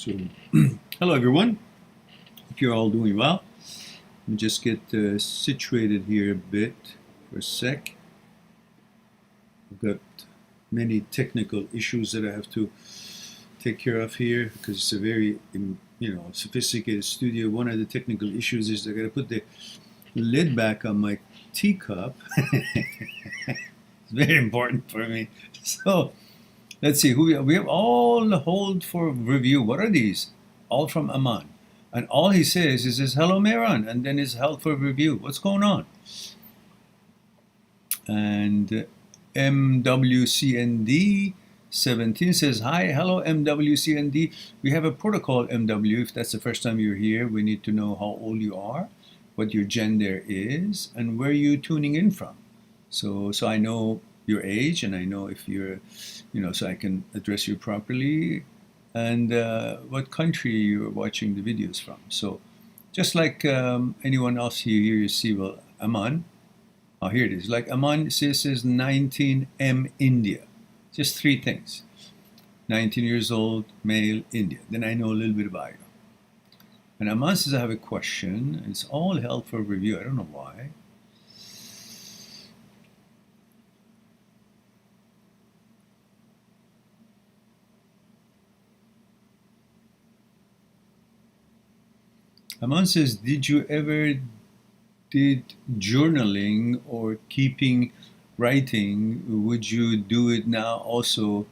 So, hello everyone. Hope you're all doing well. Let me just get situated here a bit for a sec. I've got many technical issues that I have to take care of here because it's a very, sophisticated studio. One of the technical issues is I got to put the lid back on my teacup. It's very important for me. So, let's see, we have all hold for review. What are these? All from Aman. And all he says is, hello, Mehran, and then is held for review. What's going on? And MWCND 17 says, hi, hello, MWCND. We have a protocol, MW. If that's the first time you're here, we need to know how old you are, what your gender is, and where you're tuning in from. So I know your age, and I know if you're, so I can address you properly, and what country you're watching the videos from. So just like anyone else here you see, well, Aman, oh, here it is. Like Aman says 19M India. Just three things. 19 years old, male, India. Then I know a little bit about you. And Aman says, I have a question. It's all held for review. I don't know why. Aman says, did you ever did journaling or keeping writing? Would you do it now also?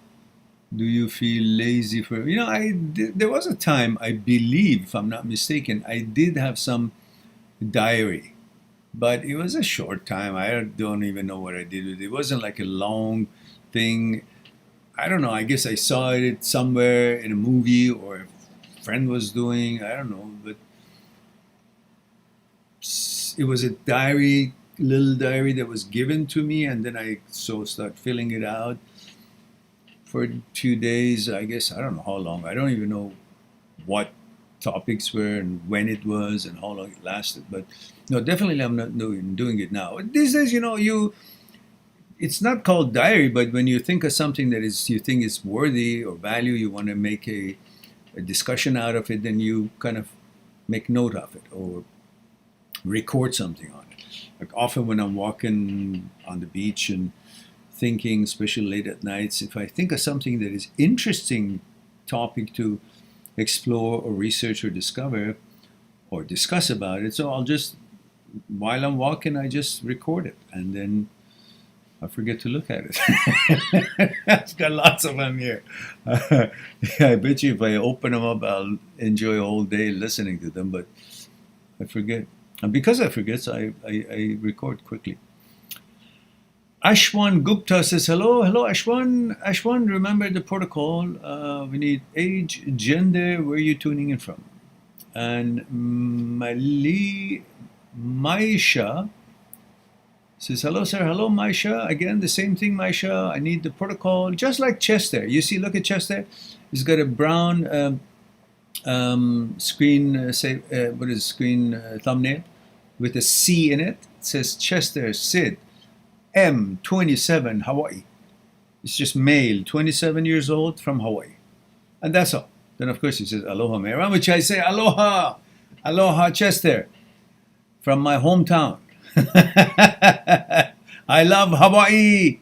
Do you feel lazy for, there was a time, I believe, if I'm not mistaken, I did have some diary, but it was a short time. I don't even know what I did with it. It wasn't like a long thing. I don't know. I guess I saw it somewhere in a movie or a friend was doing, I don't know, but it was a diary, little diary that was given to me, and then I start filling it out for 2 days. I guess I don't know how long. I don't even know what topics were and when it was and how long it lasted. But no, definitely I'm not doing it now. These days, it's not called diary, but when you think of something that you think is worthy or value, you want to make a discussion out of it, then you kind of make note of it or record something on it. Like often when I'm walking on the beach and thinking, especially late at nights, if I think of something that is interesting topic to explore or research or discover or discuss about it, so I'll just, while I'm walking, I just record it, and then I forget to look at it. I've got lots of them here. I bet you if I open them up, I'll enjoy a whole day listening to them, but I forget. And because I forget, so I record quickly. Ashwan Gupta says, hello, Ashwan. Ashwan, remember the protocol. We need age, gender, where you're tuning in from. And Maisha says, hello, sir. Hello, Maisha. Again, the same thing, Maisha. I need the protocol. Just like Chester. You see, look at Chester. He's got a brown screen, thumbnail with a C in it. It says Chester Sid, M27, Hawaii. It's just male, 27 years old from Hawaii. And that's all. Then, of course, he says, Aloha, Mehran, which I say, Aloha, Aloha, Chester, from my hometown. I love Hawaii.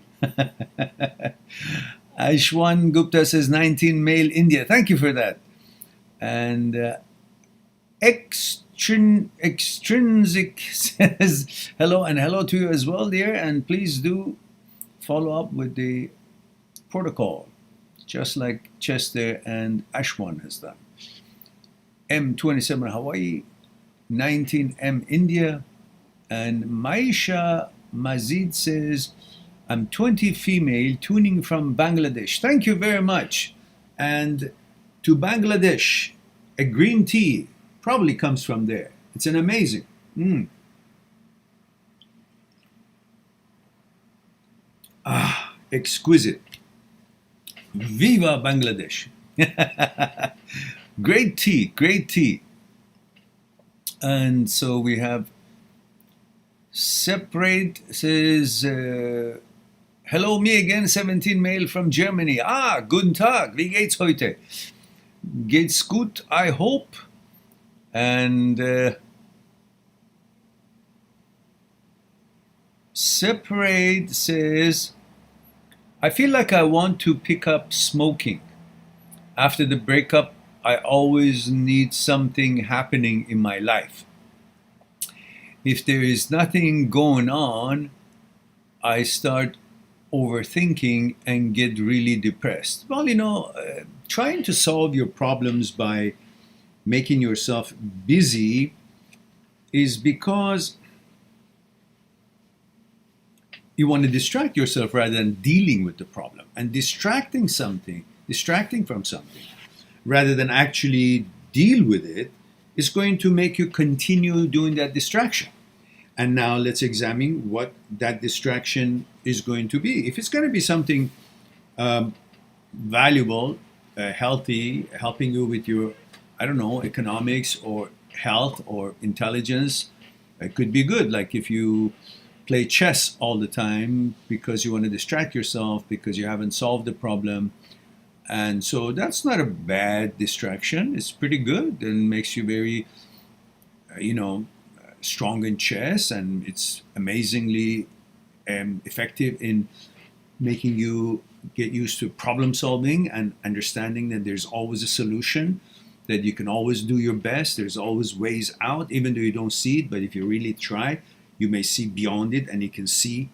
Ashwan Gupta says 19, male, India. Thank you for that. And Extrinsic says hello, and hello to you as well, dear. And please do follow up with the protocol, just like Chester and Ashwan has done. M27 Hawaii, 19M India. And Maisha Mazid says, I'm 20 female, tuning from Bangladesh. Thank you very much. And to Bangladesh, a green tea probably comes from there. It's an amazing. Exquisite. Viva Bangladesh. Great tea, great tea. And so we have Separate says, hello, me again, 17 male from Germany. Guten Tag, wie geht's heute? Geht's gut, I hope. And Separate says, I feel like I want to pick up smoking. After the breakup, I always need something happening in my life. If there is nothing going on, I start overthinking and get really depressed. Well, trying to solve your problems by making yourself busy is because you want to distract yourself rather than dealing with the problem. And distracting from something, rather than actually deal with it, is going to make you continue doing that distraction. And now let's examine what that distraction is going to be. If it's going to be something valuable, healthy, helping you with your, I don't know, economics or health or intelligence, it could be good. Like if you play chess all the time because you want to distract yourself because you haven't solved the problem. And so that's not a bad distraction. It's pretty good and makes you very, strong in chess, and it's amazingly effective in making you get used to problem solving and understanding that there's always a solution, that you can always do your best. There's always ways out, even though you don't see it. But if you really try, you may see beyond it, and you can see,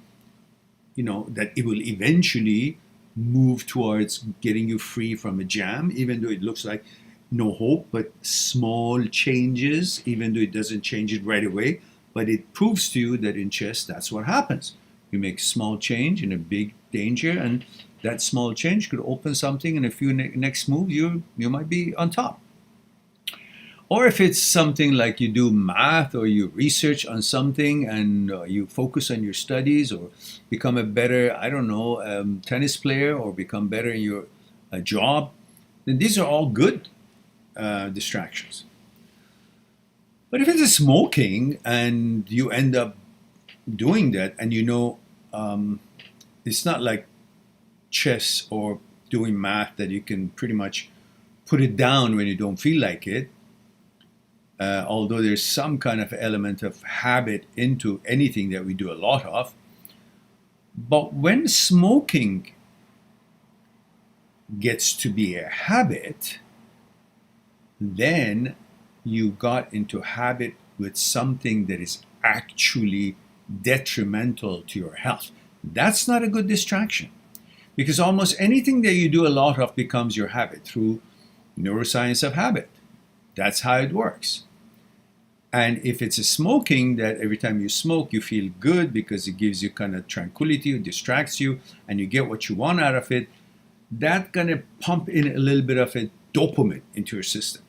that it will eventually move towards getting you free from a jam, even though it looks like no hope, but small changes, even though it doesn't change it right away. But it proves to you that in chess, that's what happens. You make small change in a big danger, and that small change could open something, and a few next move, you might be on top. Or if it's something like you do math or you research on something and you focus on your studies or become a better, I don't know, tennis player or become better in your job, then these are all good distractions. But if it's smoking and you end up doing that and it's not like chess or doing math that you can pretty much put it down when you don't feel like it. Although there's some kind of element of habit into anything that we do a lot of. But when smoking gets to be a habit, then you got into habit with something that is actually detrimental to your health. That's not a good distraction, because almost anything that you do a lot of becomes your habit through neuroscience of habit. That's how it works. And if it's a smoking that every time you smoke, you feel good because it gives you kind of tranquility, it distracts you, and you get what you want out of it, that's going to pump in a little bit of a dopamine into your system.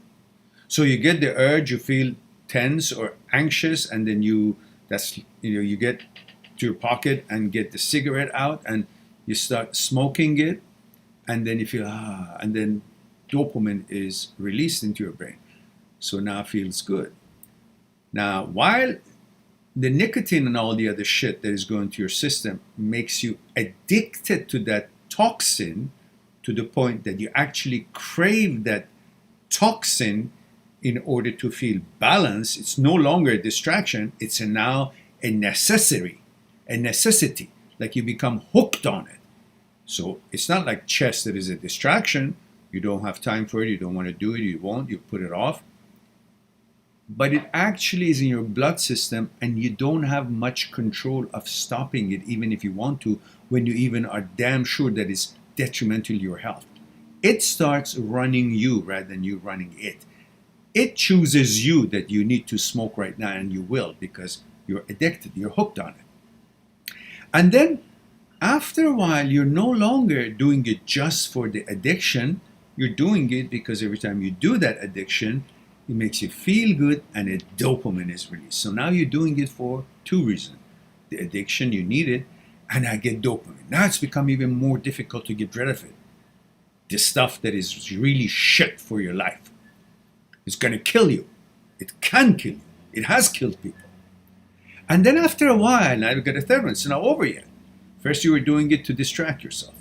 So you get the urge, you feel tense or anxious, and then you get to your pocket and get the cigarette out and you start smoking it, and then you feel, and then dopamine is released into your brain. So now it feels good. Now, while the nicotine and all the other shit that is going to your system makes you addicted to that toxin to the point that you actually crave that toxin in order to feel balanced, it's no longer a distraction, it's now a necessity, like you become hooked on it. So it's not like chess that is a distraction. You don't have time for it, you don't want to do it, you won't, you put it off. But it actually is in your blood system, and you don't have much control of stopping it, even if you want to, when you even are damn sure that it's detrimental to your health. It starts running you rather than you running it. It chooses you that you need to smoke right now, and you will, because you're addicted, you're hooked on it. And then after a while, you're no longer doing it just for the addiction, you're doing it because every time you do that addiction, it makes you feel good, and a dopamine is released. So now you're doing it for two reasons. The addiction, you need it, and I get dopamine. Now it's become even more difficult to get rid of it. The stuff that is really shit for your life. It's going to kill you. It can kill you. It has killed people. And then after a while, now you've got a third one. It's not over yet. First you were doing it to distract yourself.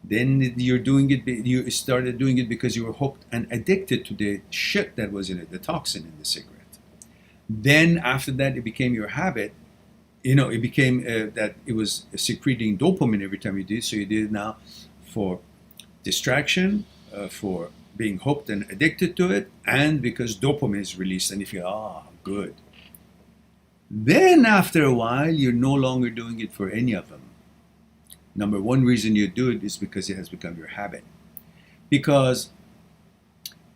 Then you're doing it. You started doing it because you were hooked and addicted to the shit that was in it, the toxin in the cigarette. Then after that, it became your habit. It became that it was secreting dopamine every time you did. So you did it now for distraction, for being hooked and addicted to it, and because dopamine is released, and you feel good. Then after a while, you're no longer doing it for any of them. Number one reason you do it is because it has become your habit. Because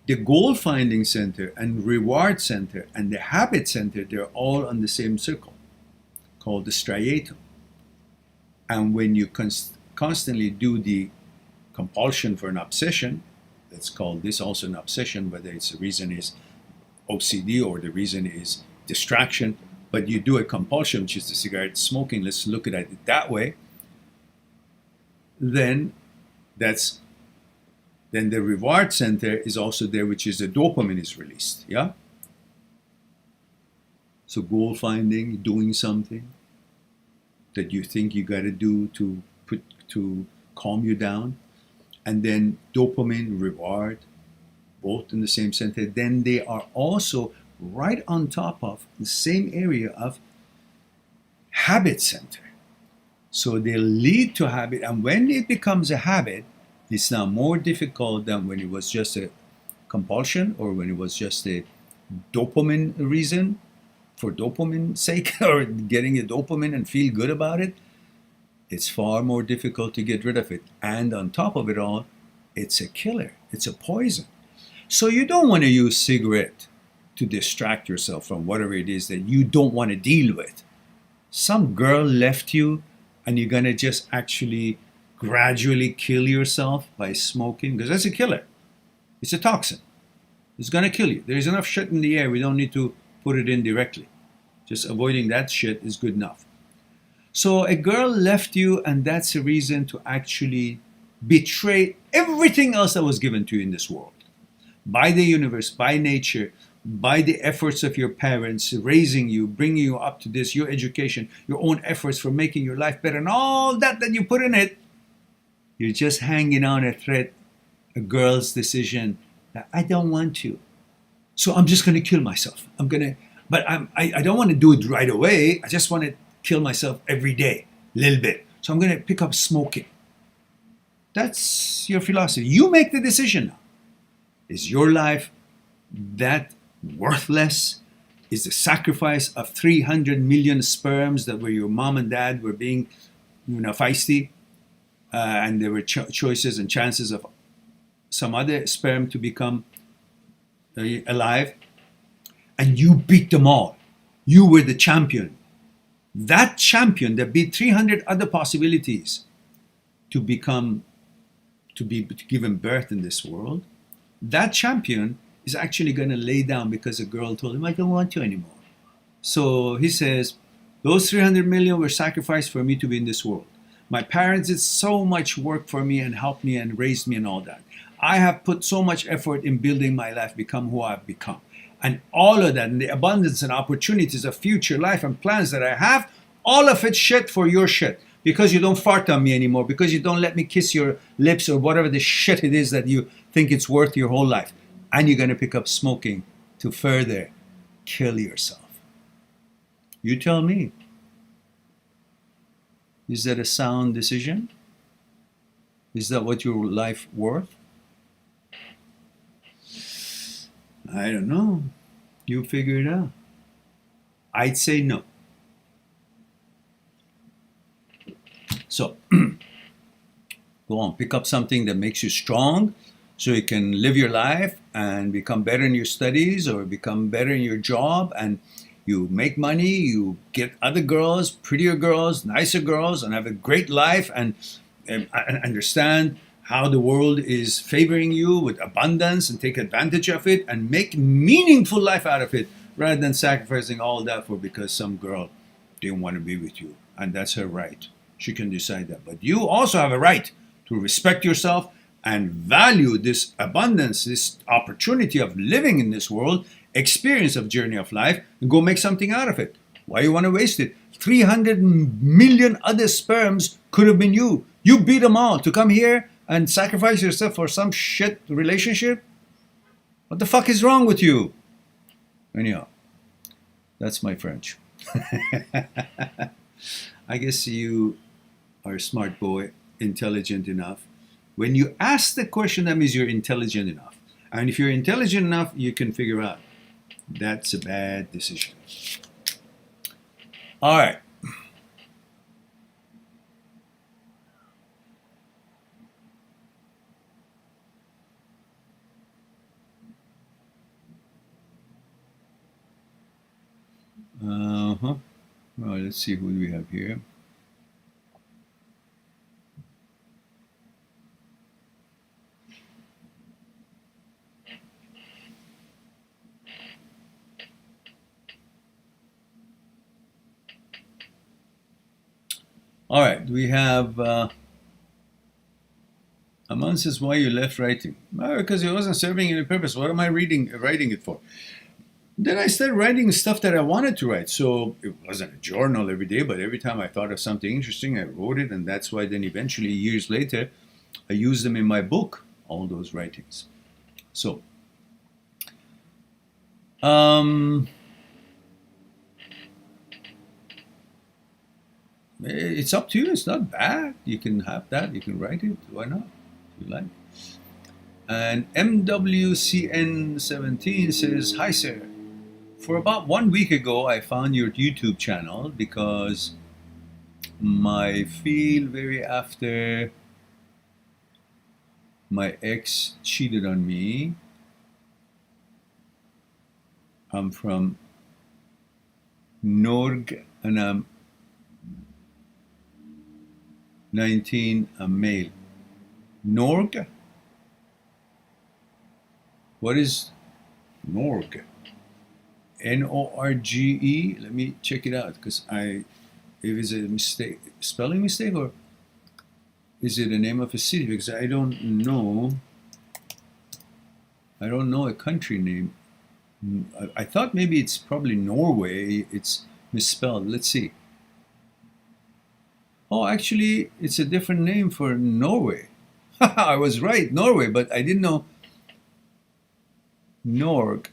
the goal finding center and reward center and the habit center, they're all on the same circle called the striatum. And when you constantly do the compulsion for an obsession, let's call this also an obsession, whether it's the reason is OCD or the reason is distraction, but you do a compulsion, which is the cigarette smoking, let's look at it that way, then the reward center is also there, which is the dopamine is released. Yeah. So goal finding, doing something that you think you got to do to calm you down, and then dopamine, reward, both in the same center. Then they are also right on top of the same area of habit center. So they lead to habit, and when it becomes a habit, it's now more difficult than when it was just a compulsion or when it was just a dopamine reason for dopamine's sake or getting a dopamine and feel good about it. It's far more difficult to get rid of it. And on top of it all, it's a killer. It's a poison. So you don't want to use cigarette to distract yourself from whatever it is that you don't want to deal with. Some girl left you, and you're going to just actually gradually kill yourself by smoking, because that's a killer. It's a toxin. It's going to kill you. There's enough shit in the air. We don't need to put it in directly. Just avoiding that shit is good enough. So a girl left you, and that's a reason to actually betray everything else that was given to you in this world. By the universe, by nature, by the efforts of your parents raising you, bringing you up to this, your education, your own efforts for making your life better, and all that you put in it, you're just hanging on a thread, a girl's decision that I don't want to. So I'm just going to kill myself. But I don't want to do it right away. I just want to kill myself every day, a little bit. So I'm going to pick up smoking. That's your philosophy. You make the decision now. Is your life that worthless? Is the sacrifice of 300 million sperms that were your mom and dad were being feisty, and there were choices and chances of some other sperm to become alive, and you beat them all. You were the champion. That champion that beat 300 other possibilities to be given birth in this world, that champion is actually going to lay down because a girl told him, I don't want you anymore. So he says, those 300 million were sacrificed for me to be in this world. My parents did so much work for me and helped me and raised me and all that. I have put so much effort in building my life, become who I've become. And all of that, and the abundance and opportunities of future life and plans that I have, all of it shit for your shit. Because you don't fart on me anymore, because you don't let me kiss your lips or whatever the shit it is that you think it's worth your whole life. And you're going to pick up smoking to further kill yourself. You tell me. Is that a sound decision? Is that what your life worth? I don't know. You figure it out. I'd say no. So, go on, pick up something that makes you strong so you can live your life and become better in your studies or become better in your job, and you make money, you get other girls, prettier girls, nicer girls, and have a great life, and understand how the world is favoring you with abundance and take advantage of it and make meaningful life out of it, rather than sacrificing all that for because some girl didn't want to be with you. And that's her right. She can decide that. But you also have a right to respect yourself and value this abundance, this opportunity of living in this world, experience of journey of life, and go make something out of it. Why you want to waste it? 300 million other sperms could have been you. You beat them all to come here and sacrifice yourself for some shit relationship? What the fuck is wrong with you? Anyhow, that's my French. I guess you are a smart boy, intelligent enough. When you ask the question, that means you're intelligent enough. And if you're intelligent enough, you can figure out that's a bad decision. All right. Uh-huh. Well, let's see who we have here. All right, we have Aman says, why you left writing? Because it wasn't serving any purpose. What am I writing it for? Then I started writing stuff that I wanted to write. So it wasn't a journal every day, but every time I thought of something interesting, I wrote it. And that's why then eventually, years later, I used them in my book, all those writings. So, it's up to you. It's not bad. You can have that. You can write it. Why not? If you like. And MWCN17 says, hi, sir. For about 1 week ago, I found your YouTube channel because I feel very after my ex cheated on me. I'm from Norg and I'm 19, a male. Norg? What is Norg? Norge? Let me check it out because if it's a mistake, spelling mistake, or is it the name of a city? Because I don't know a country name. I thought maybe it's probably Norway. It's misspelled. Let's see. Oh, actually, it's a different name for Norway. I was right, Norway, but I didn't know. Norg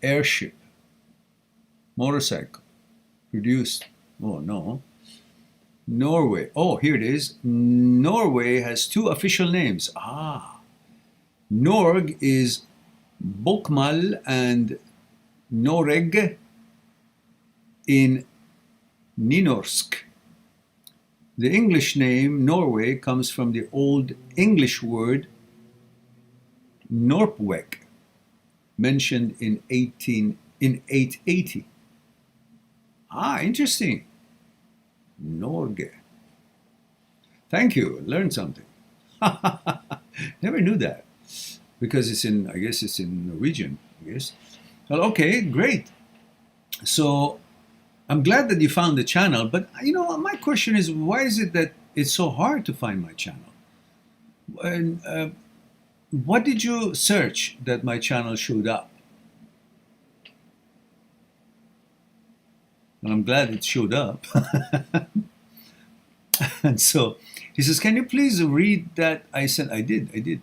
airship, motorcycle, produced. Oh no, Norway. Oh, here it is. Norway has 2 official names. Norg is Bokmal and Noreg in Nynorsk. The English name Norway comes from the Old English word Norpwek, mentioned in 880. Interesting. Norge. Thank you. Learned something. Never knew that. Because I guess it's in Norwegian, I guess. Well, okay, great. So I'm glad that you found the channel, but my question is, why is it that it's so hard to find my channel? And what did you search that my channel showed up? And I'm glad it showed up. And so he says, can you please read that? I said, I did.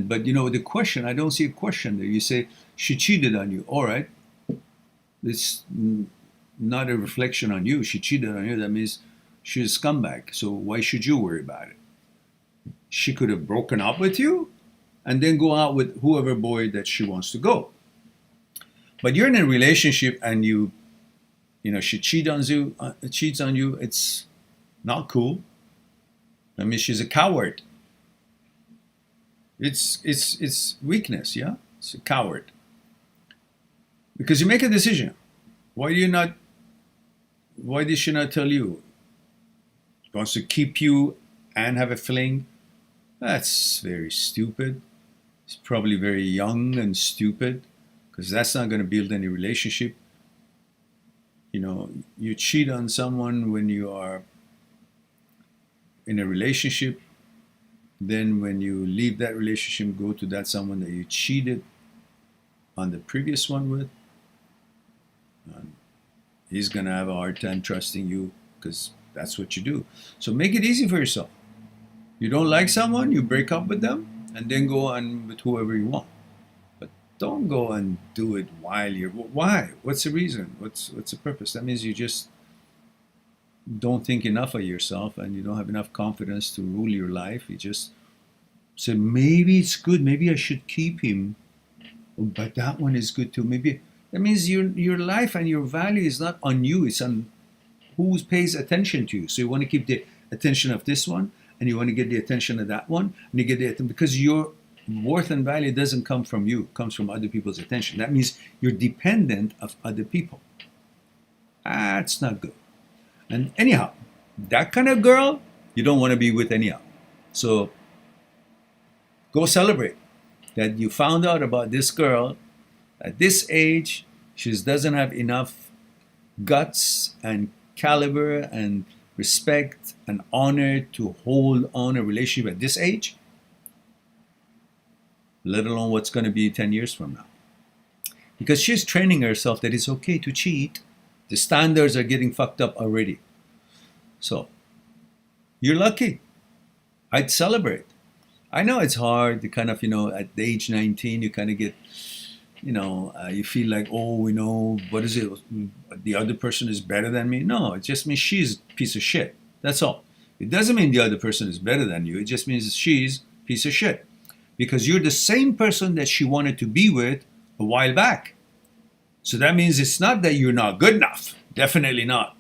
But the question, I don't see a question there. You say, she cheated on you. All right. It's not a reflection on you. She cheated on you. That means she's a scumbag. So why should you worry about it? She could have broken up with you and then go out with whoever boy that she wants to go. But you're in a relationship and she cheats on you. It's not cool. I mean, she's a coward. It's weakness, yeah? It's a coward. Because you make a decision. Why did she not tell you? She wants to keep you and have a fling? That's very stupid. It's probably very young and stupid, because that's not going to build any relationship. You cheat on someone when you are in a relationship. Then when you leave that relationship, go to that someone that you cheated on the previous one with, he's going to have a hard time trusting you because That's what you do. So make it easy for yourself. You don't like someone, you break up with them, and then go on with whoever you want. But don't go and do it while you're. Why? What's the reason? What's the purpose? That means you just don't think enough of yourself, and you don't have enough confidence to rule your life. You just say, maybe it's good. Maybe I should keep him, but that one is good too. Maybe that means your life and your value is not on you. It's on who pays attention to you. So you want to keep the attention of this one, and you want to get the attention of that one, and you get the because your worth and value doesn't come from you, it comes from other people's attention. That means you're dependent of other people. That's not good. And anyhow, that kind of girl you don't want to be with anyhow. So go celebrate that you found out about this girl at this age. She doesn't have enough guts and caliber and respect and honor to hold on a relationship at this age, let alone what's going to be 10 years from now. Because she's training herself that it's okay to cheat. The standards are getting fucked up already. So you're lucky. I'd celebrate. I know it's hard to kind of, at age 19, you kind of get, you feel like, oh, what is it? The other person is better than me. No, it just means she's a piece of shit. That's all. It doesn't mean the other person is better than you. It just means she's a piece of shit. Because you're the same person that she wanted to be with a while back. So that means it's not that you're not good enough. Definitely not.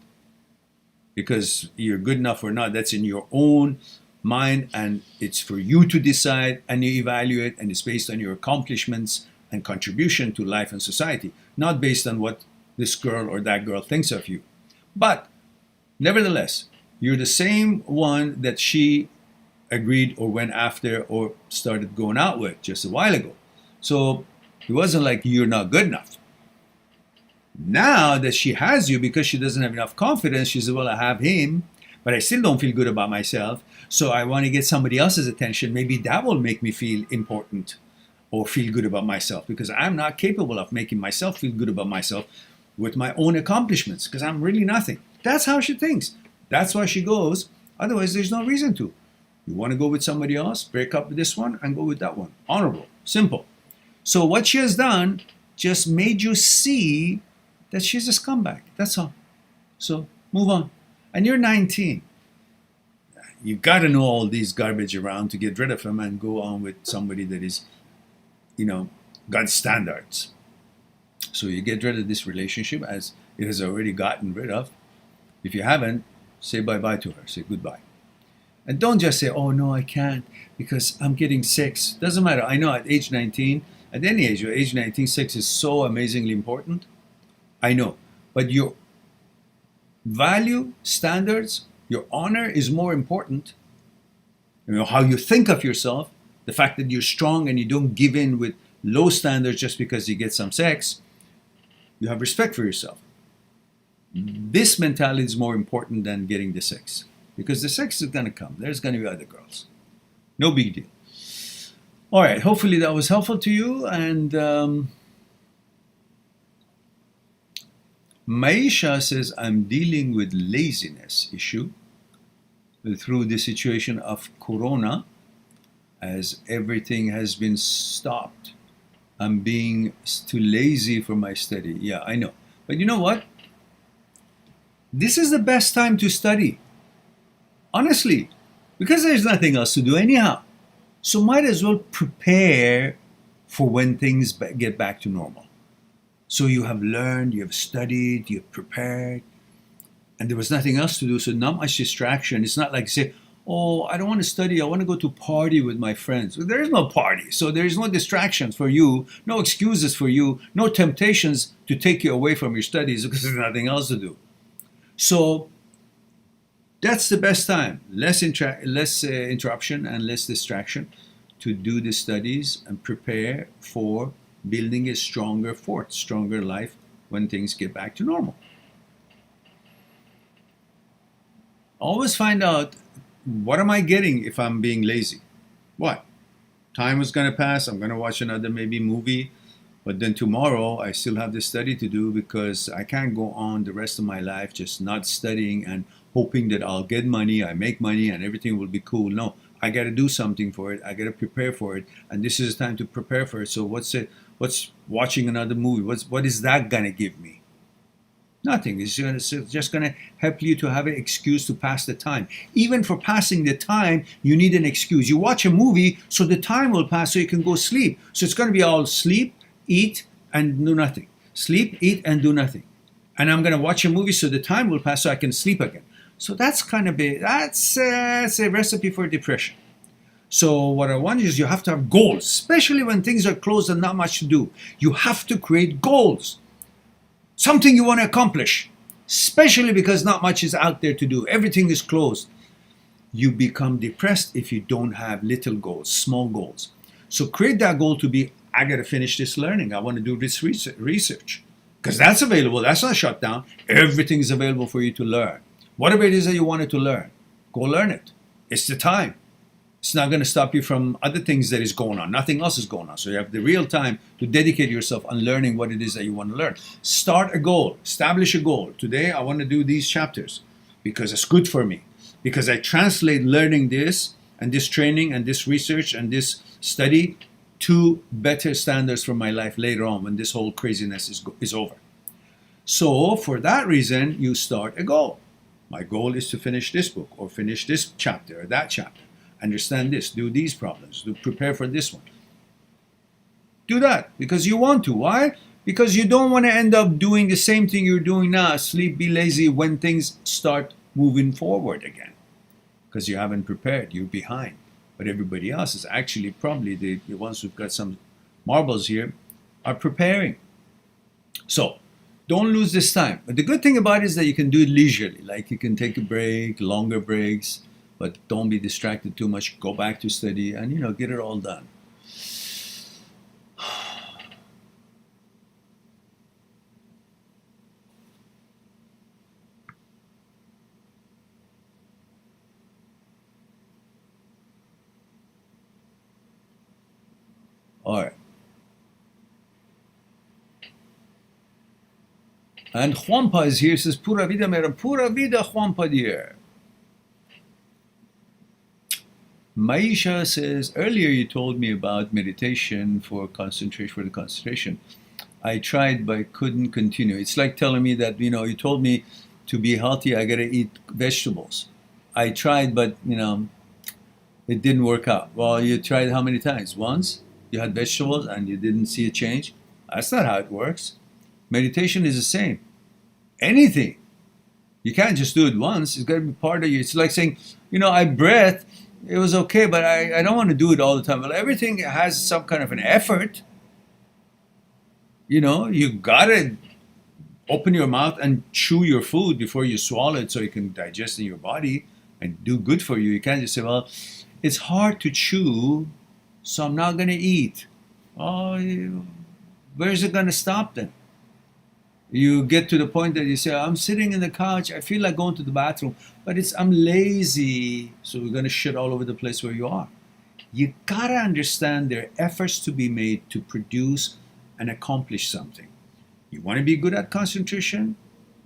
Because you're good enough or not, that's in your own mind, and it's for you to decide and you evaluate, and it's based on your accomplishments and contribution to life and society, not based on what this girl or that girl thinks of you. But nevertheless, you're the same one that she agreed or went after or started going out with just a while ago. So it wasn't like you're not good enough. Now that she has you, because she doesn't have enough confidence, she says, well, I have him, but I still don't feel good about myself. So I want to get somebody else's attention. Maybe that will make me feel important or feel good about myself, because I'm not capable of making myself feel good about myself with my own accomplishments, because I'm really nothing. That's how she thinks. That's why she goes. Otherwise, there's no reason to. You want to go with somebody else, break up with this one and go with that one. Honorable, simple. So what she has done just made you see that she's a scumbag. That's all. So move on. And you're 19. You've got to know all these garbage around to get rid of them and go on with somebody that is, got standards. So you get rid of this relationship as it has already gotten rid of. If you haven't, say bye-bye to her. Say goodbye. And don't just say, oh, no, I can't because I'm getting sex. Doesn't matter. I know at age 19, at any age, age 19, sex is so amazingly important. I know. But your value, standards, your honor is more important. How you think of yourself, the fact that you're strong and you don't give in with low standards just because you get some sex. You have respect for yourself. This mentality is more important than getting the sex. Because the sex is going to come. There's going to be other girls. No big deal. All right. Hopefully that was helpful to you. And Maisha says, I'm dealing with laziness issue through the situation of Corona, as everything has been stopped. I'm being too lazy for my study. Yeah, I know. But you know what? This is the best time to study. Honestly, because there's nothing else to do anyhow. So might as well prepare for when things get back to normal. So you have learned, you have studied, you have prepared, and there was nothing else to do, so not much distraction. It's not like you say, oh, I don't want to study, I want to go to party with my friends. Well, there is no party, so there is no distractions for you, no excuses for you, no temptations to take you away from your studies because there's nothing else to do. So that's the best time. Less interruption and less distraction to do the studies and prepare for building a stronger fort, stronger life when things get back to normal. Always find out, what am I getting if I'm being lazy? What? Time is going to pass. I'm going to watch another maybe movie. But then tomorrow I still have this study to do, because I can't go on the rest of my life just not studying and hoping that I'll get money, I make money, and everything will be cool. No, I got to do something for it. I got to prepare for it, and this is the time to prepare for it. So what's it? What's watching another movie? What is that gonna give me? Nothing. It's just going to help you to have an excuse to pass the time. Even for passing the time, you need an excuse. You watch a movie so the time will pass so you can go sleep. So it's going to be all sleep, eat, and do nothing. Sleep, eat, and do nothing. And I'm going to watch a movie so the time will pass so I can sleep again. So that's kind of that's a recipe for depression. So what I want is you have to have goals, especially when things are closed and not much to do. You have to create goals. Something you want to accomplish, especially because not much is out there to do. Everything is closed. You become depressed if you don't have little goals, small goals. So create that goal to be, I got to finish this learning. I want to do this research. Because that's available. That's not shut down. Everything is available for you to learn. Whatever it is that you wanted to learn, go learn it. It's the time. It's not going to stop you from other things that is going on. Nothing else is going on. So you have the real time to dedicate yourself on learning what it is that you want to learn. Start a goal. Establish a goal. Today, I want to do these chapters because it's good for me. Because I translate learning this and this training and this research and this study to better standards for my life later on when this whole craziness is over. So for that reason, you start a goal. My goal is to finish this book or finish this chapter or that chapter. Understand this, do these problems, prepare for this one. Do that because you want to. Why? Because you don't want to end up doing the same thing you're doing now, sleep, be lazy when things start moving forward again. Because you haven't prepared, you're behind. But everybody else is actually probably the ones who've got some marbles here are preparing. So don't lose this time. But the good thing about it is that you can do it leisurely. Like you can take a break, longer breaks, but don't be distracted too much. Go back to study and, get it all done. All right. And Juanpa is here. Says, Pura vida, mera. Pura vida, Juanpa, dear. Maisha says, earlier you told me about meditation for the concentration. I tried but couldn't continue. It's like telling me that, you told me to be healthy, I got to eat vegetables. I tried, but, it didn't work out. Well, you tried how many times? Once? You had vegetables and you didn't see a change? That's not how it works. Meditation is the same. Anything. You can't just do it once. It's got to be part of you. It's like saying, I breathe. It was okay, but I don't want to do it all the time. Well, everything has some kind of an effort. You gotta open your mouth and chew your food before you swallow it so it can digest in your body and do good for you. You can't just say, well, it's hard to chew, so I'm not going to eat. Oh, where's it going to stop then? You get to the point that you say, I'm sitting in the couch, I feel like going to the bathroom, but I'm lazy, so we're going to shit all over the place where you are. You got to understand there are efforts to be made to produce and accomplish something. You want to be good at concentration?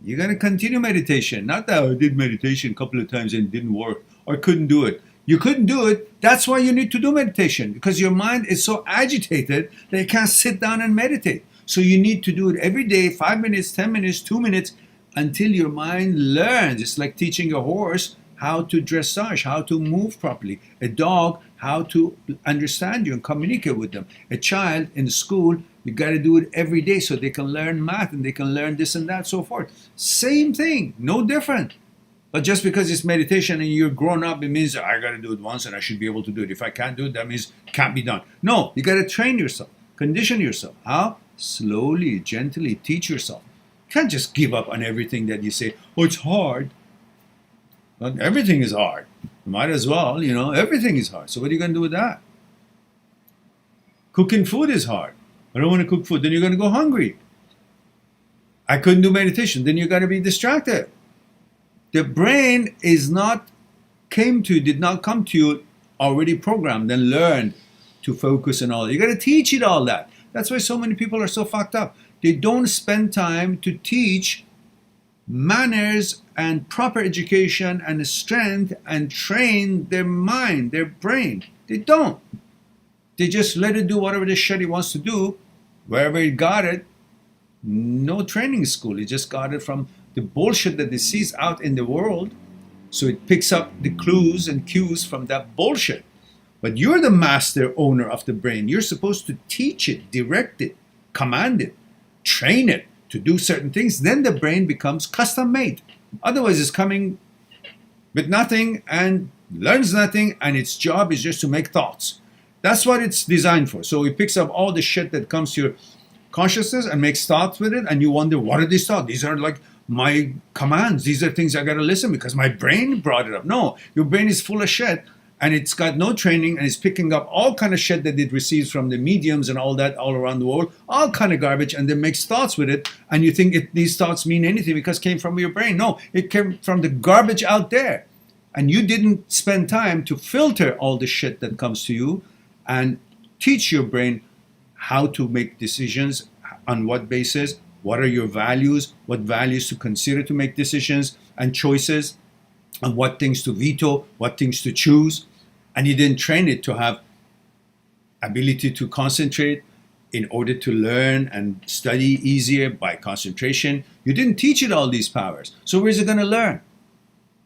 You're going to continue meditation. Not that I did meditation a couple of times and it didn't work, or couldn't do it. You couldn't do it. That's why you need to do meditation, because your mind is so agitated that you can't sit down and meditate. So you need to do it every day, 5 minutes, 10 minutes, 2 minutes, until your mind learns. It's like teaching a horse how to dressage, how to move properly. A dog, how to understand you and communicate with them. A child in school, you got to do it every day so they can learn math and they can learn this and that, so forth. Same thing, no different. But just because it's meditation and you're grown up, it means I got to do it once and I should be able to do it. If I can't do it, that means it can't be done. No, you got to train yourself, condition yourself. How? Slowly, gently, teach yourself. You can't just give up on everything that you say, oh, it's hard. Well, everything is hard. You might as well, everything is hard. So what are you going to do with that? Cooking food is hard. I don't want to cook food. Then you're going to go hungry. I couldn't do meditation. Then you got to be distracted. The brain did not come to you already programmed and learned to focus and all that. You got to teach it all that. That's why so many people are so fucked up. They don't spend time to teach manners and proper education and strength and train their mind, their brain. They don't. They just let it do whatever the shit it wants to do, wherever it got it. No training school. It just got it from the bullshit that it sees out in the world. So it picks up the clues and cues from that bullshit. But you're the master owner of the brain. You're supposed to teach it, direct it, command it, train it to do certain things. Then the brain becomes custom made. Otherwise, it's coming with nothing and learns nothing, and its job is just to make thoughts. That's what it's designed for. So it picks up all the shit that comes to your consciousness and makes thoughts with it, and you wonder, what are these thoughts? These are like my commands. These are things I got to listen because my brain brought it up. No, your brain is full of shit, and it's got no training, and it's picking up all kind of shit that it receives from the mediums and all that all around the world, all kind of garbage, and then makes thoughts with it, and you think these thoughts mean anything because it came from your brain. No, it came from the garbage out there, and you didn't spend time to filter all the shit that comes to you and teach your brain how to make decisions, on what basis, what are your values, what values to consider to make decisions and choices, and what things to veto, what things to choose. And you didn't train it to have ability to concentrate in order to learn and study easier by concentration. You didn't teach it all these powers. So where's it going to learn?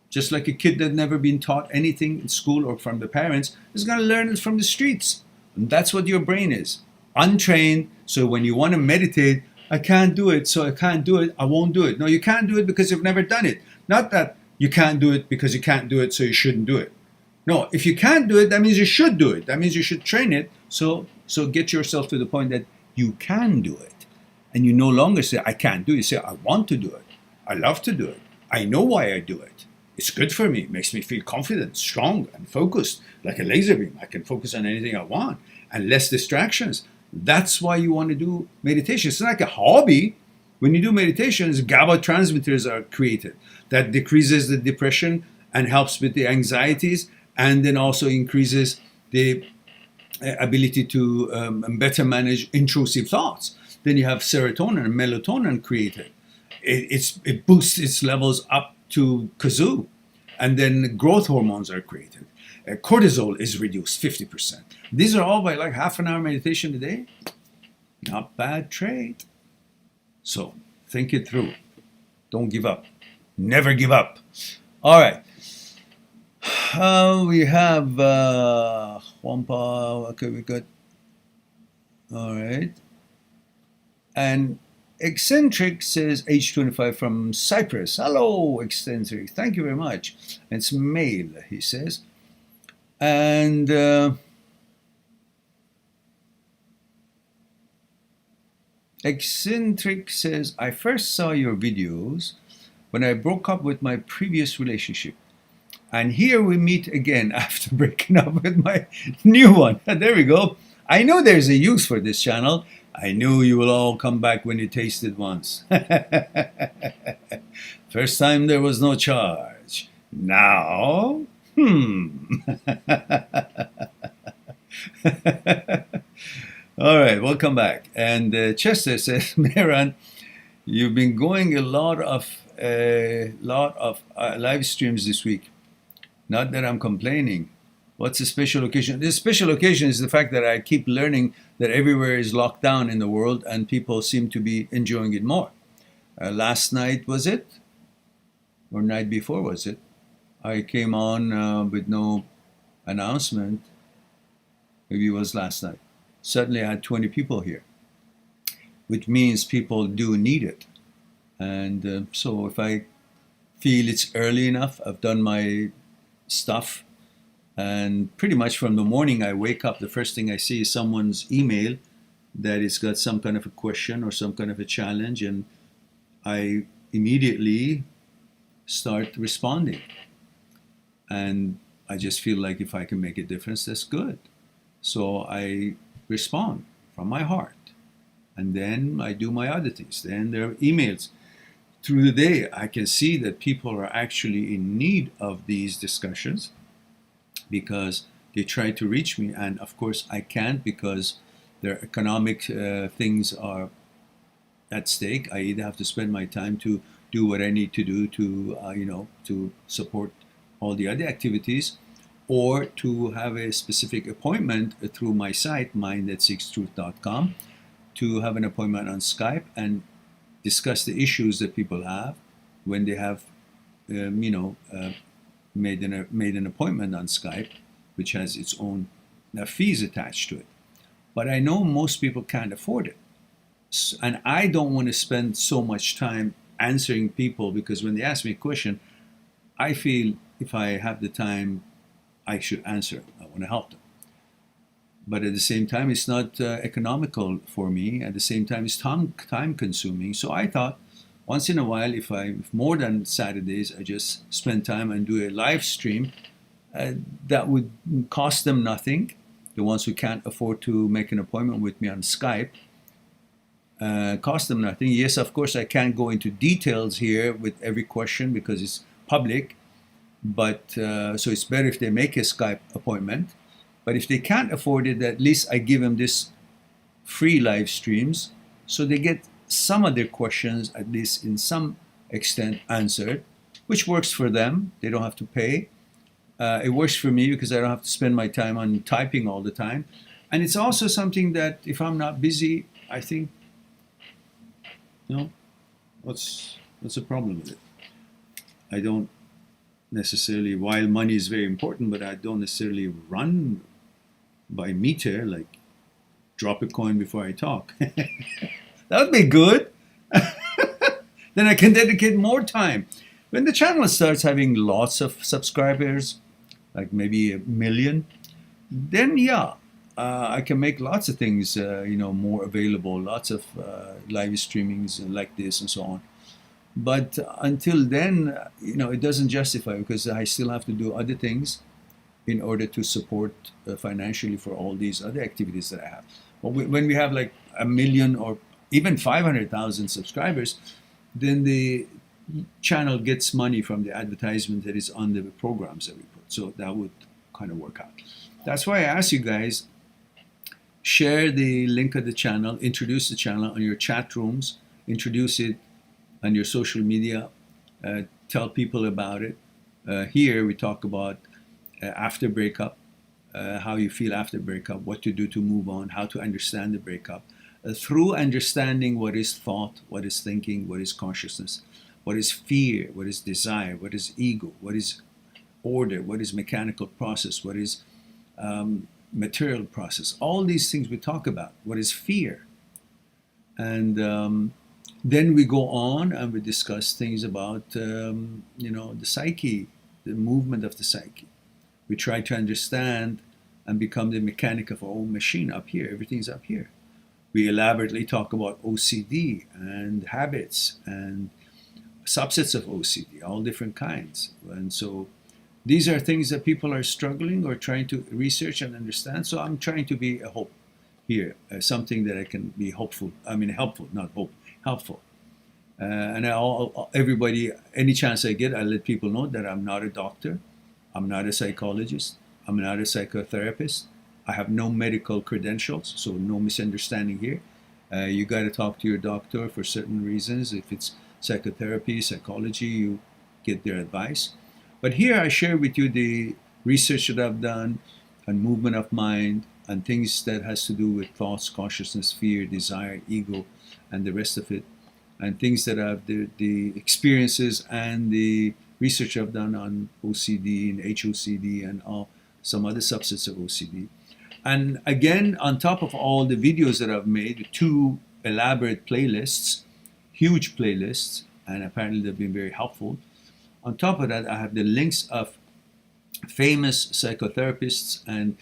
Just like a kid that never been taught anything in school or from the parents is going to learn it from the streets. And that's what your brain is. Untrained. So when you want to meditate, I can't do it, so I can't do it, I won't do it. No, you can't do it because you've never done it. Not that you can't do it because you can't do it, so you shouldn't do it. No, if you can't do it, that means you should do it. That means you should train it. So get yourself to the point that you can do it. And you no longer say, I can't do it. You say, I want to do it. I love to do it. I know why I do it. It's good for me. It makes me feel confident, strong, and focused, like a laser beam. I can focus on anything I want and less distractions. That's why you want to do meditation. It's like a hobby. When you do meditations, GABA transmitters are created. That decreases the depression and helps with the anxieties, and then also increases the ability to better manage intrusive thoughts. Then you have serotonin and melatonin created. It boosts its levels up to kazoo. And then growth hormones are created. Cortisol is reduced 50%. These are all by like half an hour meditation a day. Not bad trade. So think it through. Don't give up. Never give up. All right. We have Juanpa. Okay, we got. All right. And Eccentric says age 25 from Cyprus. Hello, Eccentric. Thank you very much. It's male, he says. And Eccentric says, I first saw your videos when I broke up with my previous relationship. And here we meet again after breaking up with my new one. There we go. I know there's a use for this channel. I knew you will all come back when you taste it once. First time there was no charge. Now, All right, welcome back. And Chester says, Mehran, you've been going a lot of live streams this week. Not that I'm complaining. What's the special occasion? The special occasion is the fact that I keep learning that everywhere is locked down in the world and people seem to be enjoying it more. Last night, was it? Or night before, was it? I came on with no announcement. Maybe it was last night. Suddenly I had 20 people here, which means people do need it. And so if I feel it's early enough, I've done my stuff. And pretty much from the morning I wake up, the first thing I see is someone's email that it's got some kind of a question or some kind of a challenge, and I immediately start responding. And I just feel like if I can make a difference, that's good. So I respond from my heart. And then I do my other things. Then there are emails. Through the day, I can see that people are actually in need of these discussions, because they try to reach me, and of course I can't because their economic things are at stake. I either have to spend my time to do what I need to do to, to support all the other activities, or to have a specific appointment through my site, mind@seekstruth.com, to have an appointment on Skype and discuss the issues that people have when they have, made an appointment on Skype, which has its own fees attached to it. But I know most people can't afford it. And I don't want to spend so much time answering people, because when they ask me a question, I feel if I have the time, I should answer. I want to help them. But at the same time, it's not economical for me. At the same time, it's time consuming. So I thought, once in a while, if more than Saturdays, I just spend time and do a live stream, that would cost them nothing. The ones who can't afford to make an appointment with me on Skype, cost them nothing. Yes, of course, I can't go into details here with every question because it's public. But so it's better if they make a Skype appointment. But if they can't afford it, at least I give them this free live streams, so they get some of their questions, at least in some extent, answered, which works for them. They don't have to pay. It works for me because I don't have to spend my time on typing all the time. And it's also something that if I'm not busy, I think, what's the problem with it? I don't necessarily, while money is very important, but I don't necessarily run by meter, like drop a coin before I talk. That would be good. Then I can dedicate more time. When the channel starts having lots of subscribers, like maybe 1 million, then yeah, I can make lots of things, more available, lots of live streamings like this and so on. But until then, it doesn't justify, because I still have to do other things in order to support financially for all these other activities that I have. But when we have like 1 million or even 500,000 subscribers, then the channel gets money from the advertisement that is on the programs that we put. So that would kind of work out. That's why I ask you guys, share the link of the channel, introduce the channel on your chat rooms, introduce it on your social media, tell people about it. Here we talk about after breakup, how you feel after breakup, what to do to move on, how to understand the breakup. Through understanding what is thought, what is thinking, what is consciousness, what is fear, what is desire, what is ego, what is order, what is mechanical process, what is material process. All these things we talk about. What is fear? And then we go on and we discuss things about, the psyche, the movement of the psyche. We try to understand and become the mechanic of our own machine up here. Everything's up here. We elaborately talk about OCD and habits and subsets of OCD, all different kinds. And so these are things that people are struggling or trying to research and understand. So I'm trying to be a hope here, something that I can be helpful, not hope, helpful. And everybody, any chance I get, I let people know that I'm not a doctor, I'm not a psychologist, I'm not a psychotherapist. I have no medical credentials, so no misunderstanding here. You got to talk to your doctor for certain reasons. If it's psychotherapy, psychology, you get their advice. But here I share with you the research that I've done on movement of mind and things that has to do with thoughts, consciousness, fear, desire, ego, and the rest of it. And things that I've, the experiences and the research I've done on OCD and HOCD and some other subsets of OCD. And again, on top of all the videos that I've made, 2 elaborate playlists, huge playlists, and apparently they've been very helpful. On top of that, I have the links of famous psychotherapists and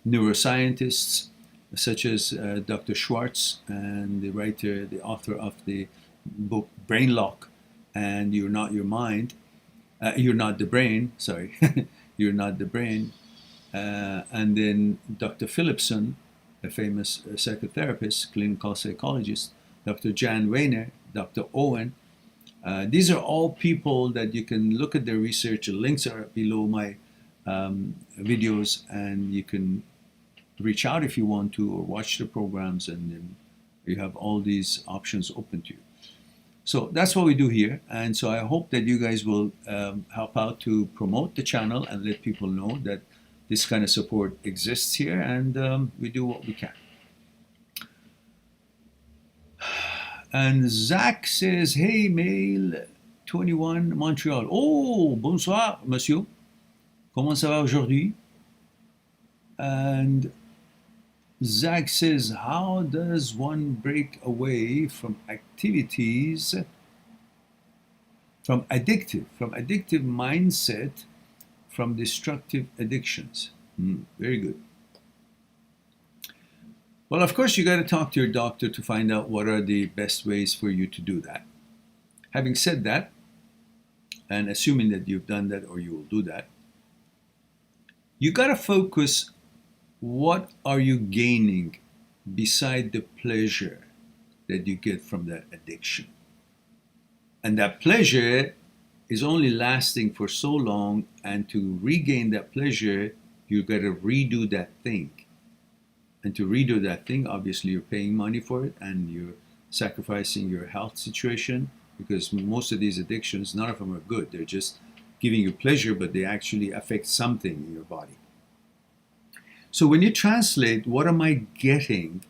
neuroscientists, such as Dr. Schwartz and the author of the book Brain Lock and You're Not Your Mind. You're Not the Brain, sorry. You're Not the Brain. And then Dr. Philipson, a famous psychotherapist, clinical psychologist, Dr. Jan Weiner, Dr. Owen. These are all people that you can look at their research. The links are below my videos, and you can reach out if you want to, or watch the programs, and then you have all these options open to you. So that's what we do here. And so I hope that you guys will help out to promote the channel and let people know that this kind of support exists here, and we do what we can. And Zach says, hey, male 21, Montreal. Oh, bonsoir, monsieur. Comment ça va aujourd'hui? And Zach says, how does one break away from activities, from addictive mindset, from destructive addictions? Very good. Well, of course, you got to talk to your doctor to find out what are the best ways for you to do that. Having said that, and assuming that you've done that or you will do that, you got to focus, what are you gaining beside the pleasure that you get from that addiction? And that pleasure is only lasting for so long, and to regain that pleasure, you got to redo that thing. And to redo that thing, obviously you're paying money for it and you're sacrificing your health situation, because most of these addictions, none of them are good. They're just giving you pleasure, but they actually affect something in your body. So when you translate, what am I getting?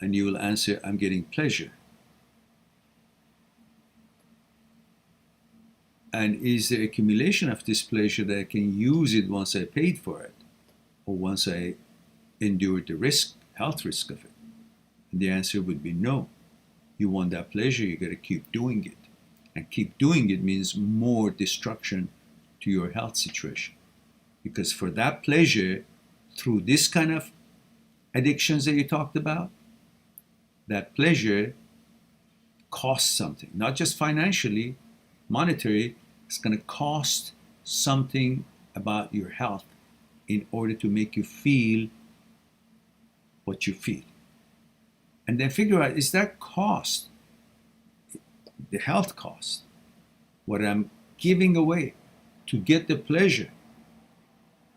And you will answer, I'm getting pleasure. And is there accumulation of this pleasure that I can use it once I paid for it, or once I endured the health risk of it? And the answer would be no. You want that pleasure, you got to keep doing it. And keep doing it means more destruction to your health situation. Because for that pleasure, through this kind of addictions that you talked about, that pleasure costs something. Not just financially, monetary, it's going to cost something about your health in order to make you feel what you feel. And then figure out, is that cost, the health cost, what I'm giving away to get the pleasure,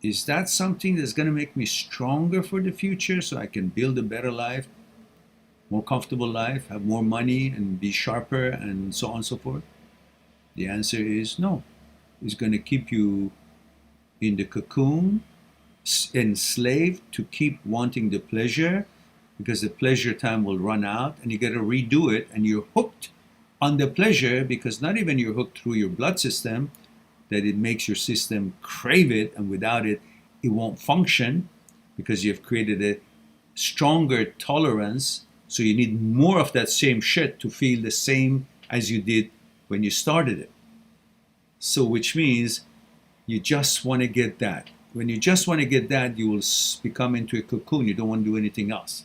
is that something that's going to make me stronger for the future so I can build a better life, more comfortable life, have more money and be sharper and so on and so forth? The answer is no. It's going to keep you in the cocoon, enslaved to keep wanting the pleasure, because the pleasure time will run out and you got to redo it, and you're hooked on the pleasure, because not even you're hooked through your blood system, that it makes your system crave it, and without it, it won't function, because you've created a stronger tolerance. So you need more of that same shit to feel the same as you did when you started it. So which means you just want to get that. When you just want to get that, you will become into a cocoon. You don't want to do anything else.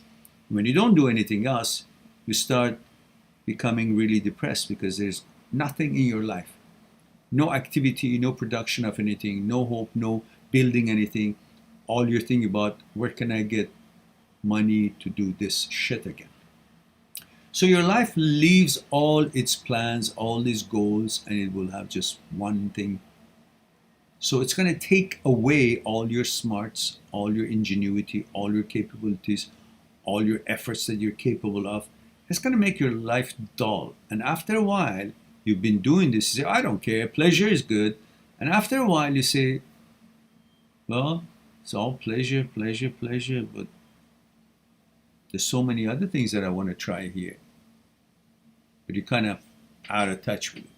When you don't do anything else, you start becoming really depressed, because there's nothing in your life. No activity, no production of anything, no hope, no building anything. All you're thinking about, where can I get money to do this shit again? So your life leaves all its plans, all these goals, and it will have just one thing. So it's going to take away all your smarts, all your ingenuity, all your capabilities, all your efforts that you're capable of. It's going to make your life dull. And after a while, you've been doing this, you say, I don't care, pleasure is good. And after a while you say, well, it's all pleasure, pleasure, pleasure, but there's so many other things that I want to try here. But you're kind of out of touch with it.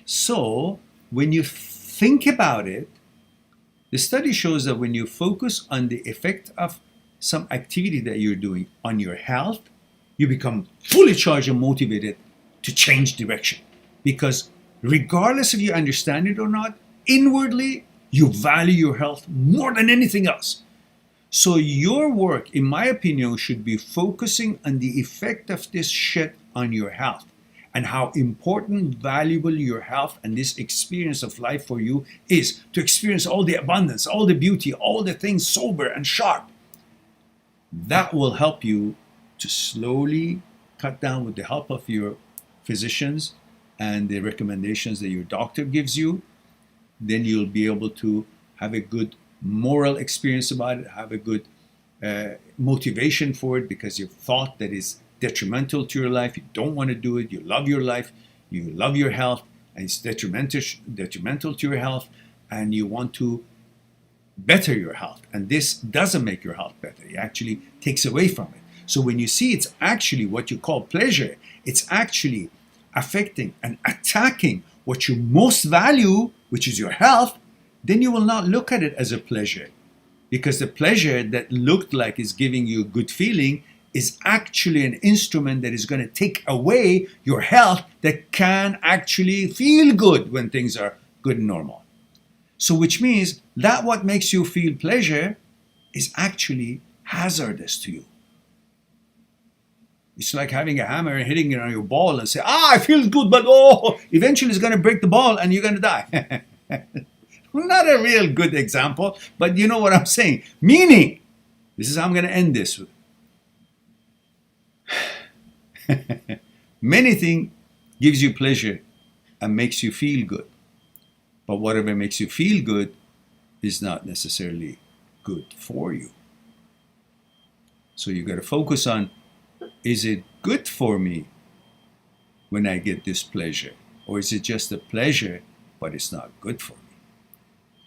So when you think about it, the study shows that when you focus on the effect of some activity that you're doing on your health, you become fully charged and motivated to change direction. Because regardless if you understand it or not, inwardly, you value your health more than anything else. So your work, in my opinion, should be focusing on the effect of this shit on your health, and how important, valuable your health and this experience of life for you is, to experience all the abundance, all the beauty, all the things sober and sharp. That will help you to slowly cut down, with the help of your physicians and the recommendations that your doctor gives you. Then you'll be able to have a good moral experience about it, have a good motivation for it, because you've thought that it's detrimental to your life, you don't want to do it, you love your life, you love your health, and it's detrimental to your health, and you want to better your health. And this doesn't make your health better. It actually takes away from it. So when you see it's actually what you call pleasure, it's actually affecting and attacking what you most value, which is your health, then you will not look at it as a pleasure. Because the pleasure that looked like is giving you a good feeling is actually an instrument that is going to take away your health that can actually feel good when things are good and normal. So which means that what makes you feel pleasure is actually hazardous to you. It's like having a hammer and hitting it on your ball and say, it feels good, but eventually it's going to break the ball and you're going to die. Not a real good example, but you know what I'm saying. Meaning, this is how I'm going to end this with. Many things gives you pleasure and makes you feel good. But whatever makes you feel good is not necessarily good for you. So you got to focus on, is it good for me when I get this pleasure? Or is it just a pleasure, but it's not good for me?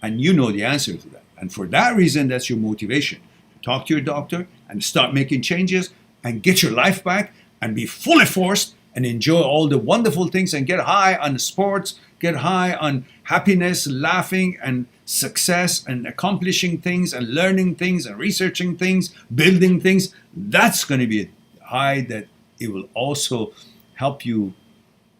And you know the answer to that. And for that reason, that's your motivation. Talk to your doctor and start making changes and get your life back and be fully forced and enjoy all the wonderful things and get high on sports, get high on happiness, laughing and success and accomplishing things and learning things and researching things, building things. That's going to be a high that it will also help you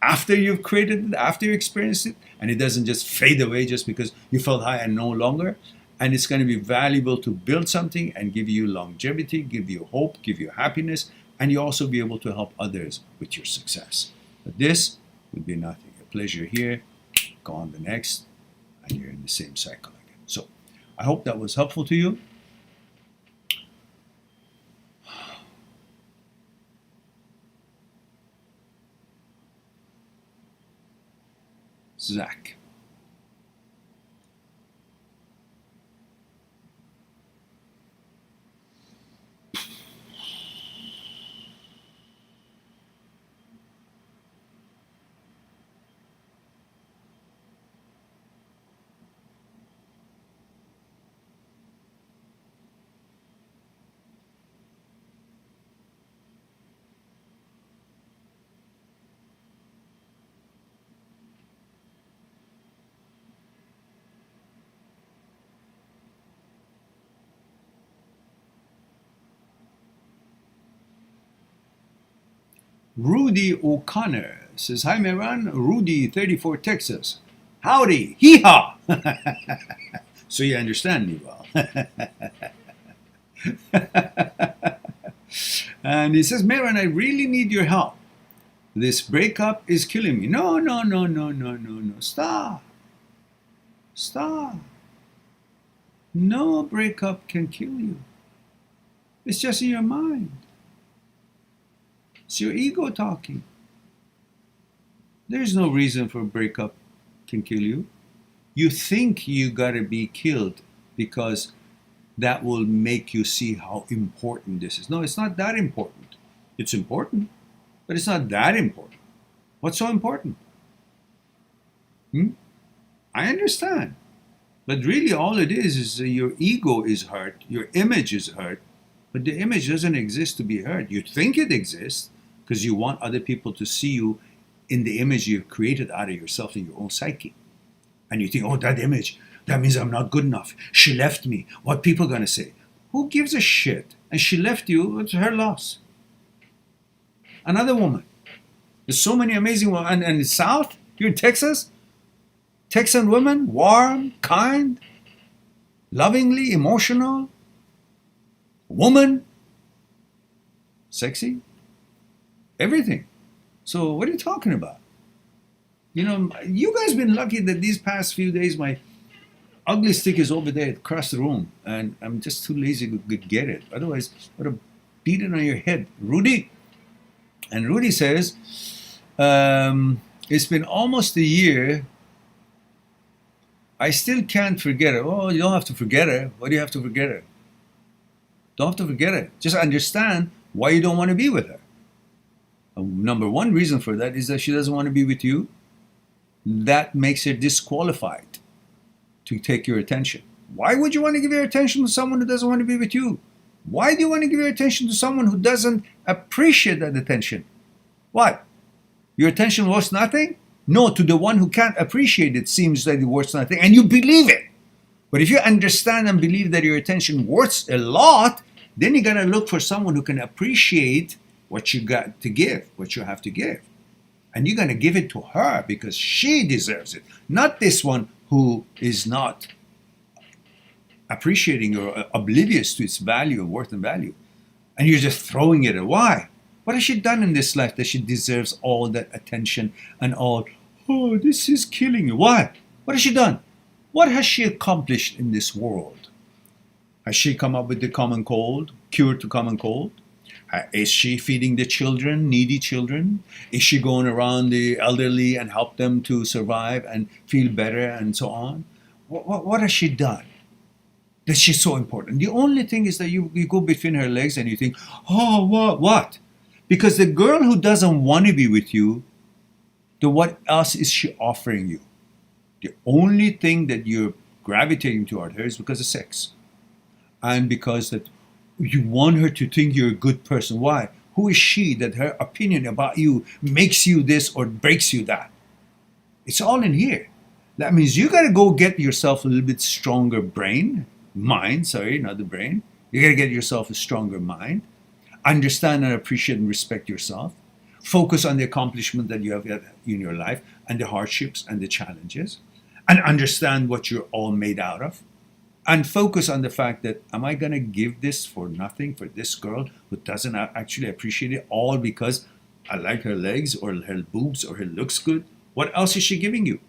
after you've created it, after you experienced it, and it doesn't just fade away just because you felt high and no longer. And it's going to be valuable to build something and give you longevity, give you hope, give you happiness, and you also be able to help others with your success. But this would be nothing. A pleasure here, go on the next, and you're in the same cycle again. So I hope that was helpful to you. Zach. Rudy O'Connor says, hi, Meran. Rudy, 34, Texas. Howdy. Hee-haw. So you understand me well. And he says, Meran, I really need your help. This breakup is killing me. No. Stop. No breakup can kill you. It's just in your mind. It's your ego talking. There's no reason for a breakup can kill you. You think you gotta be killed because that will make you see how important this is. No, it's not that important. It's important, but it's not that important. What's so important? I understand. But really all it is your ego is hurt, your image is hurt, but the image doesn't exist to be hurt. You think it exists, because you want other people to see you in the image you've created out of yourself in your own psyche. And you think, that image, that means I'm not good enough. She left me. What people going to say? Who gives a shit? And she left you, it's her loss. Another woman. There's so many amazing women. And in the South, you're in Texas, Texan women, warm, kind, lovingly, emotional, woman, sexy. Everything. So what are you talking about? You guys been lucky that these past few days my ugly stick is over there across the room and I'm just too lazy to get it. Otherwise, I would have beat it on your head. Rudy. And Rudy says, it's been almost a year. I still can't forget her. Oh, you don't have to forget her. Why do you have to forget her? Don't have to forget her. Just understand why you don't want to be with her. Number one reason for that is that she doesn't want to be with you. That makes her disqualified to take your attention. Why would you want to give your attention to someone who doesn't want to be with you? Why do you want to give your attention to someone who doesn't appreciate that attention? What? Your attention worth nothing? No, to the one who can't appreciate it seems like it worth nothing, and you believe it. But if you understand and believe that your attention worth a lot, then you're going to look for someone who can appreciate what you got to give, what you have to give. And you're going to give it to her because she deserves it, not this one who is not appreciating or oblivious to its value, worth and value. And you're just throwing it away. Why? What has she done in this life that she deserves all that attention and all, oh, this is killing you? Why? What has she done? What has she accomplished in this world? Has she come up with the common cold, cure to common cold? Is she feeding the children, needy children? Is she going around the elderly and help them to survive and feel better and so on? What has she done that she's so important? The only thing is that you go between her legs and you think, oh, what? Because the girl who doesn't want to be with you, then what else is she offering you? The only thing that you're gravitating toward her is because of sex. And because that you want her to think you're a good person. Why? Who is she that her opinion about you makes you this or breaks you that? It's all in here. That means you got to go get yourself a little bit stronger mind, not the brain. You got to get yourself a stronger mind. Understand and appreciate and respect yourself. Focus on the accomplishment that you have in your life and the hardships and the challenges. And understand what you're all made out of. And focus on the fact that, am I going to give this for nothing for this girl who doesn't actually appreciate it, all because I like her legs or her boobs or her looks good? What else is she giving you?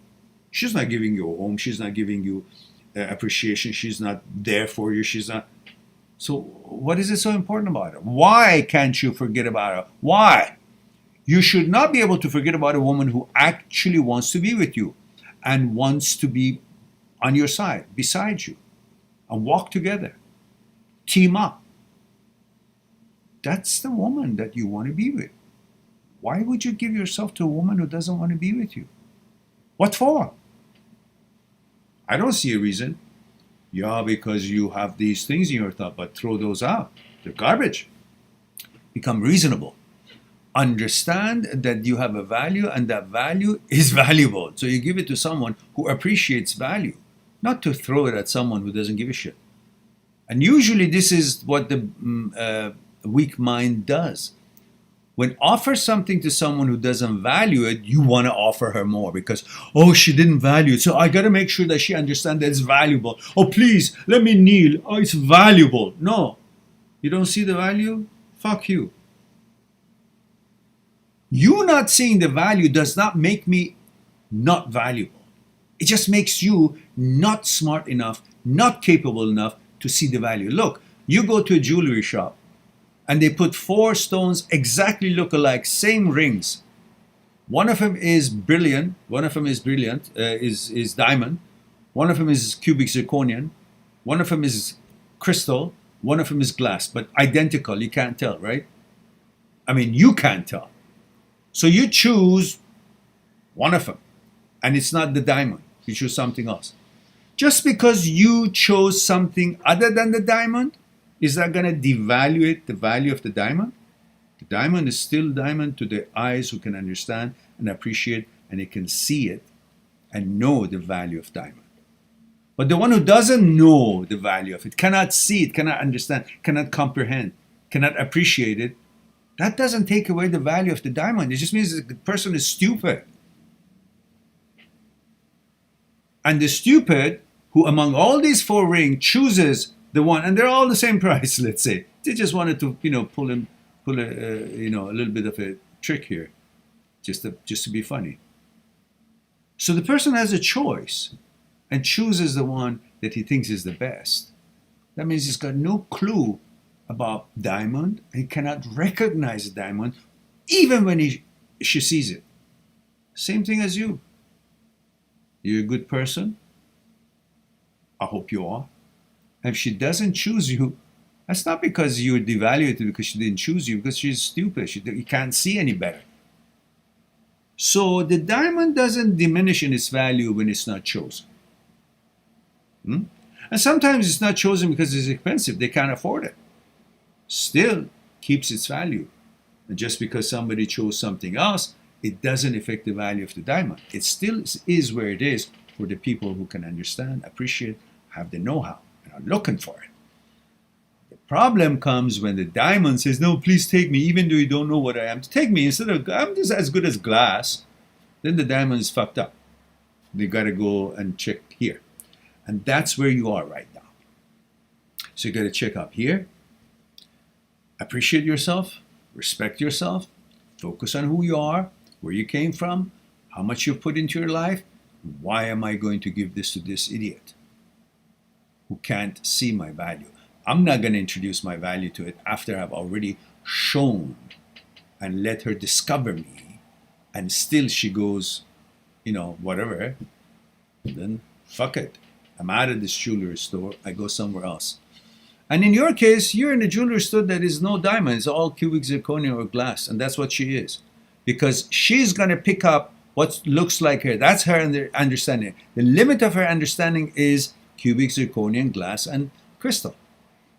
She's not giving you a home. She's not giving you appreciation. She's not there for you. She's not. So what is it so important about her? Why can't you forget about her? Why? You should not be able to forget about a woman who actually wants to be with you and wants to be on your side, beside you, and walk together, team up. That's the woman that you want to be with. Why would you give yourself to a woman who doesn't want to be with you? What for? I don't see a reason. Yeah, because you have these things in your thought, but throw those out. They're garbage. Become reasonable. Understand that you have a value and that value is valuable. So you give it to someone who appreciates value, not to throw it at someone who doesn't give a shit. And usually this is what the weak mind does. When offer something to someone who doesn't value it, you want to offer her more because, oh, she didn't value it. So I got to make sure that she understands that it's valuable. Oh, please, let me kneel. Oh, it's valuable. No, you don't see the value? Fuck you. You not seeing the value does not make me not valuable. It just makes you not smart enough, not capable enough to see the value. Look, you go to a jewelry shop and they put 4 stones exactly look alike, same rings. One of them is brilliant, is diamond. One of them is cubic zirconium. One of them is crystal. One of them is glass, but identical. You can't tell, right? I mean, you can't tell. So you choose one of them, and it's not the diamond. You choose something else. Just because you chose something other than the diamond, is that going to devaluate the value of the diamond? The diamond is still diamond to the eyes who can understand and appreciate, and it can see it and know the value of diamond. But the one who doesn't know the value of it, cannot see it, cannot understand, cannot comprehend, cannot appreciate it, that doesn't take away the value of the diamond. It just means that the person is stupid. And the stupid, who among all these 4 rings chooses the one, and they're all the same price, let's say. They just wanted to, pull a little bit of a trick here, just to be funny. So the person has a choice and chooses the one that he thinks is the best. That means he's got no clue about diamond. He cannot recognize a diamond even when she sees it. Same thing as you. You're a good person. I hope you are. And if she doesn't choose you, That's not because you devalued it because she didn't choose you, because she's stupid. You can't see any better. So the diamond doesn't diminish in its value when it's not chosen. Hmm? And sometimes it's not chosen because it's expensive. They can't afford it. Still keeps its value. And just because somebody chose something else, it doesn't affect the value of the diamond. It still is where it is for the people who can understand, appreciate, have the know-how, and are looking for it. The problem comes when the diamond says, no, please take me, even though you don't know what I am. Take me instead of, I'm just as good as glass. Then the diamond is fucked up. They got to go and check here. And that's where you are right now. So you got to check up here. Appreciate yourself. Respect yourself. Focus on who you are, where you came from, how much you've put into your life. Why am I going to give this to this idiot who can't see my value? I'm not going to introduce my value to it after I've already shown and let her discover me, and still she goes, whatever. Then fuck it. I'm out of this jewelry store. I go somewhere else. And in your case, you're in a jewelry store that is no diamond. It's all cubic zirconia or glass. And that's what she is. Because she's going to pick up what looks like her. That's her understanding. The limit of her understanding is cubic zirconia and glass and crystal.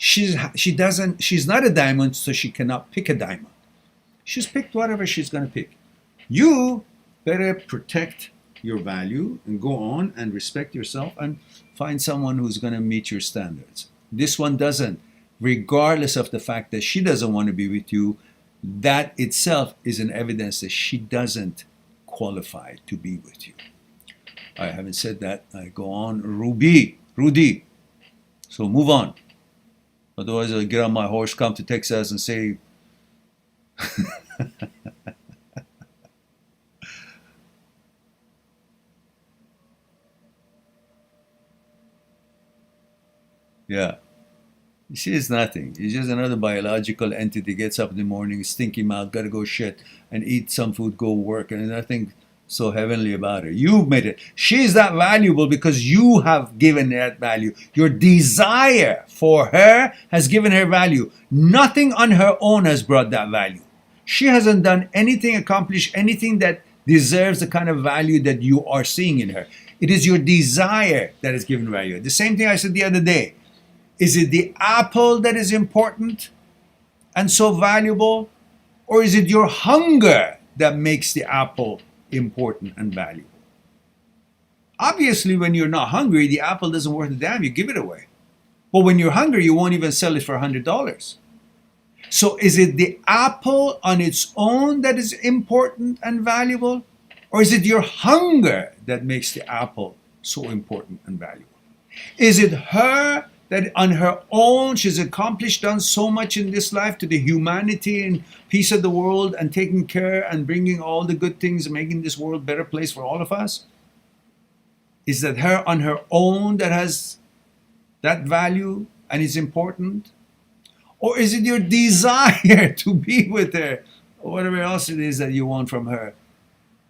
She's not a diamond, so she cannot pick a diamond. She's picked whatever she's going to pick. You better protect your value and go on and respect yourself and find someone who's going to meet your standards. This one doesn't, regardless of the fact that she doesn't want to be with you. That itself is an evidence that she doesn't qualify to be with you. I haven't said that. I go on. Rudy. So move on. Otherwise, I'll get on my horse, come to Texas and say, yeah. She is nothing. She's just another biological entity, gets up in the morning, stinky mouth, gotta go shit and eat some food, go work, and nothing so heavenly about her. You've made it. She's that valuable because you have given that value. Your desire for her has given her value. Nothing on her own has brought that value. She hasn't done anything, accomplished anything that deserves the kind of value that you are seeing in her. It is your desire that has given value. The same thing I said the other day. Is it the apple that is important and so valuable? Or is it your hunger that makes the apple important and valuable? Obviously, when you're not hungry, the apple doesn't worth a damn. You give it away. But when you're hungry, you won't even sell it for $100. So is it the apple on its own that is important and valuable? Or is it your hunger that makes the apple so important and valuable? Is it her that on her own she's accomplished, done so much in this life to the humanity and peace of the world and taking care and bringing all the good things and making this world a better place for all of us? Is that her on her own that has that value and is important? Or is it your desire to be with her or whatever else it is that you want from her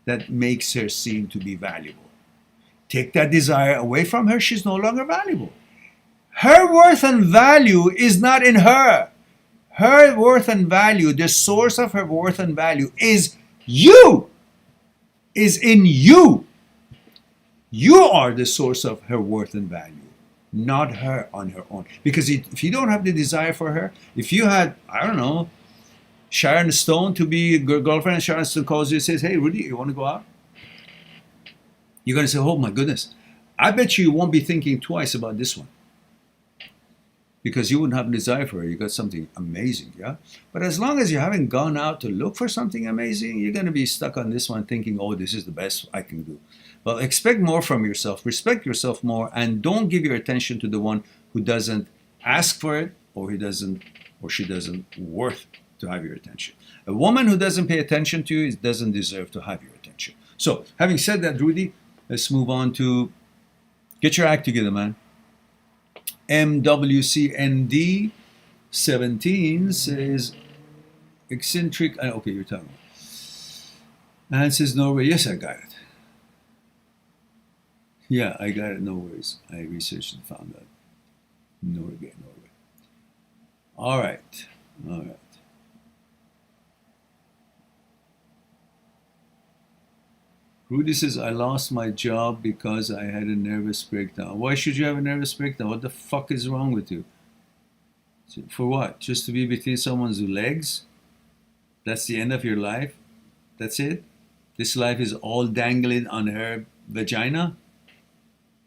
that makes her seem to be valuable? Take that desire away from her, she's no longer valuable. Her worth and value is not in her. Her worth and value, the source of her worth and value is you, is in you. You are the source of her worth and value, not her on her own. Because if you don't have the desire for her, if you had, I don't know, Sharon Stone to be your girlfriend, and Sharon Stone calls you and says, hey, Rudy, you want to go out? You're going to say, oh my goodness. I bet you won't be thinking twice about this one. Because you wouldn't have a desire for her. You got something amazing, yeah? But as long as you haven't gone out to look for something amazing, you're going to be stuck on this one thinking, oh, this is the best I can do. Well, expect more from yourself. Respect yourself more. And don't give your attention to the one who doesn't ask for it or she doesn't worth to have your attention. A woman who doesn't pay attention to you doesn't deserve to have your attention. So, having said that, Rudy, let's move on to get your act together, man. MWCND 17 says eccentric. Okay, you're talking about. And says Norway. Yes, I got it. Yeah, I got it. No worries. I researched and found that. Norway. All right. All right. Rudy says, I lost my job because I had a nervous breakdown. Why should you have a nervous breakdown? What the fuck is wrong with you? For what? Just to be between someone's legs? That's the end of your life? That's it? This life is all dangling on her vagina?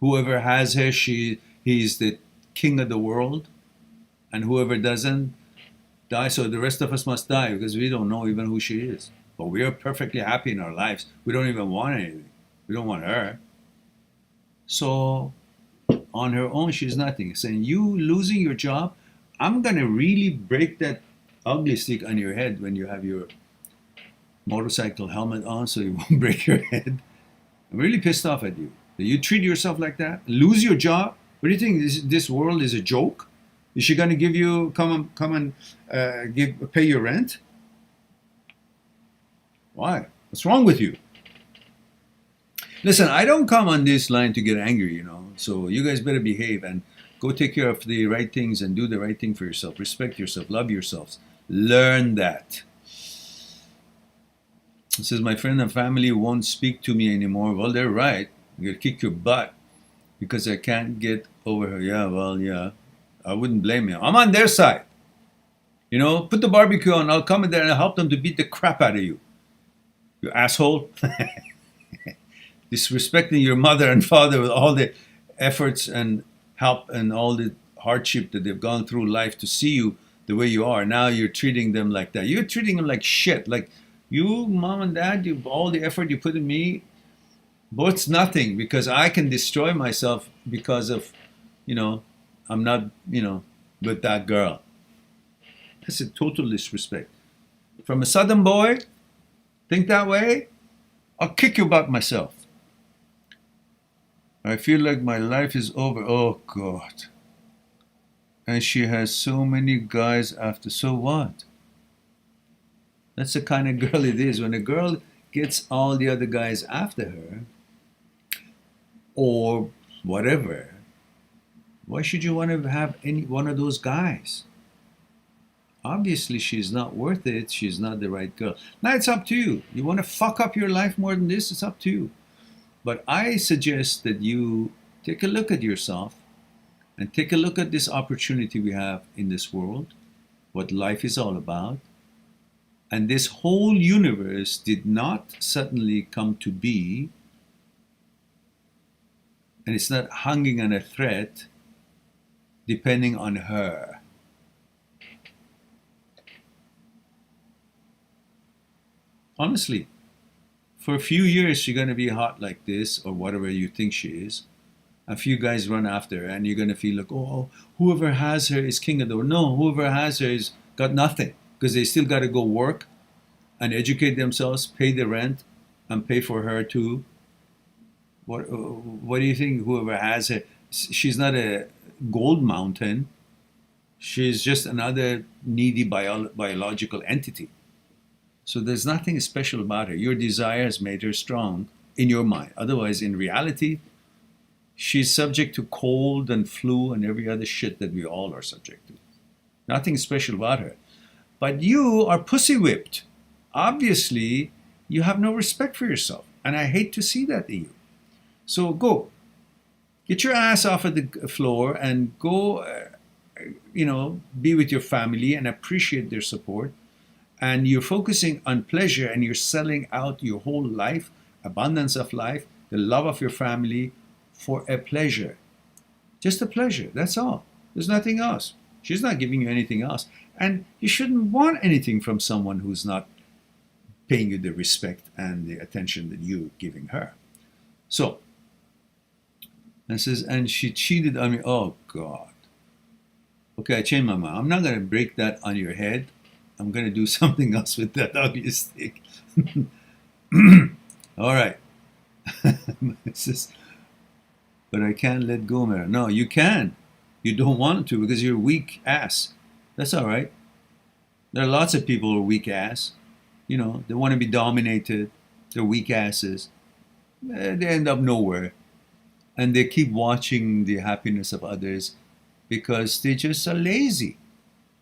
Whoever has her, he's the king of the world. And whoever doesn't, die. So the rest of us must die because we don't know even who she is. But we are perfectly happy in our lives. We don't even want anything. We don't want her. So on her own, she's nothing. Saying, you losing your job, I'm going to really break that ugly stick on your head when you have your motorcycle helmet on so you won't break your head. I'm really pissed off at you. You treat yourself like that? Lose your job? What do you think? This world is a joke? Is she going to give you, come and pay your rent? Why? What's wrong with you? Listen, I don't come on this line to get angry, So you guys better behave and go take care of the right things and do the right thing for yourself. Respect yourself. Love yourselves. Learn that. It says, my friend and family won't speak to me anymore. Well, they're right. I'm going to kick your butt because I can't get over her. Yeah, well, yeah. I wouldn't blame you. I'm on their side. Put the barbecue on. I'll come in there and I'll help them to beat the crap out of you. You asshole. Disrespecting your mother and father with all the efforts and help and all the hardship that they've gone through life to see you the way you are. Now you're treating them like that. You're treating them like shit. Like you, mom and dad, all the effort you put in me, but it's nothing because I can destroy myself because of, I'm not, with that girl. That's a total disrespect. From a southern boy, think that way, I'll kick your butt myself. I feel like my life is over. Oh, God. And she has so many guys after. So what? That's the kind of girl it is. When a girl gets all the other guys after her, or whatever, why should you want to have any one of those guys? Obviously, she's not worth it. She's not the right girl. Now, it's up to you. You want to fuck up your life more than this? It's up to you. But I suggest that you take a look at yourself and take a look at this opportunity we have in this world, what life is all about. And this whole universe did not suddenly come to be, and it's not hanging on a thread depending on her. Honestly, for a few years she's going to be hot like this or whatever you think she is. A few guys run after her and you're going to feel like, oh, whoever has her is king of the world. No, whoever has her is got nothing because they still got to go work and educate themselves, pay the rent, and pay for her too. What do you think? Whoever has her, she's not a gold mountain. She's just another needy biological entity. So there's nothing special about her. Your desire has made her strong in your mind. Otherwise, in reality, she's subject to cold and flu and every other shit that we all are subject to. Nothing special about her. But you are pussy whipped. Obviously, you have no respect for yourself. And I hate to see that in you. So go. Get your ass off of the floor and go, be with your family and appreciate their support. And you're focusing on pleasure and you're selling out your whole life, abundance of life, the love of your family for a pleasure. Just a pleasure, that's all. There's nothing else. She's not giving you anything else. And you shouldn't want anything from someone who's not paying you the respect and the attention that you're giving her. So, and says, and she cheated on me. Oh, God. Okay, I changed my mind. I'm not going to break that on your head. I'm going to do something else with that ugly stick. All right. Says, but I can't let go, Mara. No, you can. You don't want to because you're weak ass. That's all right. There are lots of people who are weak ass. They want to be dominated. They're weak asses. They end up nowhere. And they keep watching the happiness of others because they just are lazy.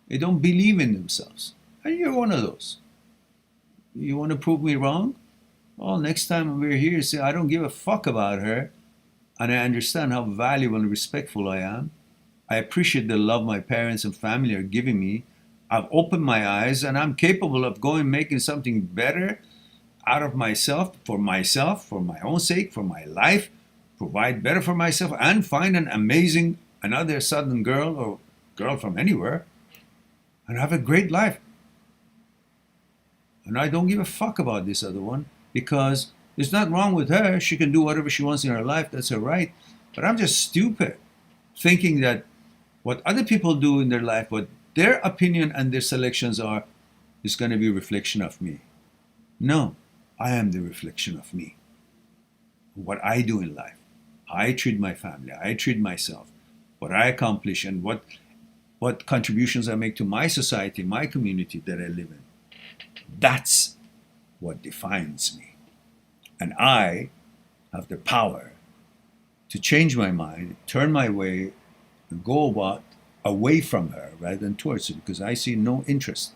They don't believe in themselves. And you're one of those. You want to prove me wrong? Well, next time we're here, say, I don't give a fuck about her, and I understand how valuable and respectful I am. I appreciate the love my parents and family are giving me. I've opened my eyes, and I'm capable of going making something better out of myself, for my own sake, for my life, provide better for myself, and find an amazing, another southern girl or girl from anywhere, and have a great life. And I don't give a fuck about this other one, because there's nothing wrong with her. She can do whatever she wants in her life. That's her right. But I'm just stupid thinking that what other people do in their life, what their opinion and their selections are, is going to be a reflection of me. No, I am the reflection of me. What I do in life, how I treat my family, how I treat myself, what I accomplish, and what contributions I make to my society, my community that I live in. That's what defines me. And I have the power to change my mind, turn my way, and go away from her rather than towards her, because I see no interest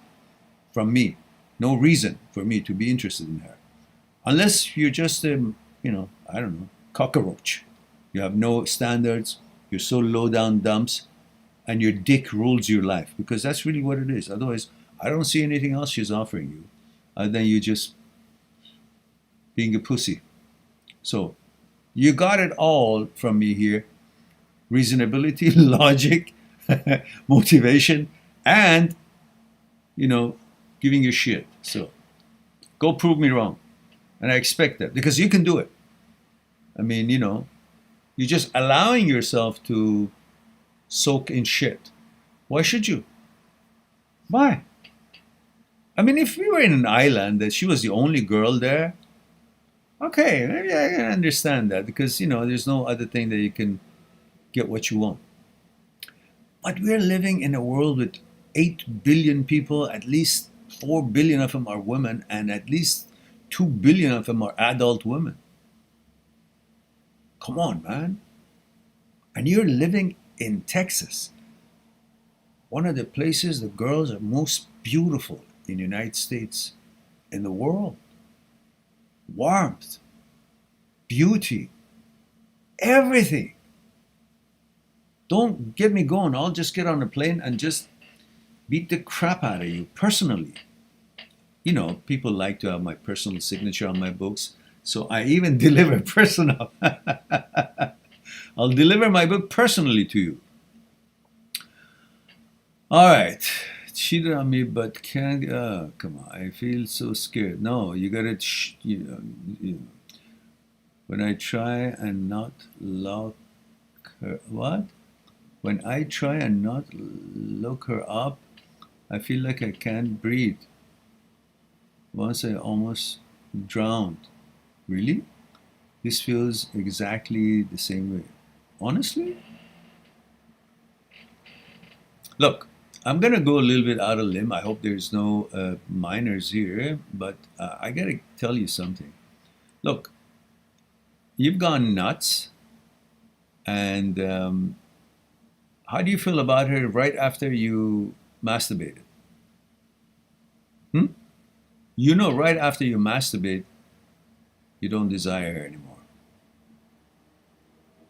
from me, no reason for me to be interested in her. Unless you're just I don't know, cockroach. You have no standards, you're so low down dumps, and your dick rules your life, because that's really what it is. Otherwise, I don't see anything else she's offering you other than you just being a pussy. So you got it all from me here: reasonability, logic, motivation, and giving you shit. So go prove me wrong. And I expect that, because you can do it. I mean, you're just allowing yourself to soak in shit. Why should you? Why? I mean, if we were in an island that she was the only girl there, okay, maybe I can understand that, because there's no other thing that you can get what you want. But we're living in a world with 8 billion people. At least 4 billion of them are women, and at least 2 billion of them are adult women. Come on, man. And you're living in Texas, one of the places the girls are most beautiful in the United States, in the world. Warmth, beauty, everything. Don't get me going. I'll just get on a plane and just beat the crap out of you personally. People like to have my personal signature on my books, so I even deliver personal. I'll deliver my book personally to you. All right. Cheated on me, but can't. Come on. I feel so scared. No, you gotta. When I try and not lock her. What? When I try and not look her up, I feel like I can't breathe. Once I almost drowned. Really? This feels exactly the same way. Honestly? Look, I'm going to go a little bit out of limb. I hope there's no minors here, but I got to tell you something. Look, you've gone nuts, and how do you feel about her right after you masturbated? Right after you masturbate, you don't desire her anymore.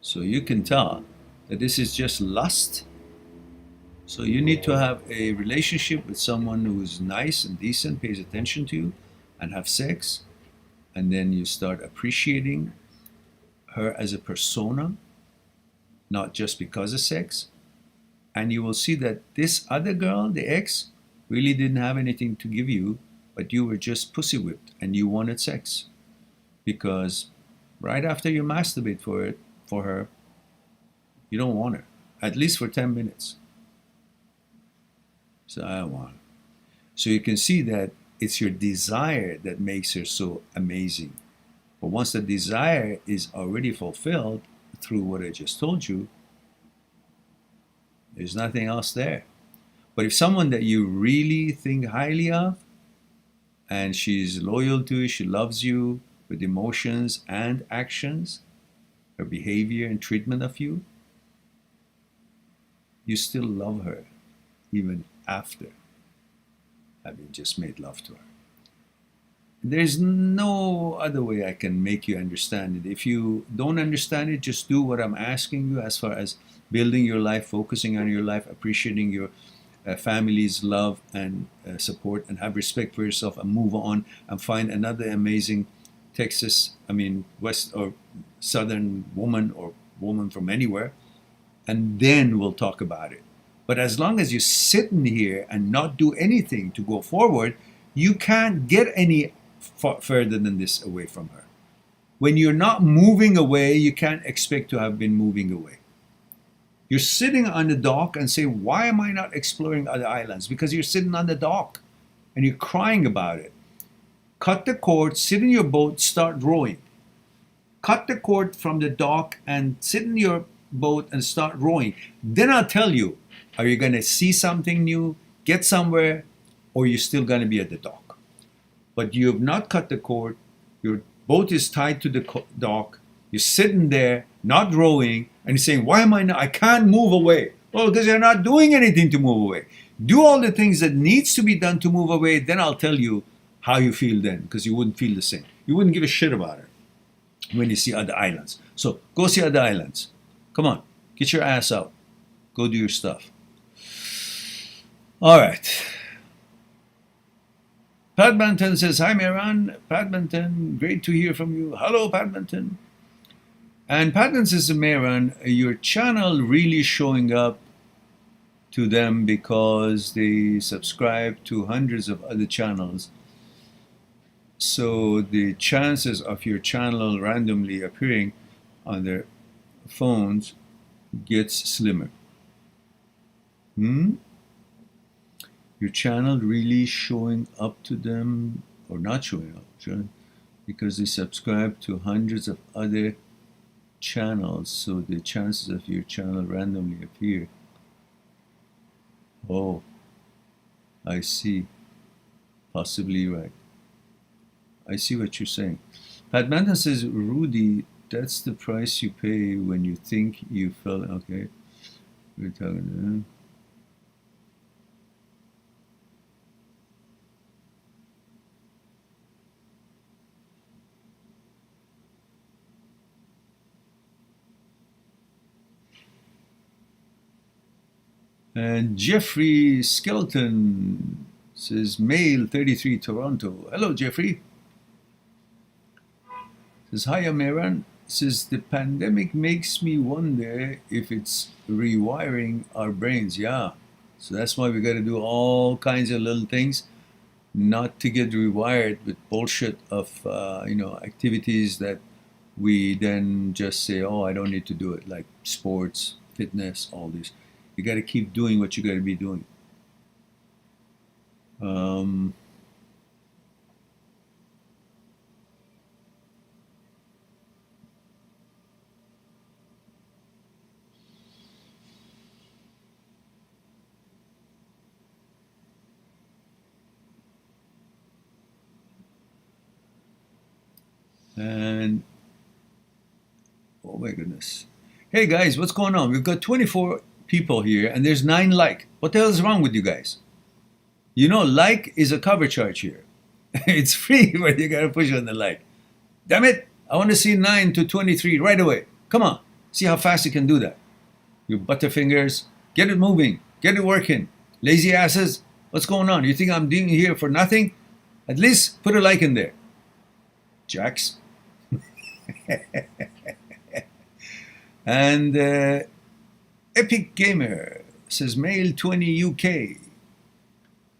So you can tell that this is just lust. So you need to have a relationship with someone who is nice and decent, pays attention to you, and have sex. And then you start appreciating her as a persona, not just because of sex. And you will see that this other girl, the ex, really didn't have anything to give you, but you were just pussy whipped and you wanted sex. Because right after you masturbate for her, you don't want her, at least for 10 minutes. So I don't want her. So you can see that it's your desire that makes her so amazing. But once the desire is already fulfilled through what I just told you, there's nothing else there. But if someone that you really think highly of, and she's loyal to you, she loves you with emotions and actions, her behavior and treatment of you, you still love her even after having just made love to her. There's no other way I can make you understand it. If you don't understand it, just do what I'm asking you as far as building your life, focusing on your life, appreciating your family's love and support, and have respect for yourself, and move on and find another amazing West or Southern woman, or woman from anywhere, and then we'll talk about it. But as long as you're sitting here and not do anything to go forward, you can't get any further than this away from her. When you're not moving away, you can't expect to have been moving away. You're sitting on the dock and say, why am I not exploring other islands? Because you're sitting on the dock and you're crying about it. Cut the cord, sit in your boat, start rowing. Cut the cord from the dock and sit in your boat and start rowing. Then I'll tell you, are you going to see something new, get somewhere, or you're still going to be at the dock? But you have not cut the cord. Your boat is tied to the dock. You're sitting there, not rowing, and you're saying, why am I not? I can't move away. Well, because you're not doing anything to move away. Do all the things that needs to be done to move away. Then I'll tell you how you feel then, because you wouldn't feel the same. You wouldn't give a shit about it when you see other islands. So go see other islands. Come on, get your ass out. Go do your stuff. All right. Pat Banton says, hi, Mehran. Pat Banton, great to hear from you. Hello, Pat Banton. And Pat Banton says, Mehran, your channel really showing up to them because they subscribe to hundreds of other channels. So the chances of your channel randomly appearing on their phones gets slimmer. Your channel really showing up to them, or not showing up, because they subscribe to hundreds of other channels, so the chances of your channel randomly appear. Oh, I see. Possibly right. I see what you're saying. Pat Manton says, Rudy, that's the price you pay when you think you fell. Okay, we're talking to them. And Jeffrey Skelton says, male 33 Toronto. Hello, Jeffrey. Says, hi, Mehran. Says, the pandemic makes me wonder if it's rewiring our brains. Yeah. So that's why we got to do all kinds of little things, not to get rewired with bullshit of, activities that we then just say, oh, I don't need to do it, like sports, fitness, all these. You got to keep doing what you got to be doing. And oh my goodness. Hey guys, what's going on? We've got 24 people here and there's 9 like. What the hell is wrong with you guys? You know, like is a cover charge here. It's free, but you gotta push on the like. Damn it, I want to see 9 to 23 right away. Come on, see how fast you can do that. You butterfingers, get it moving, get it working. Lazy asses, what's going on? You think I'm doing here for nothing? At least put a like in there. Jacks. And Epic Gamer says, male 20 UK.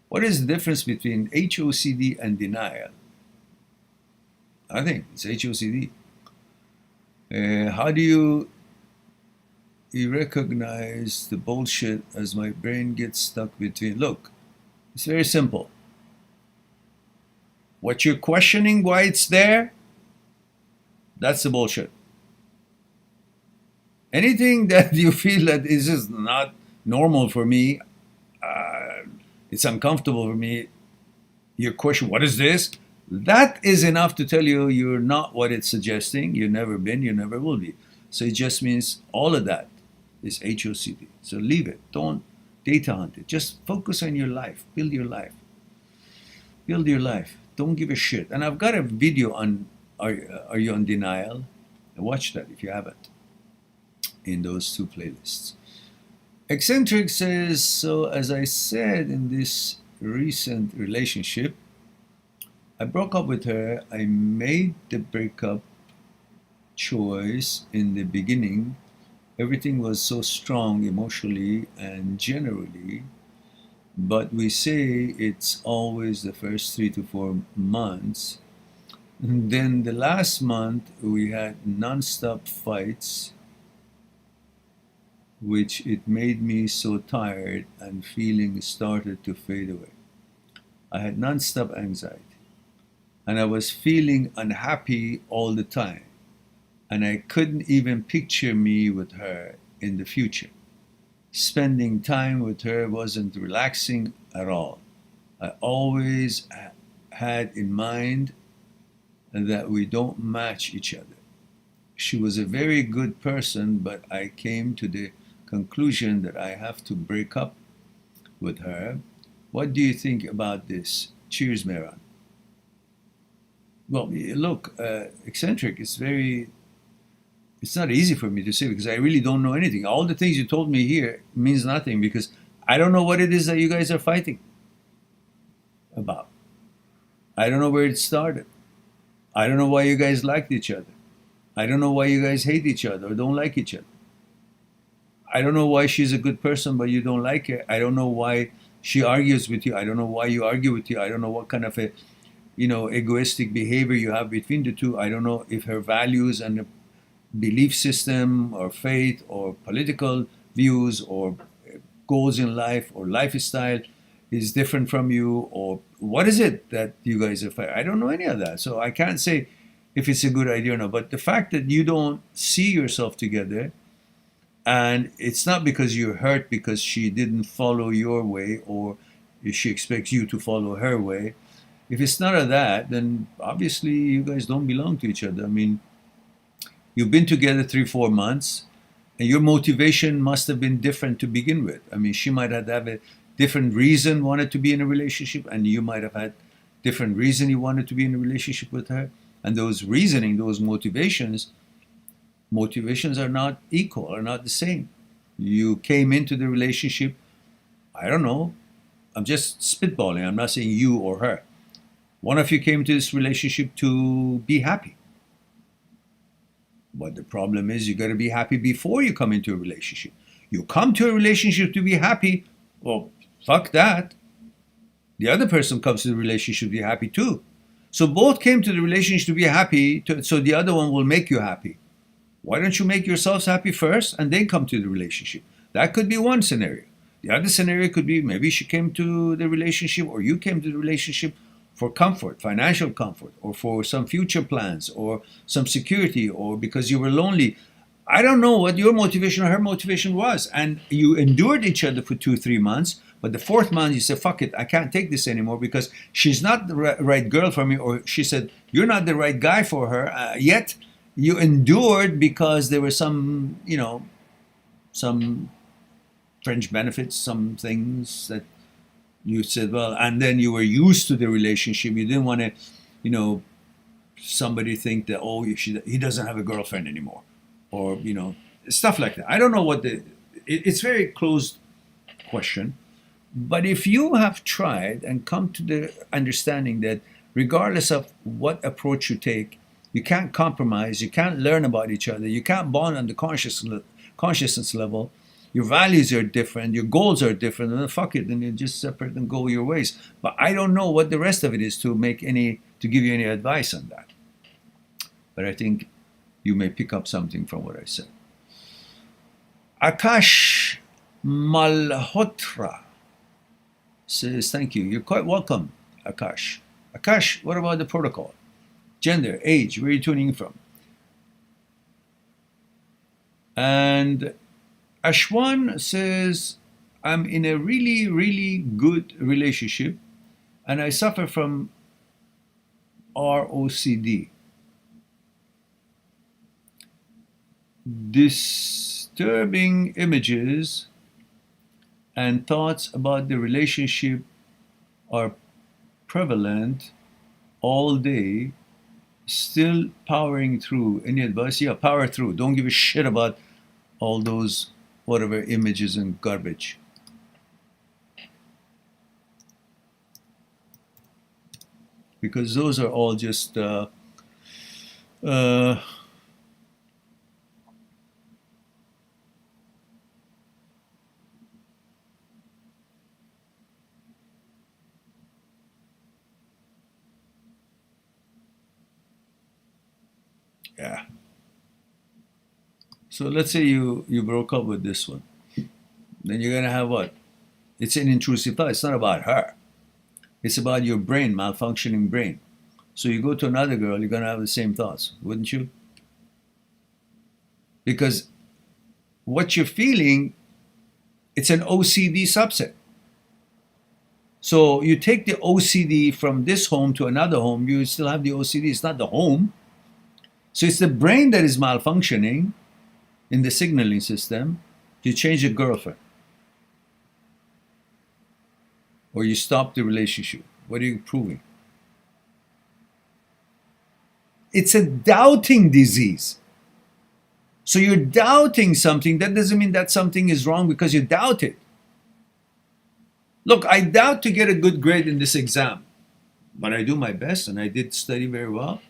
What is the difference between HOCD and denial? I think it's HOCD. How do you recognize the bullshit as my brain gets stuck between? Look, it's very simple. What you're questioning, why it's there, that's the bullshit. Anything that you feel that is just not normal for me, it's uncomfortable for me, your question, what is this? That is enough to tell you you're not what it's suggesting. You've never been, you never will be. So it just means all of that is HOCD. So leave it. Don't data hunt it. Just focus on your life. Build your life. Build your life. Don't give a shit. And I've got a video on Are You on Denial? Watch that if you haven't, in those two playlists. Eccentric says, so as I said in this recent relationship, I broke up with her. I made the breakup choice in the beginning. Everything was so strong emotionally and generally, but we say it's always the first 3 to 4 months. And then the last month we had non-stop fights, which it made me so tired and feeling started to fade away. I had non-stop anxiety and I was feeling unhappy all the time, and I couldn't even picture me with her in the future. Spending time with her wasn't relaxing at all. I always had in mind that we don't match each other. She was a very good person, but I came to the conclusion that I have to break up with her. What do you think about this? Cheers, Mehran. Well, look, eccentric, it's not easy for me to say because I really don't know anything. All the things you told me here means nothing because I don't know what it is that you guys are fighting about. I don't know where it started. I don't know why you guys liked each other. I don't know why you guys hate each other or don't like each other. I don't know why she's a good person but you don't like her. I don't know why she argues with you. I don't know why you argue with you. I don't know what kind of a egoistic behavior you have between the two. I don't know if her values and belief system or faith or political views or goals in life or lifestyle is different from you, or what is it that you guys are fighting? I don't know any of that, so I can't say if it's a good idea or not. But the fact that you don't see yourself together, and it's not because you're hurt because she didn't follow your way or if she expects you to follow her way. If it's none of that, then obviously you guys don't belong to each other. I mean, you've been together 3-4 months, and your motivation must have been different to begin with. I mean, she might have a different reason wanted to be in a relationship, and you might have had different reason you wanted to be in a relationship with her. And those reasoning, those motivations are not equal, are not the same. You came into the relationship, I don't know, I'm just spitballing, I'm not saying you or her. One of you came to this relationship to be happy. But the problem is you got to be happy before you come into a relationship. You come to a relationship to be happy, well, fuck that. The other person comes to the relationship to be happy too. So both came to the relationship to be happy, so the other one will make you happy. Why don't you make yourselves happy first and then come to the relationship? That could be one scenario. The other scenario could be maybe she came to the relationship or you came to the relationship for comfort, financial comfort, or for some future plans, or some security, or because you were lonely. I don't know what your motivation or her motivation was. And you endured each other for 2-3 months, but the 4th month you said, fuck it, I can't take this anymore because she's not the right girl for me, or she said, you're not the right guy for her. Yet you endured because there were some fringe benefits, some things that you said, well, and then you were used to the relationship. You didn't want to, somebody think that, oh, he doesn't have a girlfriend anymore, or, stuff like that. I don't know what it's very closed question. But if you have tried and come to the understanding that regardless of what approach you take, you can't compromise, you can't learn about each other, you can't bond on the consciousness level, your values are different, your goals are different, and then fuck it, then you just separate and go your ways. But I don't know what the rest of it is to give you any advice on that. But I think you may pick up something from what I said. Akash Malhotra says, thank you. You're quite welcome, Akash. Akash, what about the protocol? Gender, age, where are you tuning in from? And Ashwan says, I'm in a really, really good relationship and I suffer from ROCD. Disturbing images and thoughts about the relationship are prevalent all day, still powering through. Any advice? Yeah, power through. Don't give a shit about all those whatever images and garbage. Because those are all just yeah. So let's say you broke up with this one. Then you're gonna have what? It's an intrusive thought. It's not about her. It's about your brain, malfunctioning brain. So you go to another girl, you're gonna have the same thoughts, wouldn't you? Because what you're feeling, it's an OCD subset. So you take the OCD from this home to another home, you still have the OCD. It's not the home. So it's the brain that is malfunctioning in the signaling system. You change a girlfriend. Or you stop the relationship. What are you proving? It's a doubting disease. So you're doubting something. That doesn't mean that something is wrong because you doubt it. Look, I doubt to get a good grade in this exam, but I do my best and I did study very well,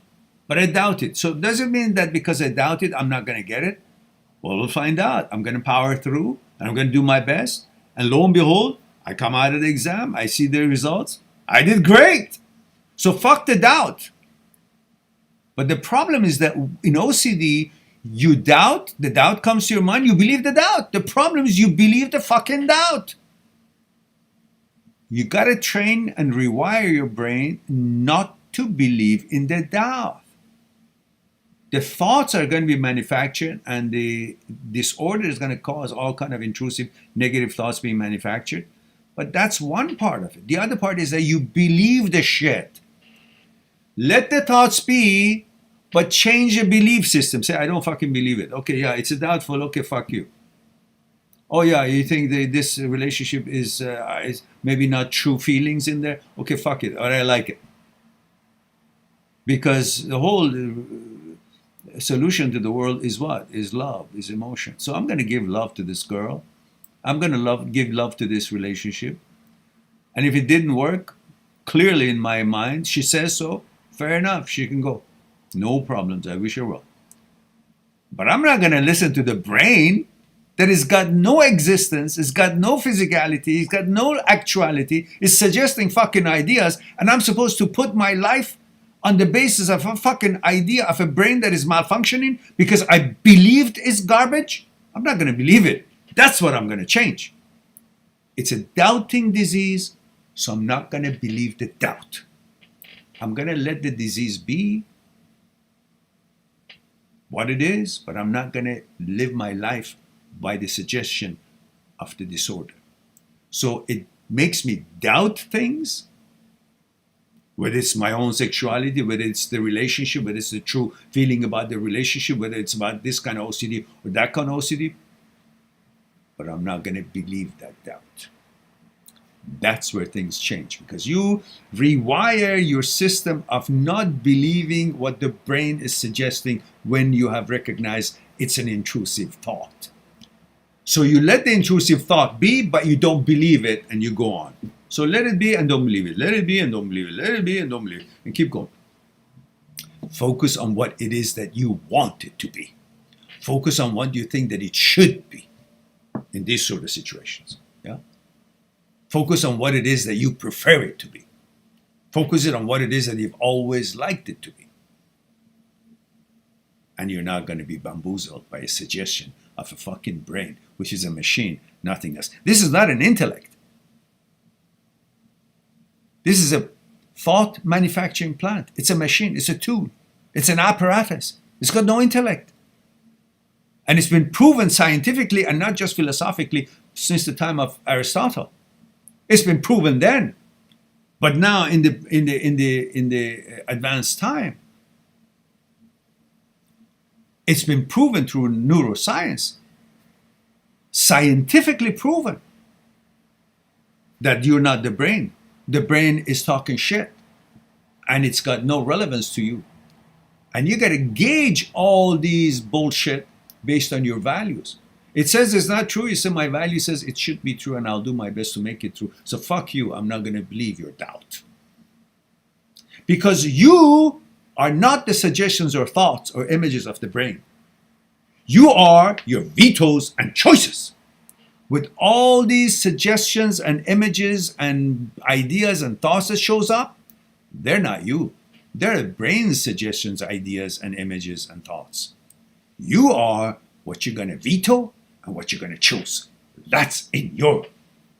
but I doubt it. So it doesn't mean that because I doubt it, I'm not going to get it. Well, we'll find out. I'm going to power through and I'm going to do my best. And lo and behold, I come out of the exam. I see the results. I did great. So fuck the doubt. But the problem is that in OCD, you doubt, the doubt comes to your mind, you believe the doubt. The problem is you believe the fucking doubt. You got to train and rewire your brain not to believe in the doubt. The thoughts are going to be manufactured and the disorder is going to cause all kind of intrusive negative thoughts being manufactured. But that's one part of it. The other part is that you believe the shit. Let the thoughts be, but change your belief system. Say, I don't fucking believe it. Okay, yeah, it's a doubtful. Okay, fuck you. Oh yeah, you think that this relationship is maybe not true feelings in there? Okay, fuck it. Or I like it. Because the whole solution to the world is what? Is love, is emotion. So I'm going to give love to this girl. I'm going to give love to this relationship. And if it didn't work, clearly in my mind, she says so, fair enough, she can go. No problems, I wish her well. But I'm not going to listen to the brain that has got no existence, has got no physicality, has got no actuality, is suggesting fucking ideas, and I'm supposed to put my life on the basis of a fucking idea of a brain that is malfunctioning because I believed it's garbage? I'm not going to believe it. That's what I'm going to change. It's a doubting disease, so I'm not going to believe the doubt. I'm going to let the disease be what it is, but I'm not going to live my life by the suggestion of the disorder. So it makes me doubt things, whether it's my own sexuality, whether it's the relationship, whether it's the true feeling about the relationship, whether it's about this kind of OCD or that kind of OCD. But I'm not going to believe that doubt. That's where things change, because you rewire your system of not believing what the brain is suggesting when you have recognized it's an intrusive thought. So you let the intrusive thought be, but you don't believe it and you go on. So let it be and don't believe it. Let it be and don't believe it. Let it be and don't believe it. And keep going. Focus on what it is that you want it to be. Focus on what you think that it should be in these sort of situations. Yeah. Focus on what it is that you prefer it to be. Focus it on what it is that you've always liked it to be. And you're not going to be bamboozled by a suggestion of a fucking brain, which is a machine, nothing else. This is not an intellect. This is a thought manufacturing plant. It's a machine. It's a tool. It's an apparatus. It's got no intellect. And it's been proven scientifically and not just philosophically since the time of Aristotle. It's been proven then. But now in the advanced time, it's been proven through neuroscience, scientifically proven, that you're not the brain. The brain is talking shit and it's got no relevance to you. And you got to gauge all these bullshit based on your values. It says it's not true. You say my value says it should be true and I'll do my best to make it true. So fuck you. I'm not going to believe your doubt. Because you are not the suggestions or thoughts or images of the brain. You are your vetoes and choices. With all these suggestions and images and ideas and thoughts that shows up, they're not you. They're the brain's suggestions, ideas, and images and thoughts. You are what you're going to veto and what you're going to choose. That's in your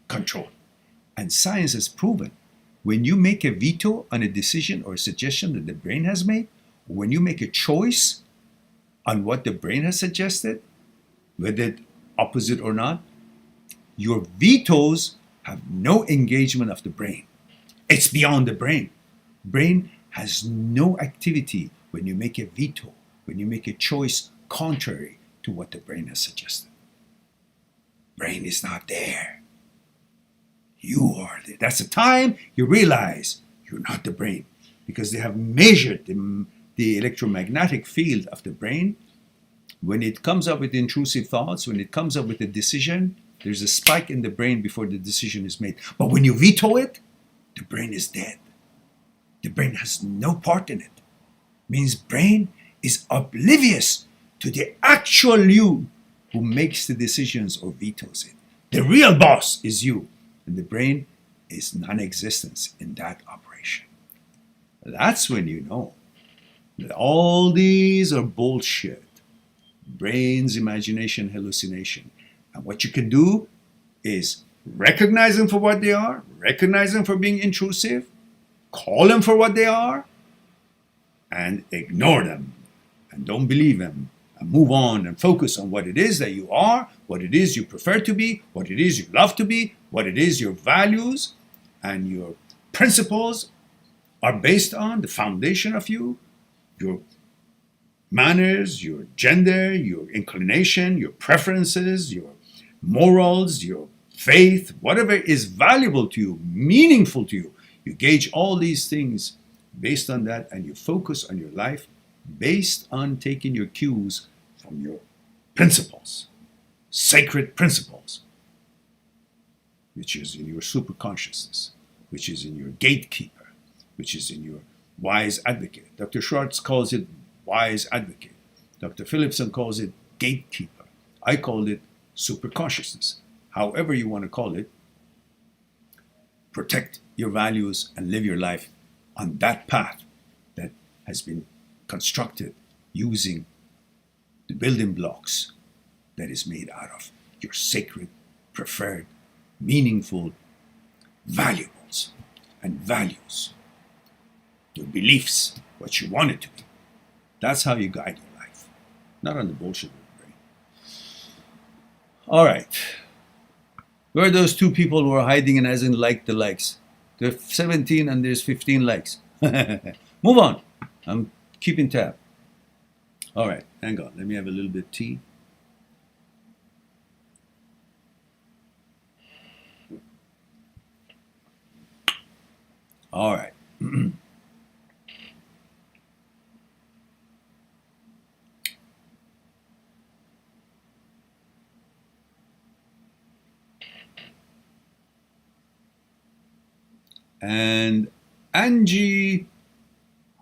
control. And science has proven when you make a veto on a decision or a suggestion that the brain has made, or when you make a choice on what the brain has suggested, whether it's opposite or not, your vetoes have no engagement of the brain. It's beyond the brain. Brain has no activity when you make a veto, when you make a choice contrary to what the brain has suggested. Brain is not there. You are there. That's the time you realize you're not the brain, because they have measured the electromagnetic field of the brain. When it comes up with intrusive thoughts, when it comes up with a decision, there's a spike in the brain before the decision is made. But when you veto it, the brain is dead. The brain has no part in it. Means brain is oblivious to the actual you who makes the decisions or vetoes it. The real boss is you, and the brain is non-existence in that operation. That's when you know that all these are bullshit. Brain's imagination, hallucination. And what you can do is recognize them for what they are, recognize them for being intrusive, call them for what they are, and ignore them, and don't believe them, and move on and focus on what it is that you are, what it is you prefer to be, what it is you love to be, what it is your values and your principles are based on, the foundation of you, your manners, your gender, your inclination, your preferences, your morals, your faith, whatever is valuable to you, meaningful to you. You gauge all these things based on that, and you focus on your life based on taking your cues from your principles, sacred principles, which is in your superconsciousness, which is in your gatekeeper, which is in your wise advocate. Dr. Schwartz calls it wise advocate. Dr. Phillipson calls it gatekeeper. I call it superconsciousness. However you want to call it, protect your values and live your life on that path that has been constructed using the building blocks that is made out of your sacred, preferred, meaningful valuables and values, your beliefs, what you want it to be. That's how you guide your life, not on the bullshit of the brain. All right. Where are those two people who are hiding and hasn't liked the likes? There's 17 and there's 15 likes. Move on. I'm keeping tab. All right, hang on. Let me have a little bit of tea. All right. And Angie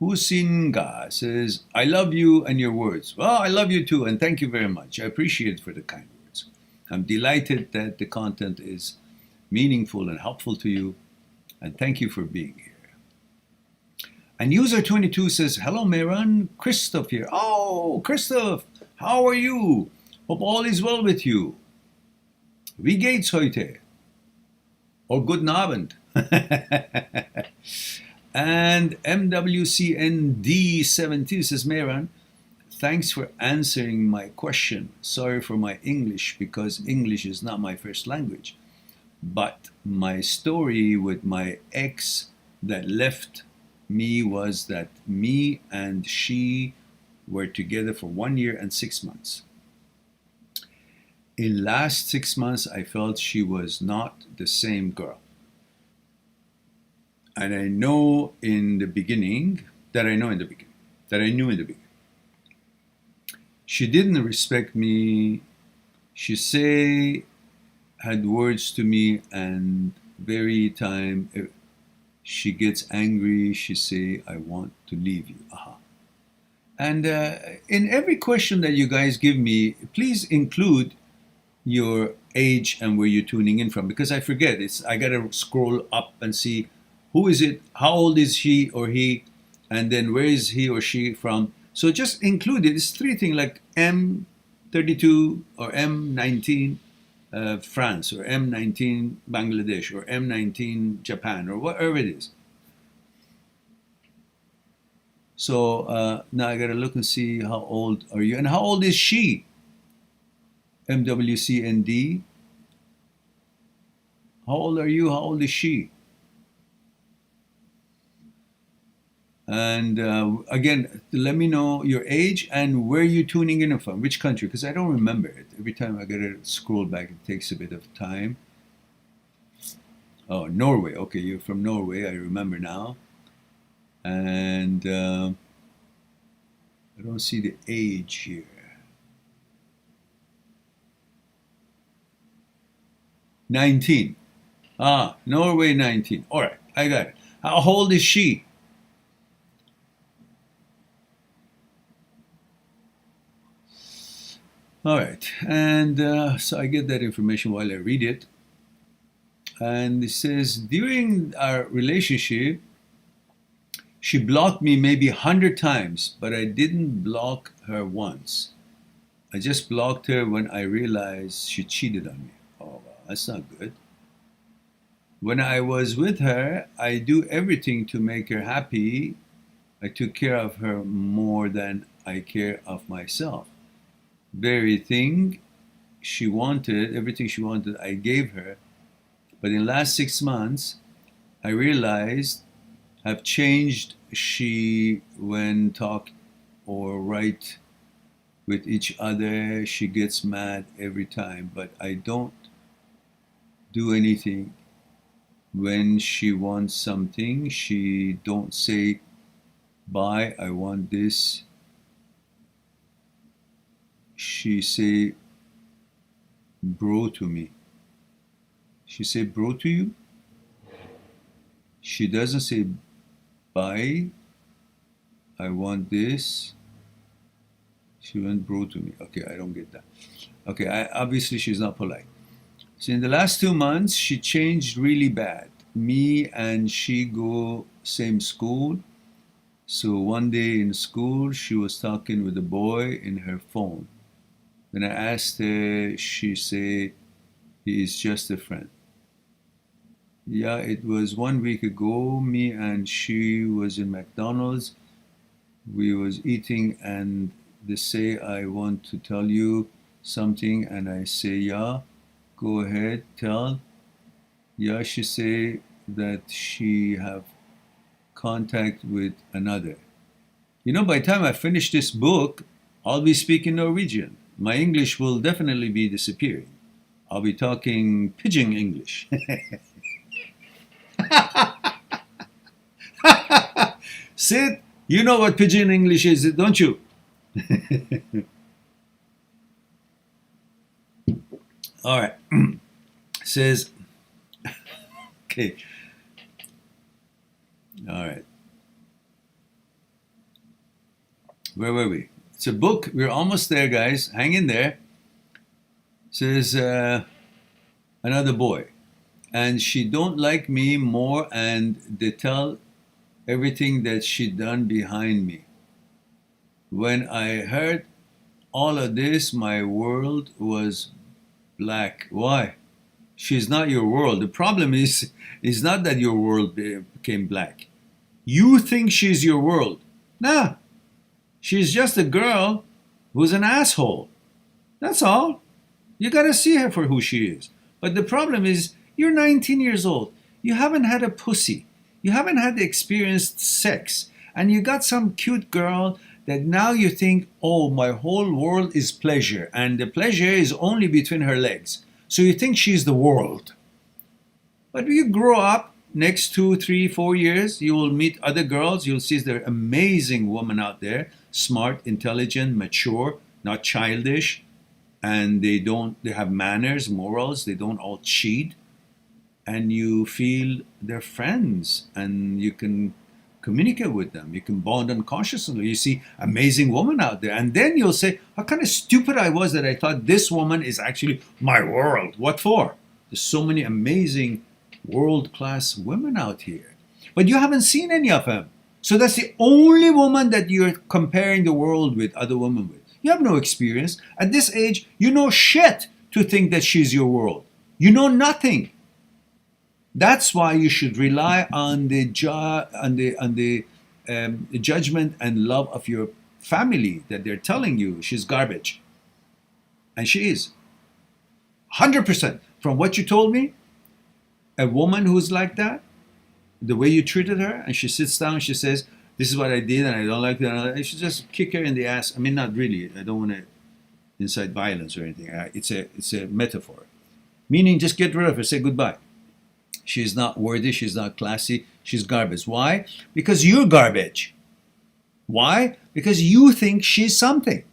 Husinga says, I love you and your words. Well, I love you too, and thank you very much. I appreciate it for the kind words. I'm delighted that the content is meaningful and helpful to you, and thank you for being here. And user 22 says, hello, Mehran, Christoph here. Oh, Christoph, how are you? Hope all is well with you. Wie geht's heute? Or guten Abend. And MWCND17 says, Mehran, thanks for answering my question. Sorry for my English, because English is not my first language. But my story with my ex that left me was that me and she were together for 1 year and 6 months. In last 6 months, I felt she was not the same girl. And I know in the beginning, that I knew in the beginning, she didn't respect me. She had words to me, and very time she gets angry, she say, I want to leave you. And in every question that you guys give me, please include your age and where you're tuning in from, because I forget. I gotta scroll up and see who is it, how old is she or he, and then where is he or she from. So just include it. It's three things like M32 or M19 France, or M19 Bangladesh, or M19 Japan, or whatever it is. So now I gotta look and see how old are you, and how old is she? MWCND. How old are you? How old is she? And again, let me know your age and where you're tuning in from, which country, because I don't remember it. Every time I gotta scroll back, it takes a bit of time. Oh, Norway. Okay, you're from Norway. I remember now. And I don't see the age here. '19. Norway 19. All right, I got it. How old is she? All right, and so I get that information while I read it. And it says, during our relationship, she blocked me maybe 100 times, but I didn't block her once. I just blocked her when I realized she cheated on me. Oh, well, that's not good. When I was with her, I do everything to make her happy. I took care of her more than I care of myself. Everything she wanted, I gave her. But in the last 6 months, I realized I've changed. She, when talk or write with each other, she gets mad every time, but I don't do anything. When she wants something, she don't say, bye, I want this. She say, bro to me. She say bro to you? She doesn't say, bye, I want this. She went bro to me. Okay, I don't get that. Okay, obviously she's not polite. So in the last 2 months, she changed really bad. Me and she go same school. So one day in school, she was talking with a boy in her phone. When I asked her, she said, he is just a friend. Yeah, it was 1 week ago. Me and she was in McDonald's. We was eating, and they say, I want to tell you something, and I say, yeah, go ahead, tell. Yeah, she say that she have contact with another. You know, by the time I finish this book, I'll be speaking Norwegian. My English will definitely be disappearing. I'll be talking pidgin English. Sid, you know what pidgin English is, don't you? All right. Says, okay. All right. Where were we? It's a book. We're almost there, guys. Hang in there. Says another boy. And she don't like me more, and they tell everything that she done behind me. When I heard all of this, my world was black. Why? She's not your world. The problem is not that your world became black. You think she's your world. Nah. She's just a girl who's an asshole. That's all. You gotta see her for who she is. But the problem is, you're 19 years old. You haven't had a pussy. You haven't had experienced sex. And you got some cute girl that now you think, oh, my whole world is pleasure. And the pleasure is only between her legs. So you think she's the world. But you grow up, next 2, 3, 4 years, you will meet other girls. You'll see there are amazing women out there, smart, intelligent, mature, not childish, and they have manners, morals. They don't all cheat, and you feel they're friends, and you can communicate with them. You can bond unconsciously. You see amazing women out there, and then you'll say, "How kind of stupid I was that I thought this woman is actually my world." What for? There's so many amazing world-class women out here, but you haven't seen any of them. So that's the only woman that you're comparing the world with, other women with. You have no experience. At this age, you know shit to think that she's your world. You know nothing. That's why you should rely on the judgment and love of your family, that they're telling you she's garbage. And she is. 100%. From what you told me, a woman who's like that, the way you treated her, and she sits down, she says, "This is what I did and I don't like that," you should just kick her in the ass. I mean, not really. I don't want to incite violence or anything. It's a metaphor. Meaning, just get rid of her, say goodbye. She's not worthy, she's not classy, she's garbage. Why? Because you're garbage. Why? Because you think she's something.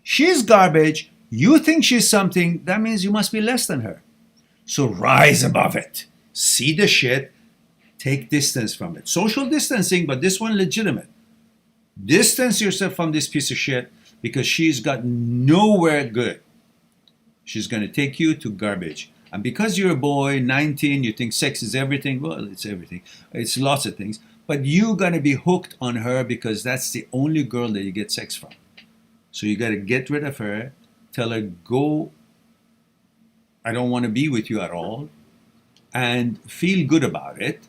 She's garbage, you think she's something, that means you must be less than her. So rise above it. See the shit, take distance from it. Social distancing, but this one legitimate. Distance yourself from this piece of shit, because she's got nowhere good. She's going to take you to garbage. And because you're a boy, 19, you think sex is everything. Well, it's everything. It's lots of things. But you're going to be hooked on her because that's the only girl that you get sex from. So you got to get rid of her. Tell her, go. I don't want to be with you at all. And feel good about it.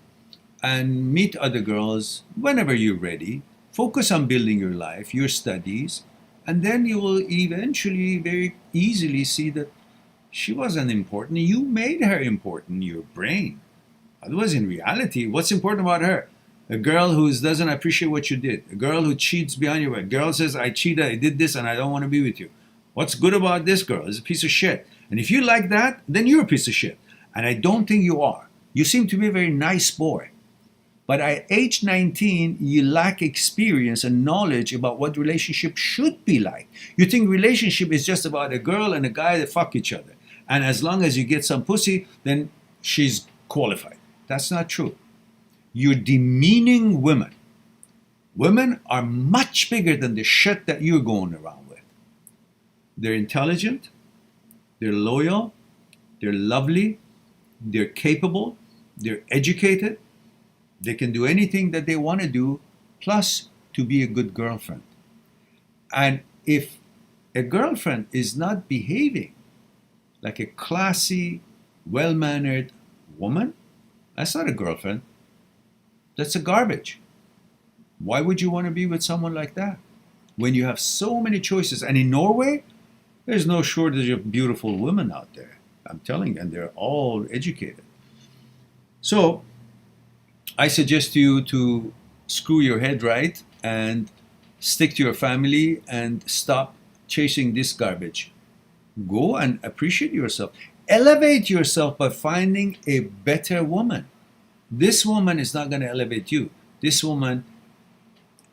And meet other girls whenever you're ready. Focus on building your life, your studies. And then you will eventually very easily see that she wasn't important. You made her important, your brain. Otherwise, in reality, what's important about her? A girl who doesn't appreciate what you did. A girl who cheats behind your back. A girl says, "I cheated, I did this, and I don't want to be with you." What's good about this girl? It's a piece of shit. And if you like that, then you're a piece of shit. And I don't think you are. You seem to be a very nice boy. But at age 19, you lack experience and knowledge about what relationship should be like. You think relationship is just about a girl and a guy that fuck each other. And as long as you get some pussy, then she's qualified. That's not true. You're demeaning women. Women are much bigger than the shit that you're going around with. They're intelligent, they're loyal, they're lovely, they're capable, they're educated, they can do anything that they want to do, plus to be a good girlfriend. And if a girlfriend is not behaving like a classy, well-mannered woman, that's not a girlfriend. That's a garbage. Why would you want to be with someone like that? When you have so many choices. And in Norway, there's no shortage of beautiful women out there. I'm telling you, and they're all educated. So, I suggest you to screw your head right and stick to your family and stop chasing this garbage. Go and appreciate yourself. Elevate yourself by finding a better woman. This woman is not going to elevate you. This woman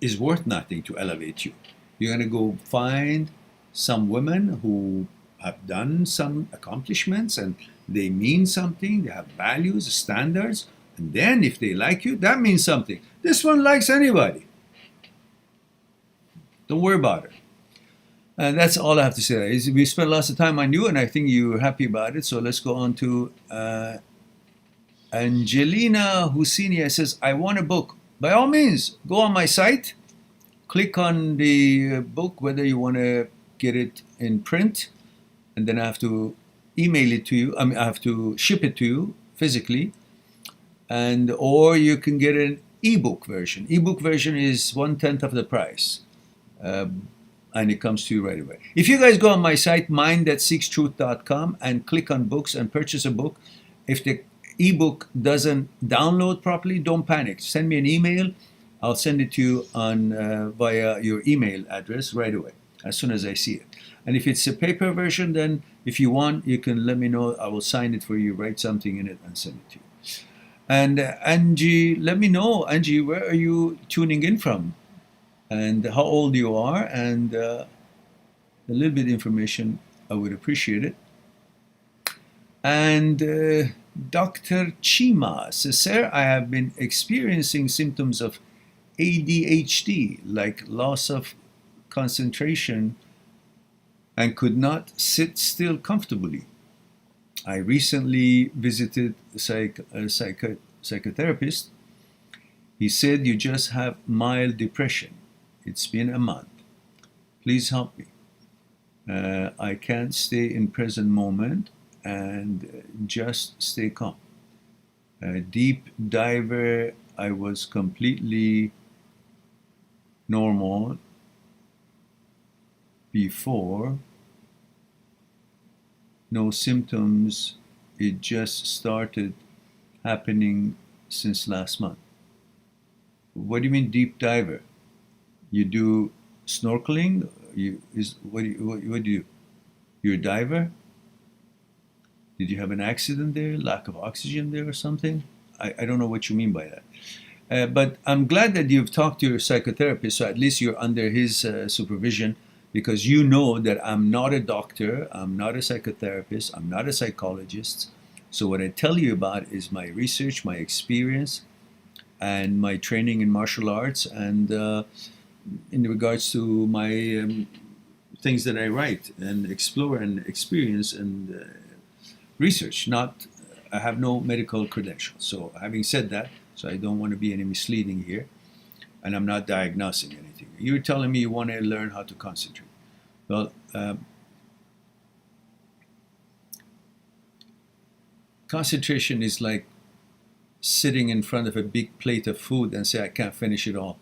is worth nothing to elevate you. You're going to go find some women who have done some accomplishments and they mean something, they have values, standards, and then if they like you, that means something. This one likes anybody. Don't worry about it. And that's all I have to say. We spent lots of time on you, and I think you're happy about it. So let's go on to Angelina Husinia says, "I want a book." By all means, go on my site, click on the book, whether you want to get it in print, and then I have to email it to you. I mean, I have to ship it to you physically, or you can get an ebook version. Ebook version is 1/10 of the price. And it comes to you right away. If you guys go on my site, mindthatseekstruth.com, and click on books and purchase a book, if the ebook doesn't download properly, don't panic. Send me an email. I'll send it to you on via your email address right away, as soon as I see it. And if it's a paper version, then if you want, you can let me know. I will sign it for you, write something in it, and send it to you. And Angie, let me know, Angie, where are you tuning in from? And how old you are, and a little bit of information, I would appreciate it. And Dr. Chima says, Sir, I have been experiencing symptoms of ADHD, like loss of concentration, and could not sit still comfortably. I recently visited a psychotherapist. He said, You just have mild depression. It's been a month. Please help me. I can't stay in present moment and just stay calm. Deep diver, I was completely normal before. No symptoms. It just started happening since last month. What do you mean deep diver? You do snorkeling? What do you do? You're a diver? Did you have an accident there? Lack of oxygen there or something? I don't know what you mean by that. But I'm glad that you've talked to your psychotherapist, so at least you're under his supervision, because you know that I'm not a doctor, I'm not a psychotherapist, I'm not a psychologist. So what I tell you about is my research, my experience, and my training in martial arts, and in regards to my things that I write and explore and experience and research. Not, I have no medical credentials. So having said that, so I don't want to be any misleading here, and I'm not diagnosing anything. You're telling me you want to learn how to concentrate. Well, concentration is like sitting in front of a big plate of food and say, I can't finish it all.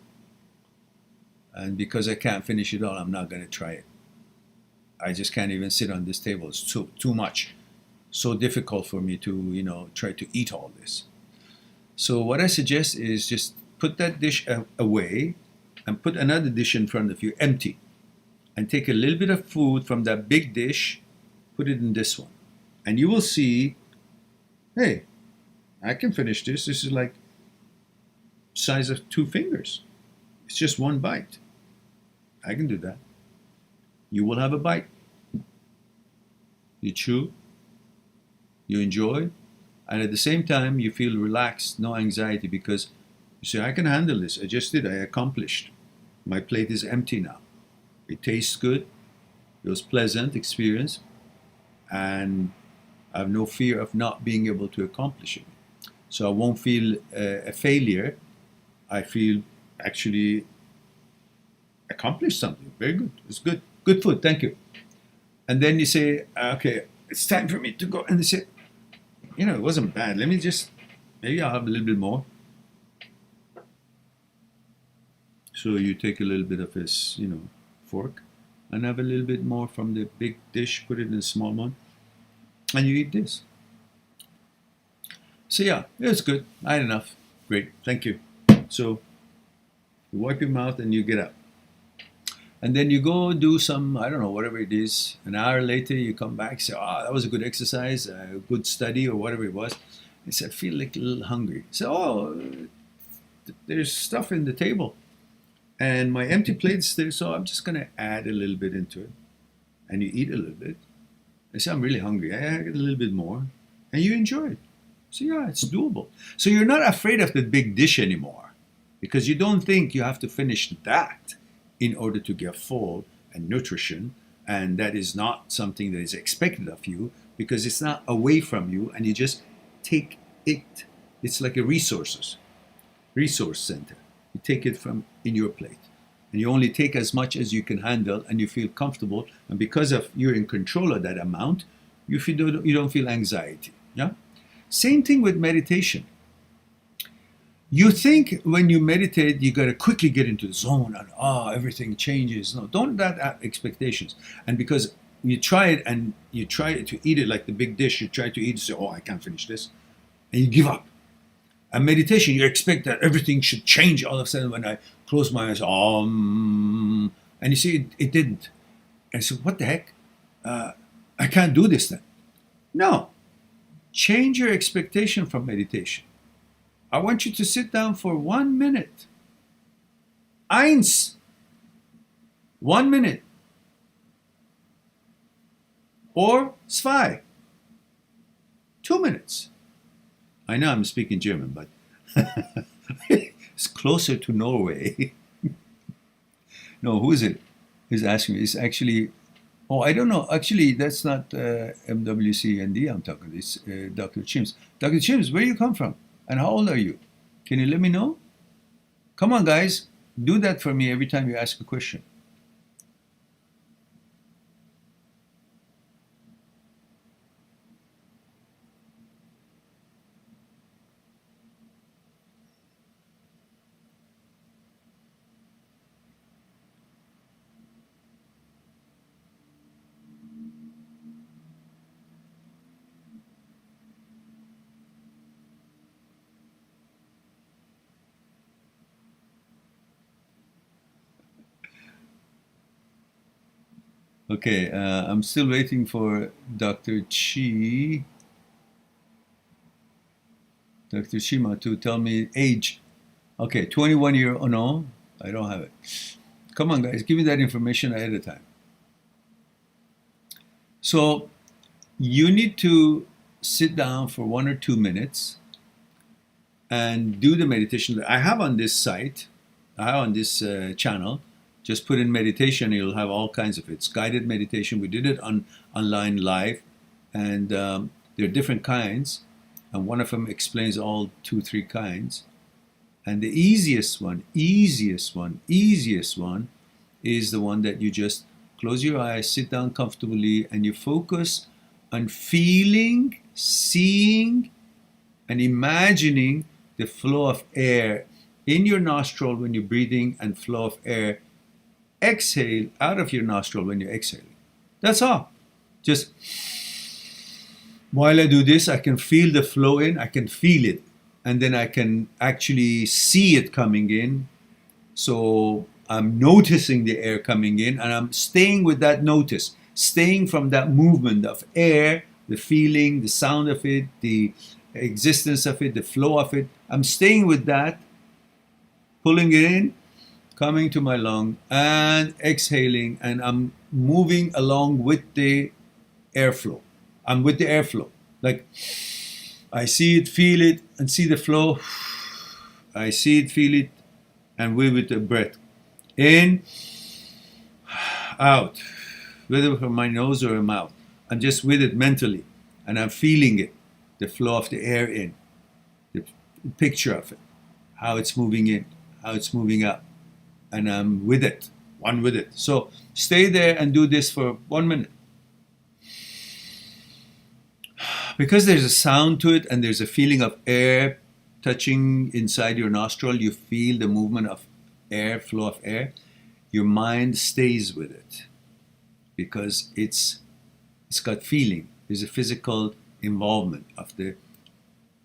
And because I can't finish it all, I'm not going to try it. I just can't even sit on this table. It's too much. So difficult for me to, try to eat all this. So what I suggest is just put that dish away and put another dish in front of you, empty. And take a little bit of food from that big dish, put it in this one. And you will see, hey, I can finish this. This is like size of 2 fingers. It's just one bite. I can do that. You will have a bite. You chew, you enjoy, and at the same time you feel relaxed, no anxiety, because you say, I can handle this. I just did. I accomplished. My plate is empty now. It tastes good. It was pleasant experience, and I have no fear of not being able to accomplish it. So I won't feel a failure. I feel actually accomplished something. Very good. It's good. Good food. Thank you. And then you say, okay, it's time for me to go. And they say, it wasn't bad. Let me maybe I'll have a little bit more. So you take a little bit of this, fork, and have a little bit more from the big dish, put it in a small one, and you eat this. So yeah, it's good. I had enough. Great. Thank you. So you wipe your mouth and you get up. And then you go do some, I don't know, whatever it is. An hour later, you come back, say, that was a good exercise, a good study, or whatever it was. I said, I feel like a little hungry. So, there's stuff in the table. And my empty plate's there, so I'm just going to add a little bit into it. And you eat a little bit. I say, I'm really hungry. I get a little bit more. And you enjoy it. So yeah, it's doable. So you're not afraid of the big dish anymore, because you don't think you have to finish that in order to get full and nutrition. And that is not something that is expected of you, because it's not away from you, and you just take it. It's like a resource center. You take it from in your plate, and you only take as much as you can handle, and you feel comfortable. And because of you're in control of that amount, you don't feel anxiety. Yeah. Same thing with meditation. You think when you meditate, you got to quickly get into the zone and everything changes. No, don't have expectations. And because you try it and you try to eat it like the big dish, you try to eat it, say, I can't finish this, and you give up. And meditation, you expect that everything should change all of a sudden. When I close my eyes, and you see it didn't. And so, what the heck? I can't do this then. No, change your expectation from meditation. I want you to sit down for 1 minute. Eins. 1 minute. Or zwei. 2 minutes. I know I'm speaking German, but it's closer to Norway. No, who is it? Who's asking me? It's actually, oh, I don't know. Actually, that's not MWCND I'm talking. It's Dr. Chims. Dr. Chims, where you come from? And how old are you? Can you let me know? Come on, guys. Do that for me every time you ask a question. Okay, I'm still waiting for Dr. Shima to tell me age. Okay, 21 year. Oh no, I don't have it. Come on, guys, give me that information ahead of time. So you need to sit down for 1 or 2 minutes and do the meditation that I have on this site. I have on this channel. Just put in meditation, you'll have all kinds of it. It's guided meditation. We did it online live, and there are different kinds, and one of them explains all 2, 3 kinds. And the easiest one is the one that you just close your eyes, sit down comfortably, and you focus on feeling, seeing, and imagining the flow of air in your nostril when you're breathing and flow of air exhale out of your nostril when you're exhaling. That's all. Just while I do this, I can feel the flow in, I can feel it, and then I can actually see it coming in. So I'm noticing the air coming in, and I'm staying with that notice, staying from that movement of air, the feeling, the sound of it, the existence of it, the flow of it. I'm staying with that, pulling it in, coming to my lung, and exhaling, and I'm moving along with the airflow. I'm with the airflow. Like, I see it, feel it, and see the flow. I see it, feel it, and with the breath. In, out, whether from my nose or mouth. I'm just with it mentally, and I'm feeling it, the flow of the air in, the picture of it, how it's moving in, how it's moving out, and I'm with it, one with it. So stay there and do this for 1 minute. Because there's a sound to it and there's a feeling of air touching inside your nostril, you feel the movement of air, flow of air, your mind stays with it because it's got feeling. There's a physical involvement of the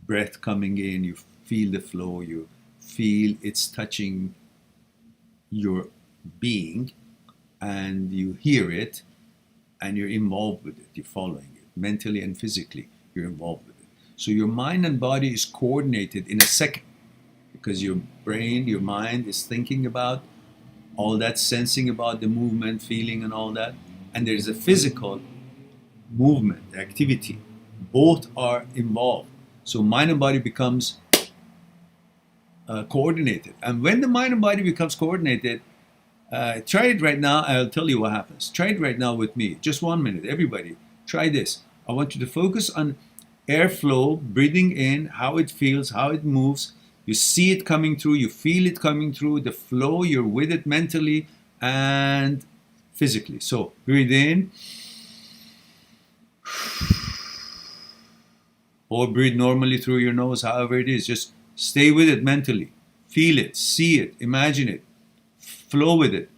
breath coming in, you feel the flow, you feel it's touching your being, and you hear it, and you're involved with it, you're following it mentally and physically, you're involved with it. So your mind and body is coordinated in a second because your brain, your mind is thinking about all that, sensing about the movement, feeling, and all that, and there's a physical movement, activity. Both are involved. So mind and body becomes coordinated. And when the mind and body becomes coordinated, try it right now. I'll tell you what happens. Try it right now with me. Just 1 minute. Everybody, try this. I want you to focus on airflow, breathing in, how it feels, how it moves. You see it coming through. You feel it coming through. The flow, you're with it mentally and physically. So breathe in. Or breathe normally through your nose, however it is. Just stay with it mentally. Feel it, see it, imagine it, flow with it.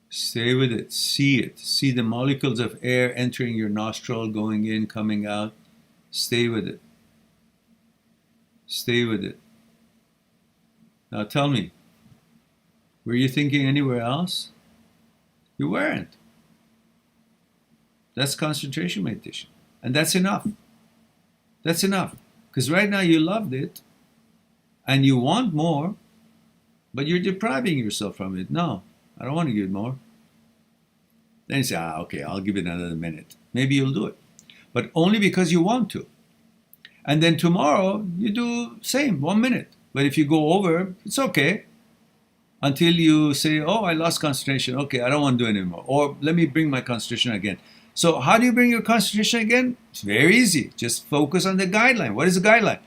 Stay with it, see it. See the molecules of air entering your nostril, going in, coming out. Stay with it. Stay with it. Now tell me, were you thinking anywhere else? You weren't. That's concentration meditation. And that's enough. That's enough. Because right now you loved it and you want more, but you're depriving yourself from it. No, I don't want to give more. Then you say, okay, I'll give it another minute. Maybe you'll do it. But only because you want to. And then tomorrow you do same, 1 minute. But if you go over, it's okay. Until you say, oh, I lost concentration. Okay, I don't want to do it anymore. Or let me bring my concentration again. So how do you bring your concentration again? It's very easy. Just focus on the guideline. What is the guideline?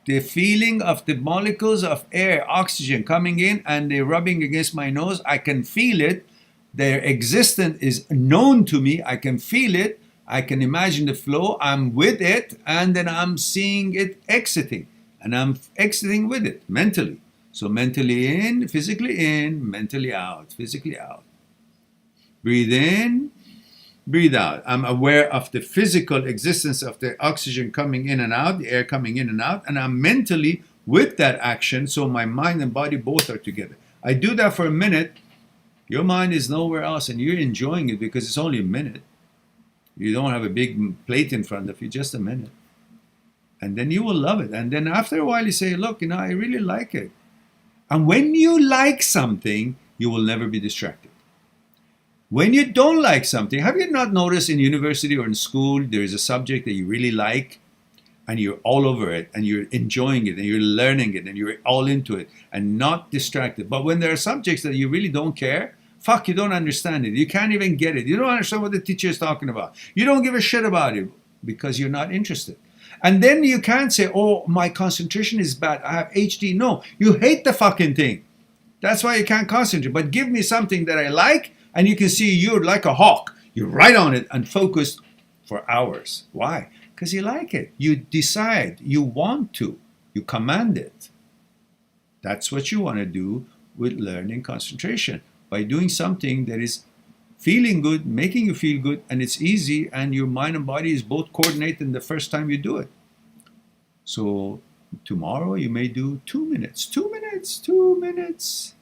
The feeling of the molecules of air, oxygen coming in and they're rubbing against my nose. I can feel it. Their existence is known to me. I can feel it. I can imagine the flow. I'm with it. And then I'm seeing it exiting. And I'm exiting with it mentally. So mentally in, mentally out, physically out. Breathe in, breathe out. I'm aware of the physical existence of the oxygen coming in and out, the air coming in and out, and I'm mentally with that action, so my mind and body both are together. I do that for a minute. Your mind is nowhere else, and you're enjoying it because it's only a minute. You don't have a big plate in front of you, just a minute. And then you will love it. And then after a while you say, look, I really like it. And when you like something, you will never be distracted. When you don't like something, have you not noticed in university or in school, there is a subject that you really like and you're all over it and you're enjoying it and you're learning it and you're all into it and not distracted. But when there are subjects that you really don't care, you don't understand it. You can't even get it. You don't understand what the teacher is talking about. You don't give a shit about it because you're not interested. And then you can't say, oh, my concentration is bad. I have HD. No, you hate the fucking thing. That's why you can't concentrate. But give me something that I like, and you can see you're like a hawk. You're right on it and focused for hours. Why? Because you like it. You decide. You want to. You command it. That's what you want to do with learning concentration. By doing something that is feeling good, making you feel good, and it's easy, and your mind and body is both coordinated the first time you do it. So tomorrow you may do 2 minutes, 2 minutes, 2 minutes.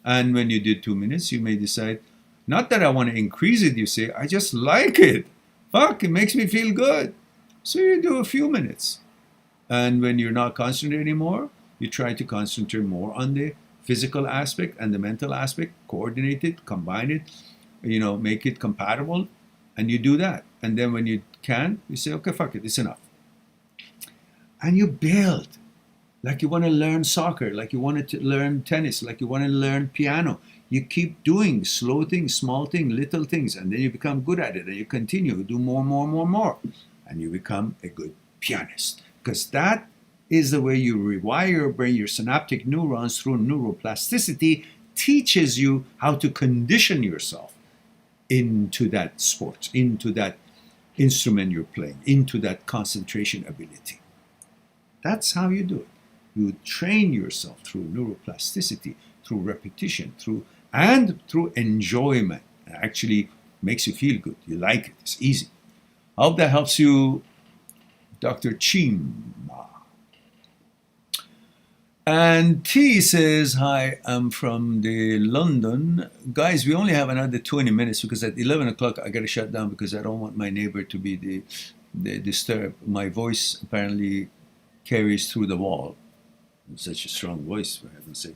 And when you did 2 minutes, you may decide, not that I want to increase it, you say, I just like it. It makes me feel good. So you do a few minutes. And when you're not concentrating anymore, you try to concentrate more on the physical aspect and the mental aspect, coordinate it, combine it, make it compatible, and you do that. And then when you can, you say, okay, it's enough. And you build, like you want to learn soccer, like you wanted to learn tennis, like you want to learn piano. You keep doing slow things, small things, little things, and then you become good at it, and you continue, do more, and you become a good pianist. Because that is the way you rewire your brain. Your synaptic neurons through neuroplasticity teaches you how to condition yourself into that sport, into that instrument you're playing, into that concentration ability. That's how you do it. You train yourself through neuroplasticity, through repetition, through enjoyment. It actually makes you feel good. You like it. It's easy. I hope that helps you, Dr. Chima. And T says, hi, I'm from the London. Guys, we only have another 20 minutes because at 11 o'clock I got to shut down because I don't want my neighbor to be the disturbed. My voice apparently carries through the wall. It's such a strong voice, for heaven's sake.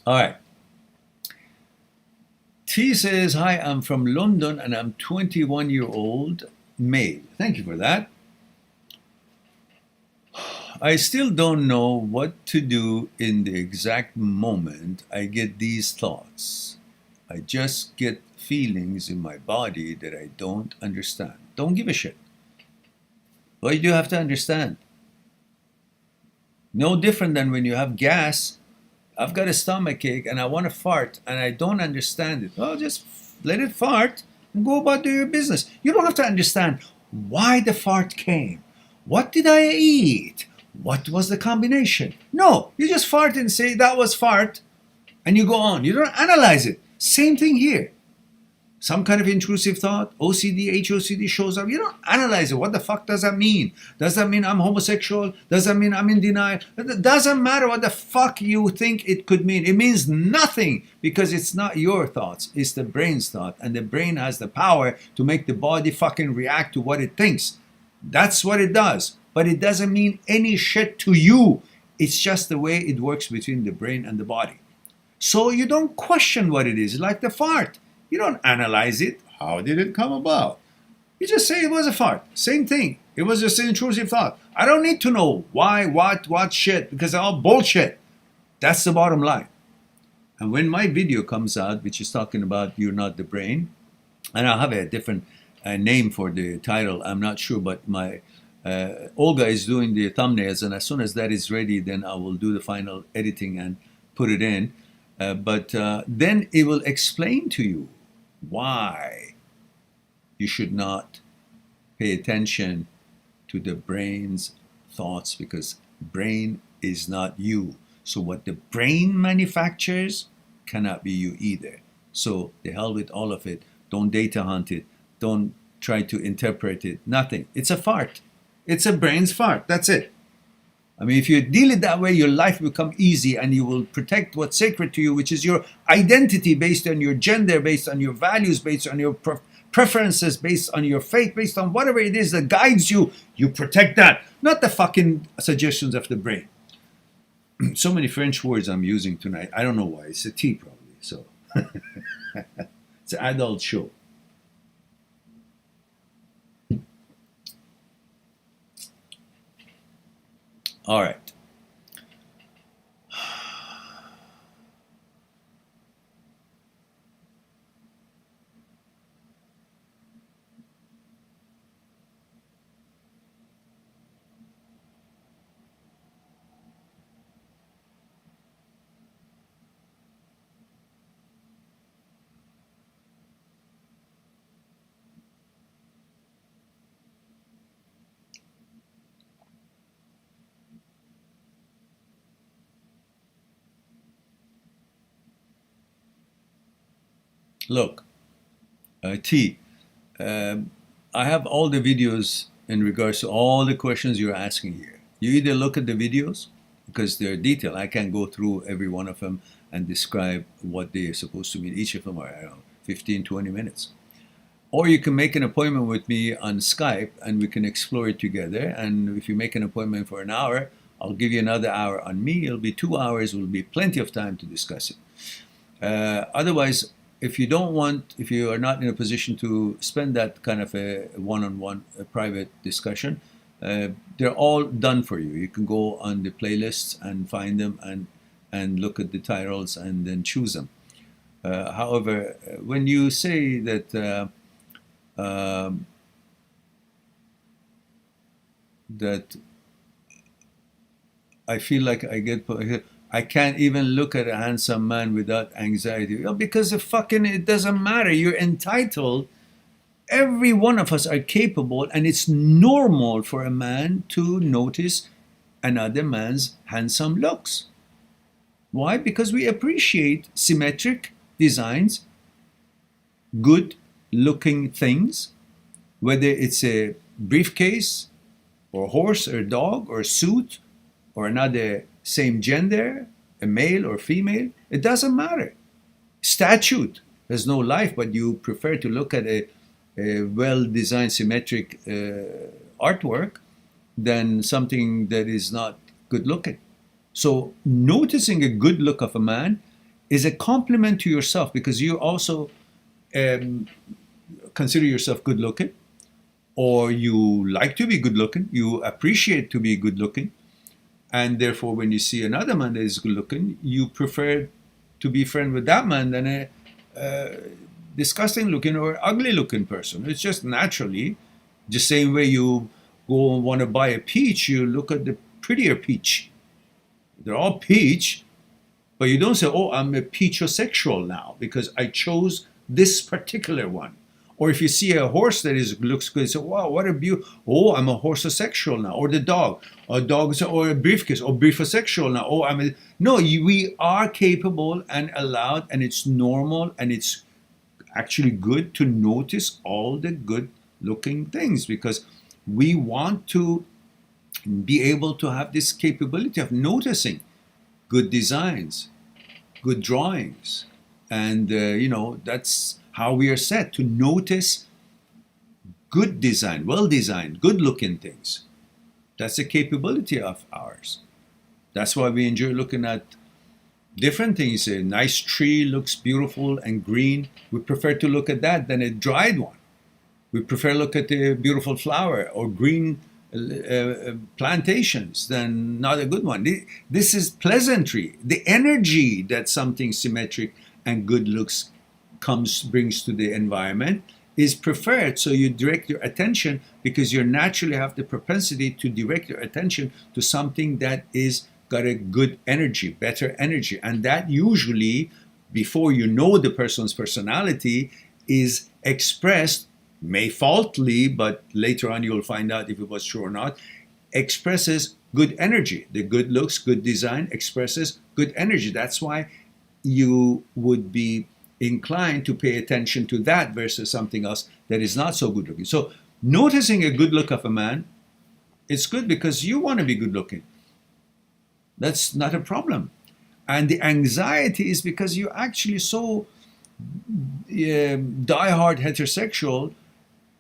All right. T says, hi, I'm from London and I'm 21-year-old male. Thank you for that. I still don't know what to do in the exact moment I get these thoughts. I just get feelings in my body that I don't understand. Don't give a shit. Why do you have to understand? No different than when you have gas. I've got a stomachache and I want to fart and I don't understand it. Well, just let it fart and go about doing your business. You don't have to understand why the fart came. What did I eat? What was the combination? No, you just fart and say that was fart and you go on. You don't analyze it. Same thing here. Some kind of intrusive thought, OCD, HOCD shows up. You don't analyze it. What the fuck does that mean? Does that mean I'm homosexual? Does that mean I'm in denial? It doesn't matter what the fuck you think it could mean. It means nothing because it's not your thoughts. It's the brain's thought. And the brain has the power to make the body fucking react to what it thinks. That's what it does. But it doesn't mean any shit to you. It's just the way it works between the brain and the body. So you don't question what it is, like the fart. You don't analyze it. How did it come about? You just say it was a fart. Same thing. It was just an intrusive thought. I don't need to know why, what shit, because they're all bullshit. That's the bottom line. And when my video comes out, which is talking about you're not the brain, and I'll have a different name for the title, I'm not sure, but my Olga is doing the thumbnails, and as soon as that is ready, then I will do the final editing and put it in. But then it will explain to you why you should not pay attention to the brain's thoughts, because brain is not you. So what the brain manufactures cannot be you either. So the hell with all of it. Don't data hunt it. Don't try to interpret it. Nothing. It's a fart. It's a brain's fart. That's it. I mean, if you deal it that way, your life will become easy and you will protect what's sacred to you, which is your identity based on your gender, based on your values, based on your preferences, based on your faith, based on whatever it is that guides you. You protect that, not the fucking suggestions of the brain. So many French words I'm using tonight. I don't know why. It's a tea probably. So it's an adult show. All right. Look, T, I have all the videos in regards to all the questions you're asking here. You either look at the videos, because they're detailed. I can't go through every one of them and describe what they are supposed to mean. Each of them are, I don't know, 15, 20 minutes. Or you can make an appointment with me on Skype and we can explore it together. And if you make an appointment for an hour, I'll give you another hour on me. It'll be 2 hours. Will be plenty of time to discuss it. Otherwise, if you are not in a position to spend that kind of a one-on-one private discussion, they're all done for you. You can go on the playlists and find them and look at the titles and then choose them. However, when you say that that I feel like I can't even look at a handsome man without anxiety. Because it doesn't matter. You're entitled. Every one of us are capable, and it's normal for a man to notice another man's handsome looks. Why? Because we appreciate symmetric designs, good looking things, whether it's a briefcase or a horse or a dog or a suit or another same gender, a male or female, it doesn't matter. Statute, there's no life, but you prefer to look at a well-designed symmetric artwork than something that is not good looking. So noticing a good look of a man is a compliment to yourself, because you also consider yourself good looking, or you like to be good looking, you appreciate to be good looking. And therefore, when you see another man that is good looking, you prefer to be friends with that man than a disgusting looking or ugly looking person. It's just naturally, the same way you go and want to buy a peach, you look at the prettier peach. They're all peach, but you don't say, oh, I'm a peachosexual now because I chose this particular one. Or if you see a horse that looks good, you say, wow, what a beauty. Oh, I'm a horsosexual now. Or the dog. Or a briefcase. Or briefosexual now. Oh, we are capable and allowed, and it's normal, and it's actually good to notice all the good looking things, because we want to be able to have this capability of noticing good designs, good drawings. And, that's how we are set to notice good design, well designed, good looking things. That's a capability of ours. That's why we enjoy looking at different things. A nice tree looks beautiful and green. We prefer to look at that than a dried one. We prefer to look at a beautiful flower or green plantations than not a good one. This is pleasantry. The energy that something symmetric and good looks brings to the environment is preferred. So you direct your attention, because you naturally have the propensity to direct your attention to something that is got a good energy, better energy. And that usually, before you know the person's personality, is expressed, may faultly, but later on you'll find out if it was true or not, expresses good energy. The good looks, good design expresses good energy. That's why you would be inclined to pay attention to that versus something else that is not so good looking. So noticing a good look of a man, it's good because you want to be good looking. That's not a problem. And the anxiety is because you're actually so diehard heterosexual,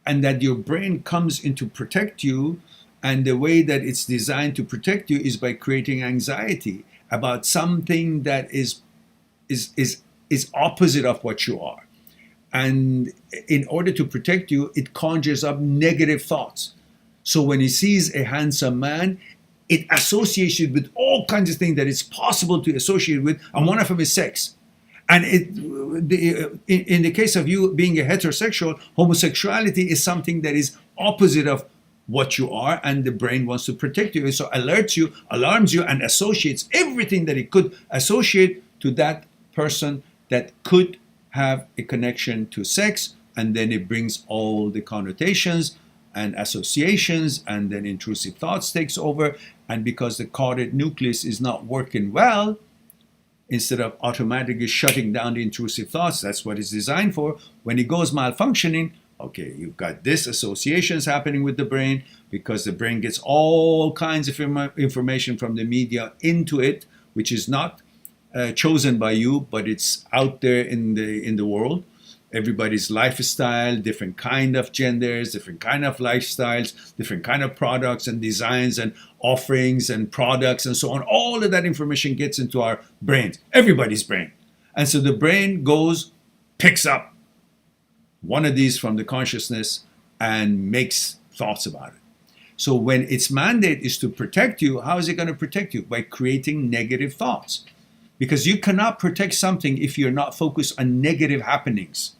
and that your brain comes in to protect you, and the way that it's designed to protect you is by creating anxiety about something that is opposite of what you are. And in order to protect you, it conjures up negative thoughts. So when he sees a handsome man, it associates it with all kinds of things that it's possible to associate with, and one of them is sex. And in the case of you being a heterosexual, homosexuality is something that is opposite of what you are, and the brain wants to protect you. So alerts you, alarms you, and associates everything that it could associate to that person that could have a connection to sex, and then it brings all the connotations and associations, and then intrusive thoughts takes over. And because the caudate nucleus is not working well, instead of automatically shutting down the intrusive thoughts, that's what it's designed for. When it goes malfunctioning, okay, you've got this associations happening with the brain, because the brain gets all kinds of information from the media into it, which is not chosen by you, but it's out there in the world. Everybody's lifestyle, different kind of genders, different kind of lifestyles, different kind of products and designs and offerings and products and so on. All of that information gets into our brains, everybody's brain. And so the brain picks up one of these from the consciousness and makes thoughts about it. So when its mandate is to protect you, how is it going to protect you? By creating negative thoughts. Because you cannot protect something if you're not focused on negative happenings.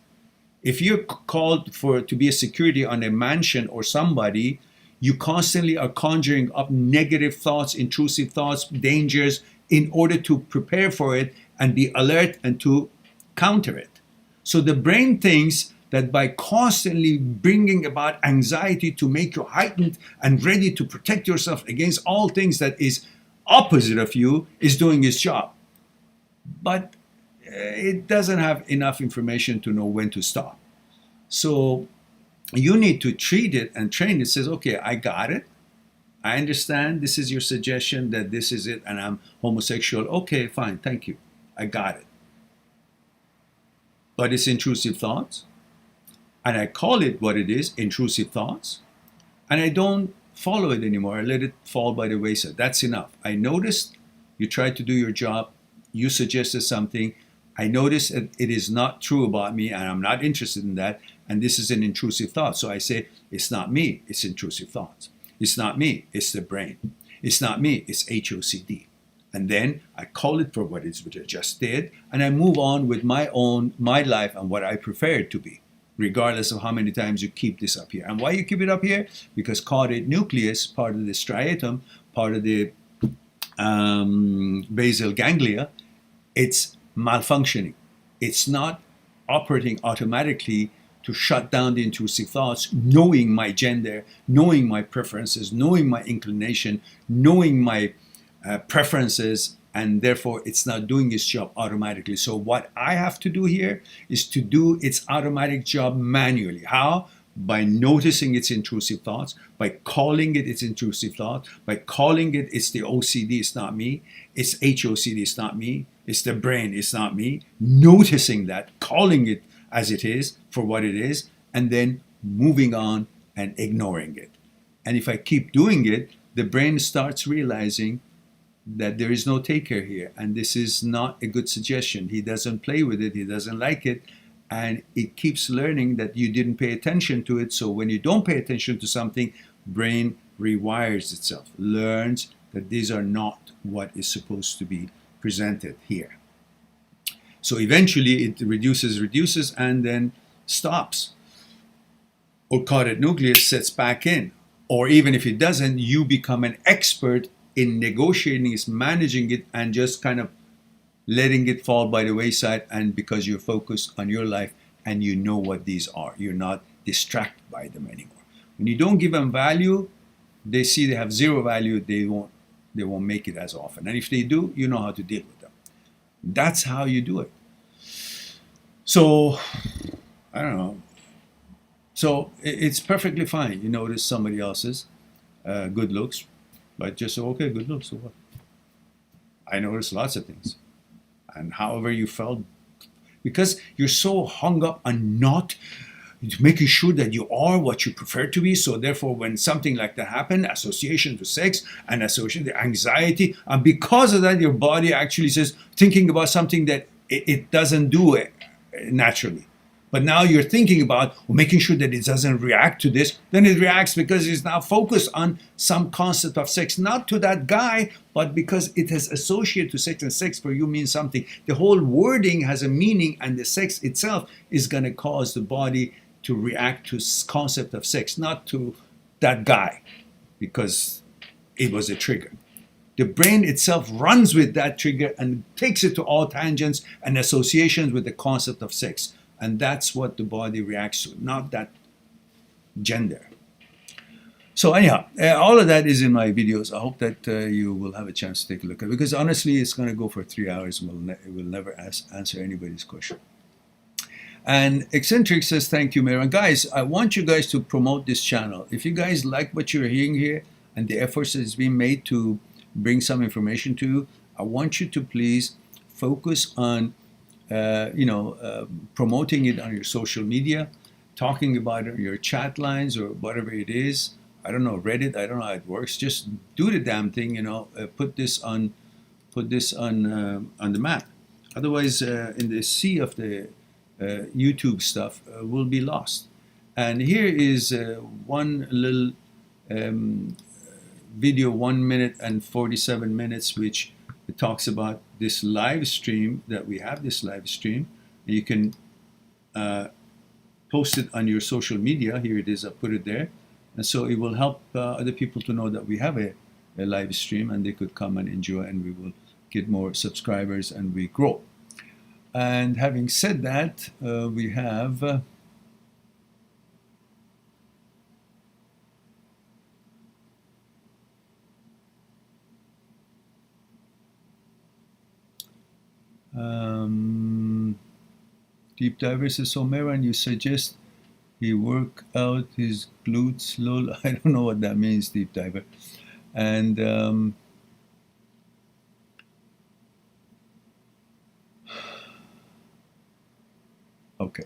If you're called to be a security on a mansion or somebody, you constantly are conjuring up negative thoughts, intrusive thoughts, dangers, in order to prepare for it and be alert and to counter it. So the brain thinks that by constantly bringing about anxiety to make you heightened and ready to protect yourself against all things that is opposite of you, is doing its job. But it doesn't have enough information to know when to stop. So you need to treat it and train it. Says, okay, I got it. I understand. This is your suggestion that this is it and I'm homosexual. Okay, fine. Thank you. I got it. But it's intrusive thoughts. And I call it what it is, intrusive thoughts. And I don't follow it anymore. I let it fall by the wayside. That's enough. I noticed you tried to do your job. You suggested something. I noticed that it is not true about me and I'm not interested in that. And this is an intrusive thought. So I say, it's not me, it's intrusive thoughts. It's not me, it's the brain. It's not me, it's HOCD. And then I call it for what I just did. And I move on with my life and what I prefer it to be, regardless of how many times you keep this up here. And why you keep it up here? Because caudate nucleus, part of the striatum, part of the basal ganglia, it's malfunctioning. It's not operating automatically to shut down the intrusive thoughts, knowing my gender, knowing my preferences, knowing my inclination, knowing my preferences and therefore it's not doing its job automatically. So what I have to do here is to do its automatic job manually. How? By noticing its intrusive thoughts, by calling it its intrusive thought, by calling it it's the OCD, it's not me, it's HOCD, it's not me, it's the brain, it's not me, noticing that, calling it as it is for what it is, and then moving on and ignoring it. And if I keep doing it, the brain starts realizing that there is no taker here, and this is not a good suggestion. He doesn't play with it, he doesn't like it, and it keeps learning that you didn't pay attention to it. So when you don't pay attention to something, brain rewires itself, learns that these are not what is supposed to be presented here. So eventually it reduces, and then stops. Or caudate nucleus sets back in. Or even if it doesn't, you become an expert in negotiating it, managing it, and just kind of letting it fall by the wayside, and because you're focused on your life and you know what these are, you're not distracted by them anymore. When you don't give them value, they see they have zero value, they won't make it as often. And if they do, you know how to deal with them. That's how you do it. So, I don't know. So it's perfectly fine. You notice somebody else's good looks, but just say, okay, good looks, so what? I notice lots of things. And however you felt, because you're so hung up on not making sure that you are what you prefer to be, so therefore when something like that happens, association to sex and association to anxiety, and because of that your body actually says, thinking about something that it doesn't do it naturally. But now you're thinking about making sure that it doesn't react to this. Then it reacts because it's now focused on some concept of sex, not to that guy, but because it is associated to sex, and sex for you means something. The whole wording has a meaning, and the sex itself is going to cause the body to react to concept of sex, not to that guy, because it was a trigger. The brain itself runs with that trigger and takes it to all tangents and associations with the concept of sex. And that's what the body reacts to, not that gender. So anyhow, all of that is in my videos. I hope that you will have a chance to take a look at it, because honestly, it's going to go for 3 hours and we'll never answer anybody's question. And Eccentric says, thank you, Mayor. And guys, I want you guys to promote this channel. If you guys like what you're hearing here and the efforts that is being made to bring some information to you, I want you to please focus on promoting it on your social media, talking about it on your chat lines or whatever it is. I don't know, Reddit, I don't know how it works. Just do the damn thing, put this on the map. Otherwise, in the sea of the YouTube stuff, we'll be lost. And here is one little video, 1 minute and 47 minutes, which it talks about this live stream, that we have this live stream. You can post it on your social media. Here it is, I put it there. And so it will help other people to know that we have a live stream, and they could come and enjoy, and we will get more subscribers and we grow. And having said that, we have Deep Diver says, so Meran, you suggest he work out his glutes, lol. I don't know what that means, Deep Diver. And okay.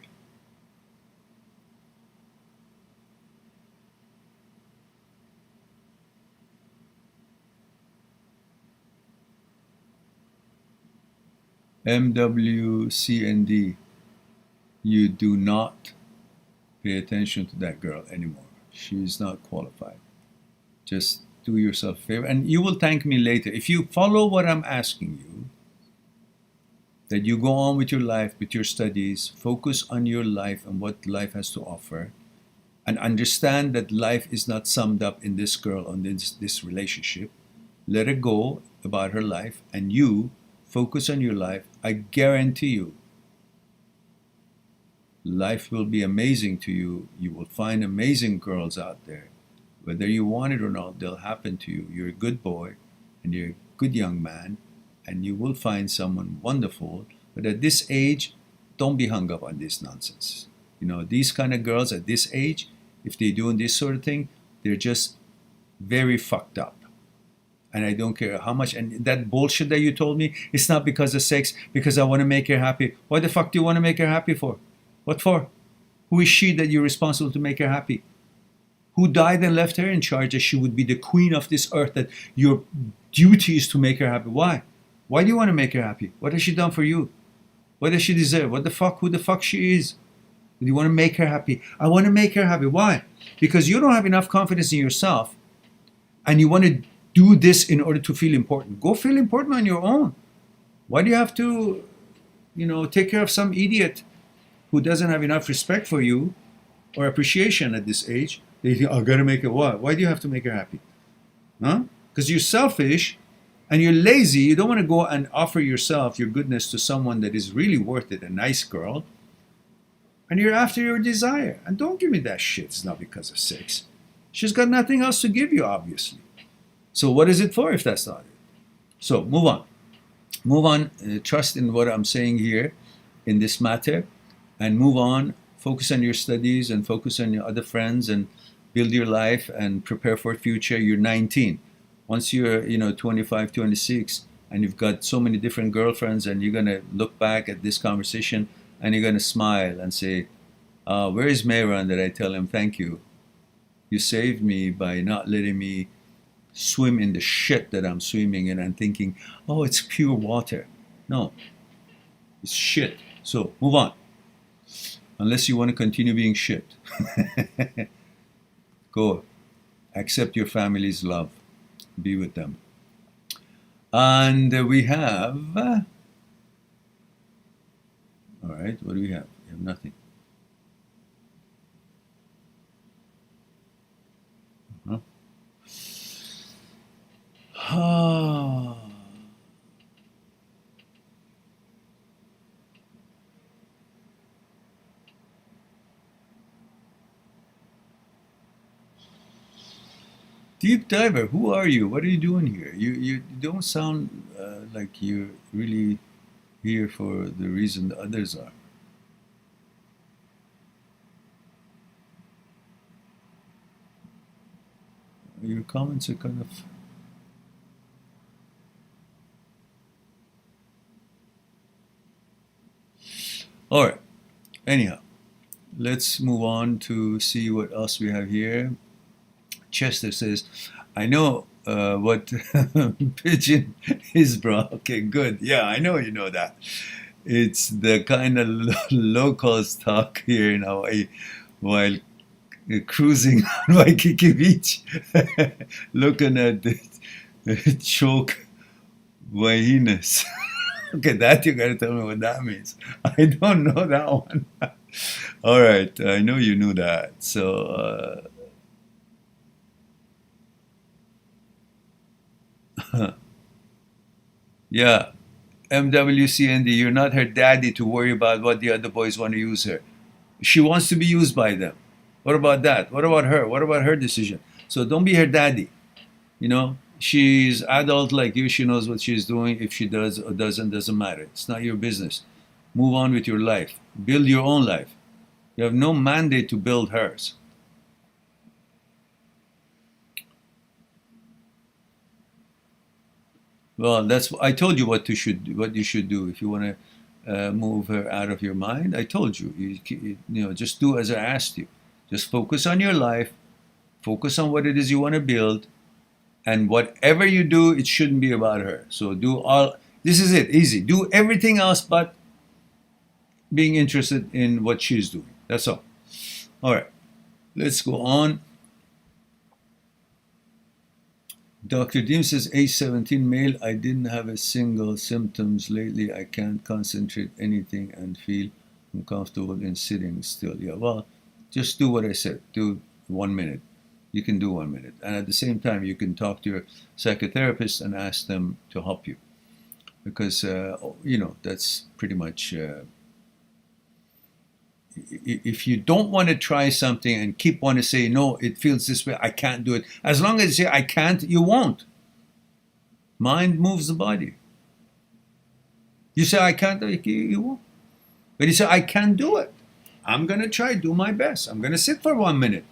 MWCND, you do not pay attention to that girl anymore. She is not qualified. Just do yourself a favor, and you will thank me later. If you follow what I'm asking you, that you go on with your life, with your studies, focus on your life and what life has to offer, and understand that life is not summed up in this girl or this relationship. Let her go about her life, and you focus on your life. I guarantee you, life will be amazing to you. You will find amazing girls out there. Whether you want it or not, they'll happen to you. You're a good boy and you're a good young man, and you will find someone wonderful. But at this age, don't be hung up on this nonsense. You know, these kind of girls at this age, if they're doing this sort of thing, they're just very fucked up. And I don't care how much. And that bullshit that you told me, it's not because of sex, because I want to make her happy. Why the fuck do you want to make her happy for? What for? Who is she that you're responsible to make her happy? Who died and left her in charge that she would be the queen of this earth, that your duty is to make her happy? Why? Why do you want to make her happy? What has she done for you? What does she deserve? What the fuck? Who the fuck she is? Do you want to make her happy? I want to make her happy. Why? Because you don't have enough confidence in yourself, and you want to do this in order to feel important. Go feel important on your own. Why do you have to, take care of some idiot who doesn't have enough respect for you or appreciation at this age? They think, I gotta make her what? Why do you have to make her happy? Huh? Because you're selfish and you're lazy. You don't want to go and offer yourself, your goodness, to someone that is really worth it, a nice girl. And you're after your desire. And don't give me that shit. It's not because of sex. She's got nothing else to give you, obviously. So what is it for if that's not it? So move on. Move on. Trust in what I'm saying here in this matter. And move on. Focus on your studies and focus on your other friends and build your life and prepare for the future. You're 19. Once you're, 25, 26, and you've got so many different girlfriends, and you're going to look back at this conversation and you're going to smile and say, where is Mehran that I tell him, thank you. You saved me by not letting me swim in the shit that I'm swimming in and thinking, oh, it's pure water. No, it's shit. So move on. Unless you want to continue being shit. Go. Accept your family's love. Be with them. And we have... all right, what do we have? We have nothing. Uh-huh. Deep diver, who are you? What are you doing here? You don't sound like you're really here for the reason the others are. Your comments are kind of... All right. Anyhow, let's move on to see what else we have here. Chester says, I know what pigeon is, bro. Okay, good. Yeah, I know you know that. It's the kind of locals talk here in Hawaii while cruising on Waikiki Beach, looking at the choke hyenas. Okay, that you gotta tell me what that means. I don't know that one. All right, I know you knew that. So, yeah, MWCND, you're not her daddy to worry about what the other boys want to use her. She wants to be used by them. What about that? What about her? What about her decision? So don't be her daddy. She's adult like you. She knows what she's doing. If she does or doesn't matter. It's not your business. Move on with your life. Build your own life. You have no mandate to build hers. Well, I told you what you should do if you want to move her out of your mind. I told you. Just do as I asked you. Just focus on your life. Focus on what it is you want to build. And whatever you do, it shouldn't be about her. So this is it, easy. Do everything else but being interested in what she's doing. That's all. All right, let's go on. Dr. Deem says, age 17 male, I didn't have a single symptoms lately. I can't concentrate anything and feel uncomfortable in sitting still. Yeah, well, just do what I said. Do 1 minute. You can do 1 minute. And at the same time, you can talk to your psychotherapist and ask them to help you. Because, that's pretty much... if you don't want to try something and keep wanting to say, no, it feels this way, I can't do it. As long as you say, I can't, you won't. Mind moves the body. You say, I can't, you won't. But you say, I can do it. I'm going to try, do my best. I'm going to sit for 1 minute.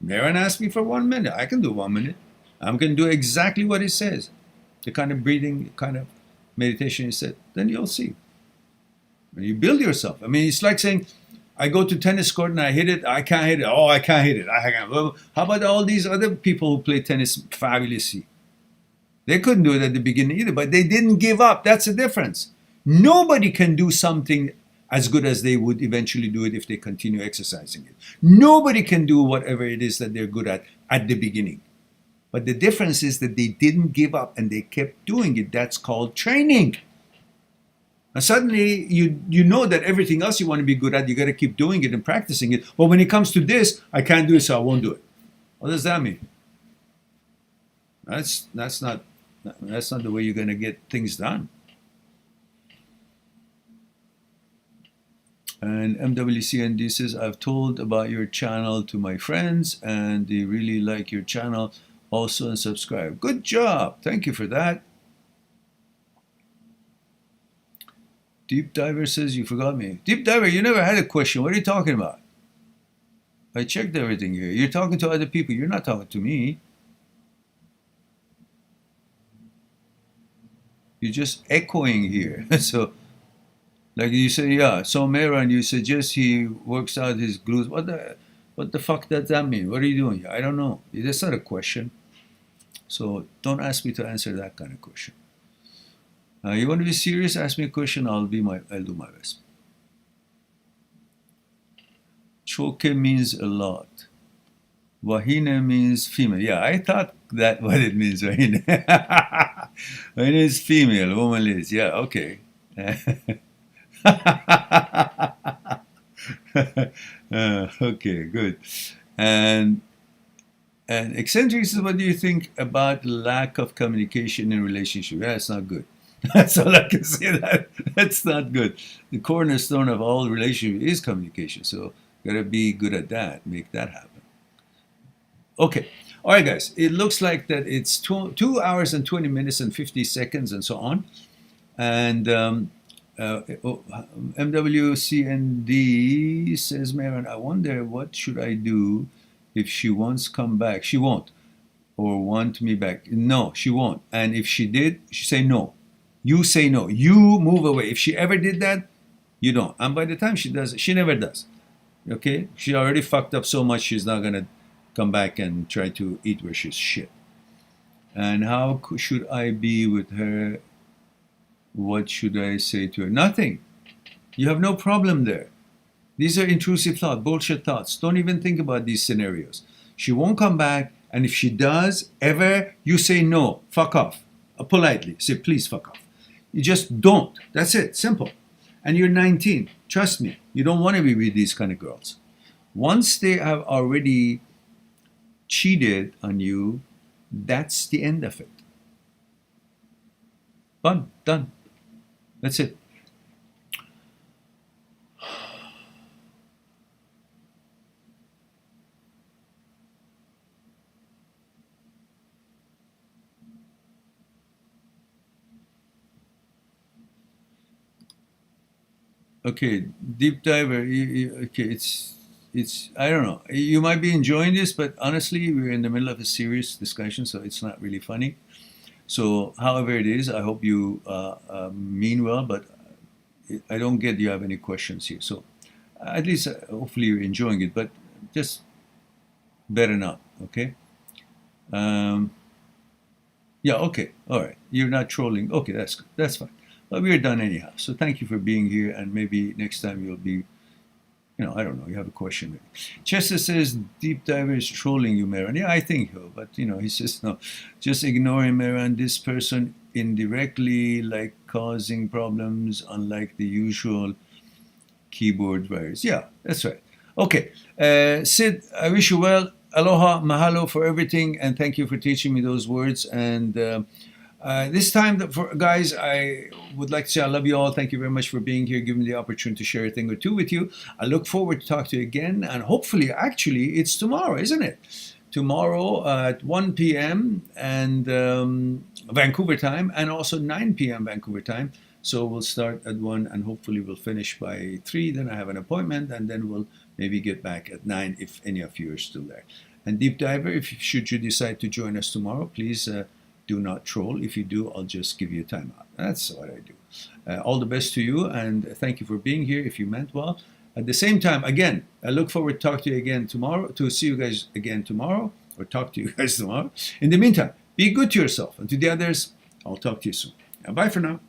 Maren asked me for 1 minute. I can do 1 minute. I'm going to do exactly what he says. The kind of breathing, kind of meditation he said. Then you'll see. You build yourself. I mean, it's like saying, I go to tennis court and I hit it. I can't hit it. Oh, I can't hit it. I can't. Well, how about all these other people who play tennis fabulously? They couldn't do it at the beginning either, but they didn't give up. That's the difference. Nobody can do something as good as they would eventually do it if they continue exercising it. Nobody can do whatever it is that they're good at the beginning. But the difference is that they didn't give up and they kept doing it. That's called training. And suddenly you know that everything else you want to be good at, you got to keep doing it and practicing it. But when it comes to this, I can't do it, so I won't do it. What does that mean? That's not the way you're going to get things done. And MWCND says, I've told about your channel to my friends and they really like your channel also and subscribe. Good job. Thank you for that. Deep Diver says, you forgot me. Deep Diver, you never had a question. What are you talking about? I checked everything here. You're talking to other people. You're not talking to me. You're just echoing here. So, like you say, yeah, so Mehran, you suggest he works out his glutes. What the fuck does that mean? What are you doing here? I don't know. That's not a question. So don't ask me to answer that kind of question. You want to be serious? Ask me a question. I'll do my best. Choke means a lot. Wahine means female. Yeah, I thought that what it means. Wahine. Wahine is female. Woman is. Yeah, okay. Okay, good. And eccentric says, what do you think about lack of communication in relationship? Yeah, it's not good. That's all I can say. That's not good. The cornerstone of all relationship is communication. So gotta be good at that. Make that happen. Okay. All right, guys. It looks like that it's 2 hours and 20 minutes and 50 seconds and so on. And MWCND says, Mehran, I wonder what should I do if she wants come back. She won't. Or want me back. No, she won't. And if she did, she say no. You say no. You move away. If she ever did that, you don't. And by the time she does it, she never does. Okay? She already fucked up so much, she's not going to come back and try to eat where she's shit. And how should I be with her? What should I say to her? Nothing. You have no problem there. These are intrusive thoughts, bullshit thoughts. Don't even think about these scenarios. She won't come back, and if she does, ever, you say no, fuck off. Politely, say please fuck off. You just don't. That's it, simple. And you're 19. Trust me, you don't want to be with these kind of girls. Once they have already cheated on you, that's the end of it. Done. That's it. Okay, deep diver. Okay, it's I don't know. You might be enjoying this, but honestly, we're in the middle of a serious discussion, so it's not really funny. So, however it is, I hope you mean well, but I don't get you have any questions here. So, at least hopefully you're enjoying it, but just better not. Okay. Yeah. Okay. All right. You're not trolling. Okay, that's good. That's fine. But we're done anyhow. So thank you for being here, and maybe next time you'll be, I don't know, you have a question maybe. Chester says, Deep Diver is trolling you, Mehran. Yeah, I think so, but, he says, no, just ignore him, Mehran. This person indirectly, like, causing problems, unlike the usual keyboard virus. Yeah, that's right. Okay, Sid, I wish you well. Aloha, mahalo for everything, and thank you for teaching me those words. And this time, guys, I would like to say I love you all. Thank you very much for being here, giving me the opportunity to share a thing or two with you. I look forward to talk to you again, and hopefully, actually, it's tomorrow, isn't it? Tomorrow at 1 p.m. and Vancouver time, and also 9 p.m. Vancouver time. So we'll start at 1 and hopefully we'll finish by 3. Then I have an appointment, and then we'll maybe get back at 9 if any of you are still there. And Deep Diver, if should you decide to join us tomorrow, please do not troll. If you do, I'll just give you a timeout. That's what I do. All the best to you, and thank you for being here if you meant well. At the same time, again, I look forward to talk to you again tomorrow, to see you guys again tomorrow, or talk to you guys tomorrow. In the meantime, be good to yourself, and to the others, I'll talk to you soon. Now, bye for now.